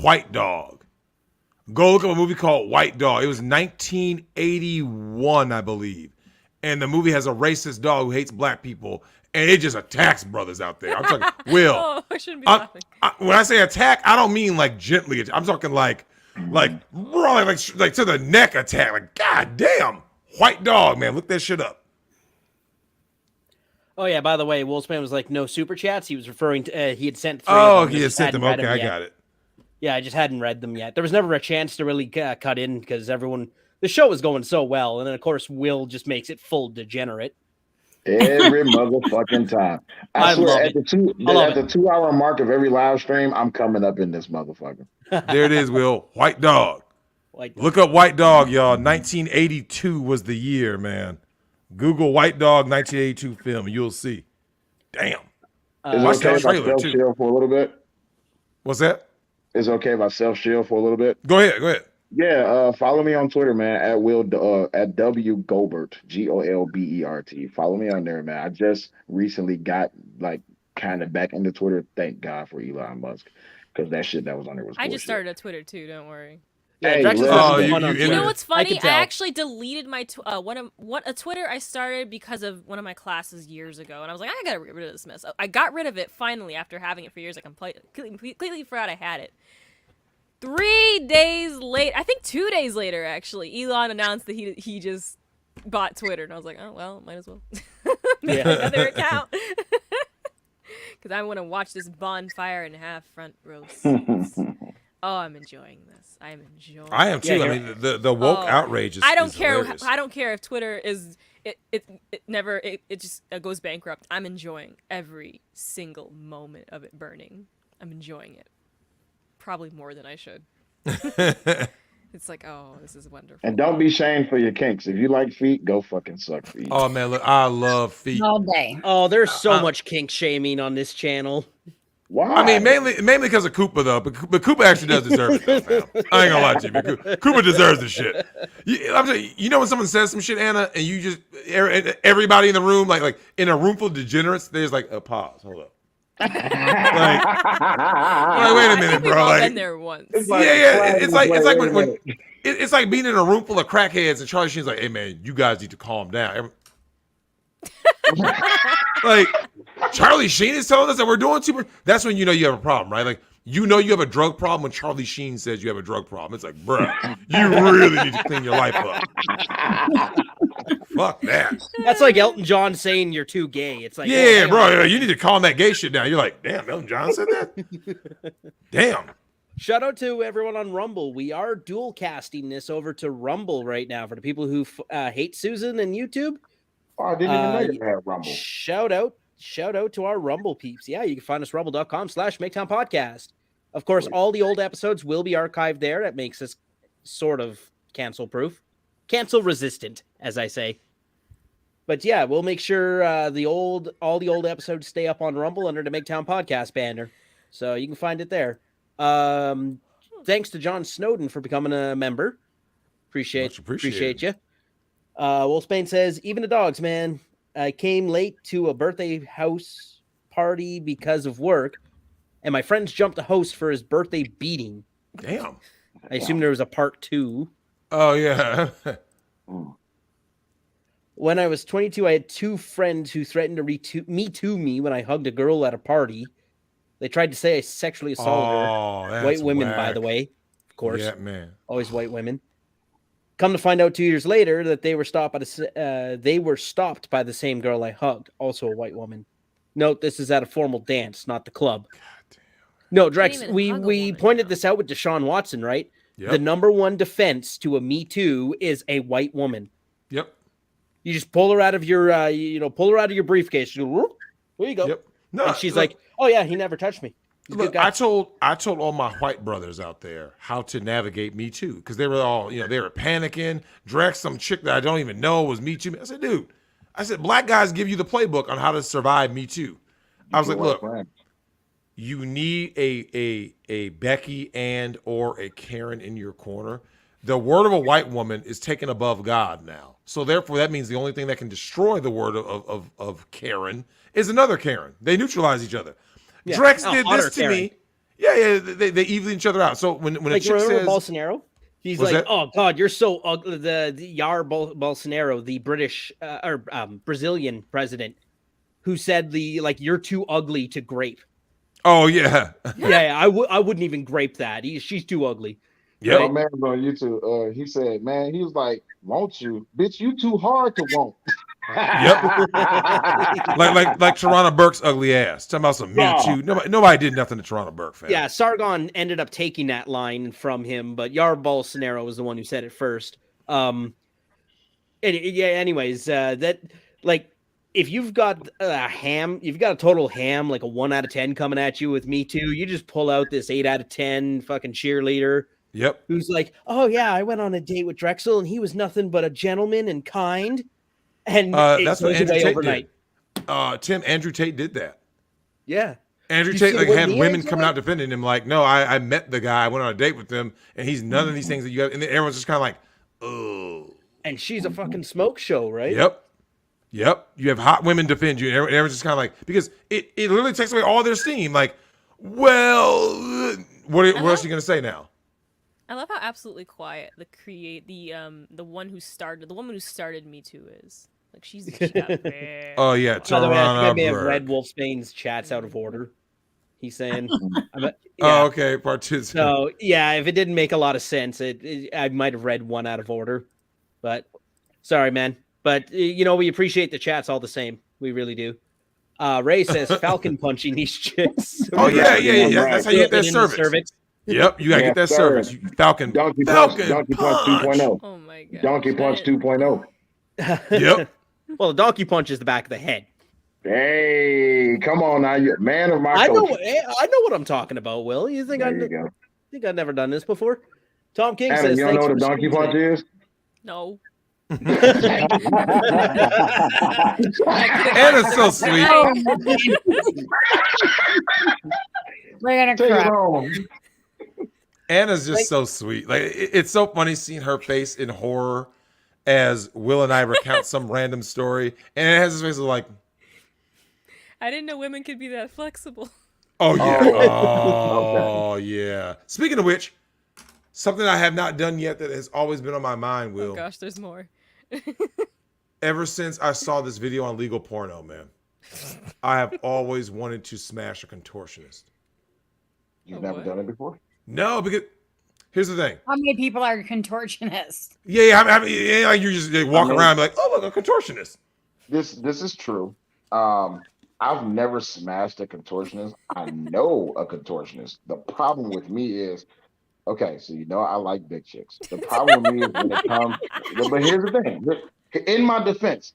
White Dog. Go look up a movie called White Dog. It was 1981, I believe. And the movie has a racist dog who hates black people, and it just attacks brothers out there. I'm talking, Will. Oh, I shouldn't be I- laughing. when I say attack, I don't mean like gently. I'm talking like really like to the neck attack. Like, god damn. White Dog, man. Look that shit up. Oh yeah, by the way, Wolfsman was like no super chats. He was referring to he had sent 3 Oh, of them. he I had just sent hadn't them. read Okay, I yet. got it. Yeah, I just hadn't read them yet. There was never a chance to really cut in because the show was going so well, and then of course Will just makes it full degenerate. Every motherfucking time. I I swear love at it. the two I love at the 2 hour mark of every live stream, I'm coming up in this motherfucker. There it is, Will. White Dog. Like, Look up White Dog, y'all. 1982 was the year, man. Google White Dog 1982 film, and you'll see. Damn. Is it Watch okay that if I trailer, self too. shield for a little bit? What's that? Is it okay if I self shield for a little bit? Go ahead. Yeah, follow me on Twitter, man, at W Gobert, Golbert. Follow me on there, man. I just recently got like kind of back into Twitter. Thank God for Elon Musk, because that shit that was on there was I bullshit. just started a Twitter too. Don't worry. Yeah, Hey, Drexel's listen. having Oh, fun you on in You know Twitter. what's I funny? can I, tell. actually deleted my a Twitter I started because of one of my classes years ago, and I was like, I gotta get rid of this mess. I got rid of it finally after having it for years. I completely forgot I had it. 3 days late, I think 2 days later, actually, Elon announced that he just bought Twitter, and I was like, oh well, might as well make Yeah. another account because I want to watch this bonfire and have front row seats. Oh, I'm enjoying this. I'm enjoying. I am too. Yeah, I you're- mean, the woke Oh, outrage is. I don't is care. hilarious. I don't care if Twitter is it never it just goes bankrupt. I'm enjoying every single moment of it burning. I'm enjoying it. Probably more than I should. It's like, oh, this is wonderful. And don't be shamed for your kinks. If you like feet, go fucking suck feet. Oh man, look, I love feet. All day. Oh, there's so Uh, much kink shaming on this channel. Why? I mean, mainly because of Koopa though, but Koopa actually does deserve it though, fam. I ain't gonna lie to you, but Koopa deserves the shit. I'm saying, you know when someone says some shit, Anna, and you just everybody in the room, like in a room full of degenerates, there's like a pause. Hold up. Like, wait a I minute, think we've bro. all Like, been there once. It's yeah. It's like wait, when wait. it's like being in a room full of crackheads and Charlie Sheen's like, hey man, you guys need to calm down. Like Charlie Sheen is telling us that we're doing too much. That's when you know you have a problem, right? Like you know you have a drug problem when Charlie Sheen says you have a drug problem. It's like, bruh, you really need to clean your life up. Fuck that. That's like Elton John saying you're too gay. It's like, Yeah, oh, hang bro, on. you need to calm that gay shit down. You're like, damn, Elton John said that? Damn. Shout out to everyone on Rumble. We are dual casting this over to Rumble right now for the people who hate Susan and YouTube. Oh, I didn't even know Uh, you had Rumble. Shout out to our Rumble peeps. Yeah, you can find us rumble.com/Migtown Podcast. Of course, all the old episodes will be archived there. That makes us sort of cancel proof, cancel resistant, as I say. But yeah, we'll make sure all the old episodes stay up on Rumble under the Migtown Podcast banner, so you can find it there. Thanks to John Snowden for becoming a member. Much Appreciate you. Wolfsbane says, even the dogs, man. I came late to a birthday house party because of work, and my friends jumped the host for his birthday beating. Damn. I assume there was a part 2. Oh yeah. When I was 22, I had 2 friends who threatened to me too me when I hugged a girl at a party. They tried to say I sexually assaulted her. Oh, that's White women, by whack. the way. Of course. Yeah, man. Always white women. Come to find out 2 years later that they were stopped by the same girl I hugged, also a white woman. Note, this is at a formal dance, not the club. No, Drex, even we hug a woman pointed now. this out with Deshaun Watson, right? Yep. The number one defense to a Me Too is a white woman. Yep. You just pull her out of your, pull her out of your briefcase. You go, whoop, there you go. Yep. No, And she's look, like, "Oh yeah, he never touched me." He's a good look, guy. I told all my white brothers out there how to navigate Me Too because they were all, they were panicking. Drex, some chick that I don't even know was Me Too. I said, dude, black guys give you the playbook on how to survive Me Too. I was like, look, you need a Becky and or a Karen in your corner. The word of a white woman is taken above God now. So therefore, that means the only thing that can destroy the word of Karen is another Karen. They neutralize each other. Yeah, Drex a did hotter this to Karen. me. Yeah, they even each other out. So when a Like, chick remember says, Bolsonaro? He's Was like, that- "Oh God, you're so ugly." The Jair Bolsonaro, the British Brazilian president, who said you're too ugly to grape. oh yeah, Yeah, I wouldn't even grape that. She's too ugly. yep. My man was on YouTube. He said, "Man, he was like, won't you, bitch? You too hard to want." Yep. like Toronto Burke's ugly ass. Talking about some Me Yeah. Too. Nobody did nothing to Toronto Burke, fam. Yeah, Sargon ended up taking that line from him, but Jair Bolsonaro was the one who said it first. Anyways, that like if you've got you've got a total ham, like a 1 out of 10 coming at you with Me Too, you just pull out this 8 out of 10 fucking cheerleader Yep. who's like, "Oh yeah, I went on a date with Drexel and he was nothing but a gentleman and kind." And it That's what goes Andrew away Tate overnight. did. Andrew Tate did that. Yeah. Andrew You Tate see like what had Nia women is coming like? out defending him, like, no, I met the guy, I went on a date with him, and he's none of these things that you have. And then everyone's just kind of like, oh, And she's a fucking smoke show, right? yep. Yep. You have hot women defend you. And everyone's just kind of like, because it literally takes away all their steam. Like, well, what else are you going to say now? I love how absolutely quiet the woman who started Me Too is. Like she got very Oh, yeah. By the way, I think I may have Burke. read Wolfsbane's chats out of order. He's saying, Oh, yeah. okay. Part 2. So yeah, if it didn't make a lot of sense, I might have read one out of order. But sorry, man. But we appreciate the chats all the same. We really do. Ray says Falcon punching these chicks. Oh yeah. Right. That's how you get that In the cervix. Yep, you gotta get that cervix. Falcon Donkey Punch punch. 2.0. Oh my god. Donkey Punch 2.0. Yep. Well, the donkey punch is the back of the head. Hey, come on now, you man of my I know culture. what I'm talking about, Will. You think There you go. I've never done this before? Tom King Adam, says, you don't know "Thanks what a for donkey streaming punch is? No. Anna's so sweet. We're gonna Take it cry. home. Anna's just so sweet. Like it's so funny seeing her face in horror as Will and I recount some random story, and it has this face of like, I didn't know women could be that flexible. oh yeah, Oh. oh yeah. Speaking of which, something I have not done yet that has always been on my mind, Will. Oh gosh, there's more. Ever since I saw this video on legal porno, man, I have always wanted to smash a contortionist. You've Oh, never what? done it before? No, because here's the thing. How many people are contortionists? Yeah. I mean, yeah, like you just walk I mean- around and be like, oh, look, a contortionist. This is true. I've never smashed a contortionist. I know a contortionist. The problem with me is, okay, so I like big chicks. The problem with me is when it comes, but here's the thing. In my defense,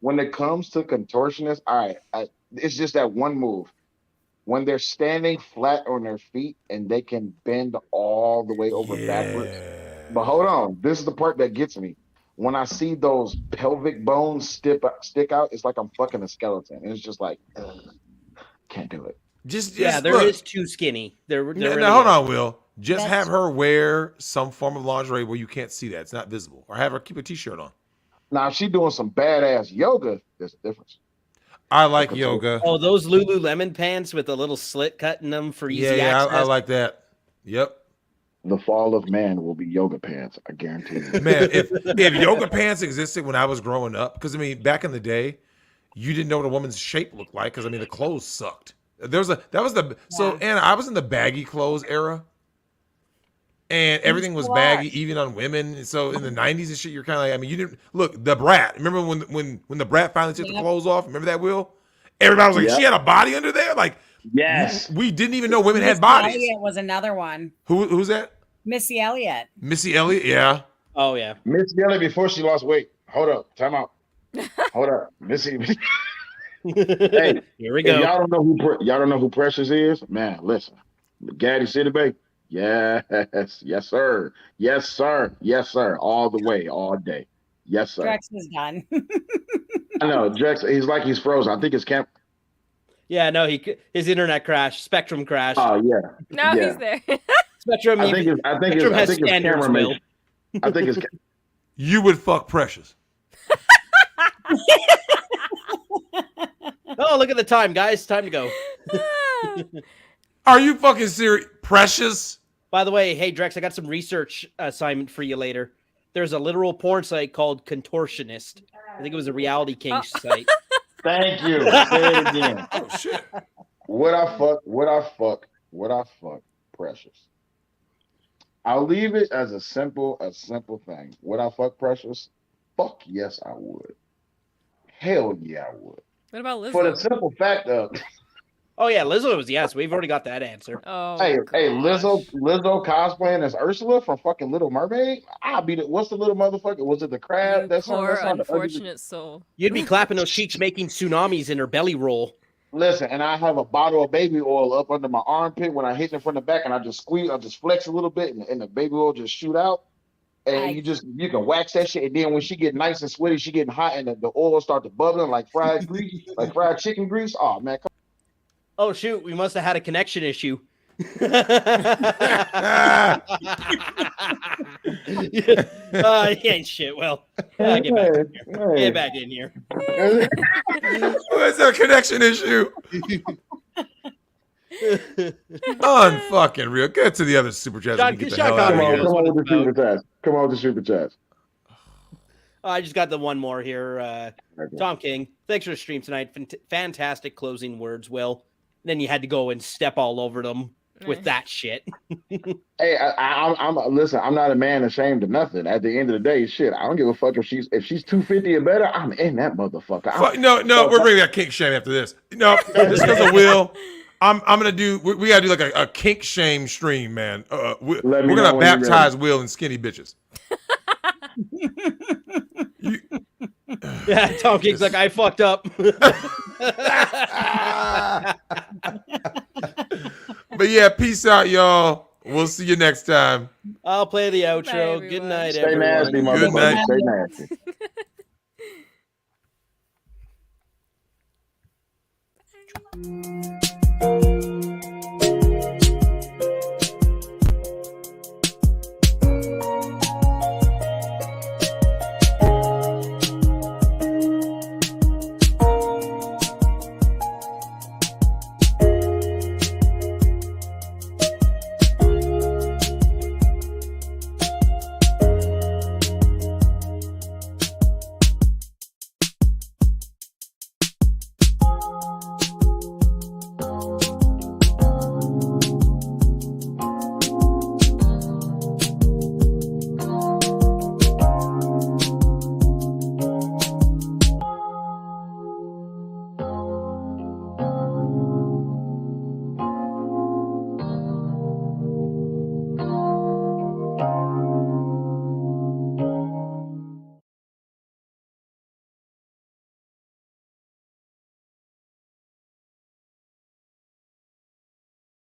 when it comes to contortionists, all right, it's just that one move. When they're standing flat on their feet and they can bend all the way over backwards. But hold on, this is the part that gets me. When I see those pelvic bones stick out, it's like I'm fucking a skeleton. And it's just like, can't do it. Just Yeah, there is too skinny. There really now, hold is. on, Will. Just That's- have her wear some form of lingerie where you can't see that. It's not visible. Or have her keep a t-shirt on. Now, if she's doing some badass yoga, there's a difference. I like yoga. Oh, those Lululemon pants with a little slit cut in them for easy Yeah, access. I like that. Yep. The fall of man will be yoga pants. I guarantee you. Man, if yoga pants existed when I was growing up, because I mean, back in the day, you didn't know what a woman's shape looked like because I mean the clothes sucked. So Anna, I was in the baggy clothes era, and everything was baggy, even on women. And so in the '90s and shit, you're kind of like, I mean, you didn't look the Brat. Remember when the Brat finally took the clothes off? Remember that, Will? Everybody was like, Yep. she had a body under there. Like, Yes. we didn't even know women had Missy bodies. Elliott was another one. Who's that? Missy Elliott. Missy Elliott. Yeah. Oh yeah. Miss Elliott before she lost weight. Hold up. Time out. Hold up. Missy. Hey, Here we if go. y'all don't know who Precious is, man, listen. Gaddy City Bay. Yes, sir. Yes, sir. All the way, all day. Yes, sir. Drex is done. I know. Drex, he's frozen. I think it's camp. Yeah, no, his internet crashed. Spectrum crashed. Oh yeah. Now Yeah. he's there. Spectrum. I think Spectrum has it's standards, camera Will. made. I think it's You would fuck Precious. Oh, look at the time, guys. Time to go. Are you fucking serious? Precious? By the way, hey Drex, I got some research assignment for you later. There's a literal porn site called Contortionist. I think it was a reality king site. Thank you. Say it again. Oh shit. Would I fuck Precious? I'll leave it as a simple thing. Would I fuck Precious? Fuck yes, I would. Hell yeah, I would. What about Lizzo? For the simple fact of, Oh yeah, Lizzo was yes. We've already got that answer. Oh, hey, gosh. Lizzo cosplaying as Ursula from fucking Little Mermaid. I'll be the, what's the little motherfucker? Was it the crab? You That's poor not the ugly- unfortunate soul. You'd be clapping those cheeks, making tsunamis in her belly roll. Listen, and I have a bottle of baby oil up under my armpit when I hit it from the back, and I just squeeze, I just flex a little bit, and the baby oil just shoot out. And you can wax that shit, and then when she get nice and sweaty, she getting hot, and the oil start to bubbling like fried grease, like fried chicken grease. Oh man, Oh shoot, we must have had a connection issue. He ain't shit. Well, get back in here. Get back in here. What's a connection issue? Unfucking real. Get to the other super chats. John- Let me get the Sean hell out of Connery here. knows Come what on with it's the super chats. Come on with the super chats. I just got the one more here. Tom King, thanks for the stream tonight. Fantastic closing words, Will. Then you had to go and step all over them with that shit. Hey, I'm listen. I'm not a man ashamed of nothing. At the end of the day, shit, I don't give a fuck if she's 250 or better. I'm in that motherfucker. No, we're bringing that kink shame after this. No, just because of Will, I'm gonna do. We gotta do like a kink shame stream, man. We're gonna baptize Will and skinny bitches. Yeah, Tom King's like, I fucked up. But yeah, peace out, y'all. We'll see you next time. I'll play the outro. everyone. Good night, Stay everyone. nasty, Good night. motherfucker. Stay nasty.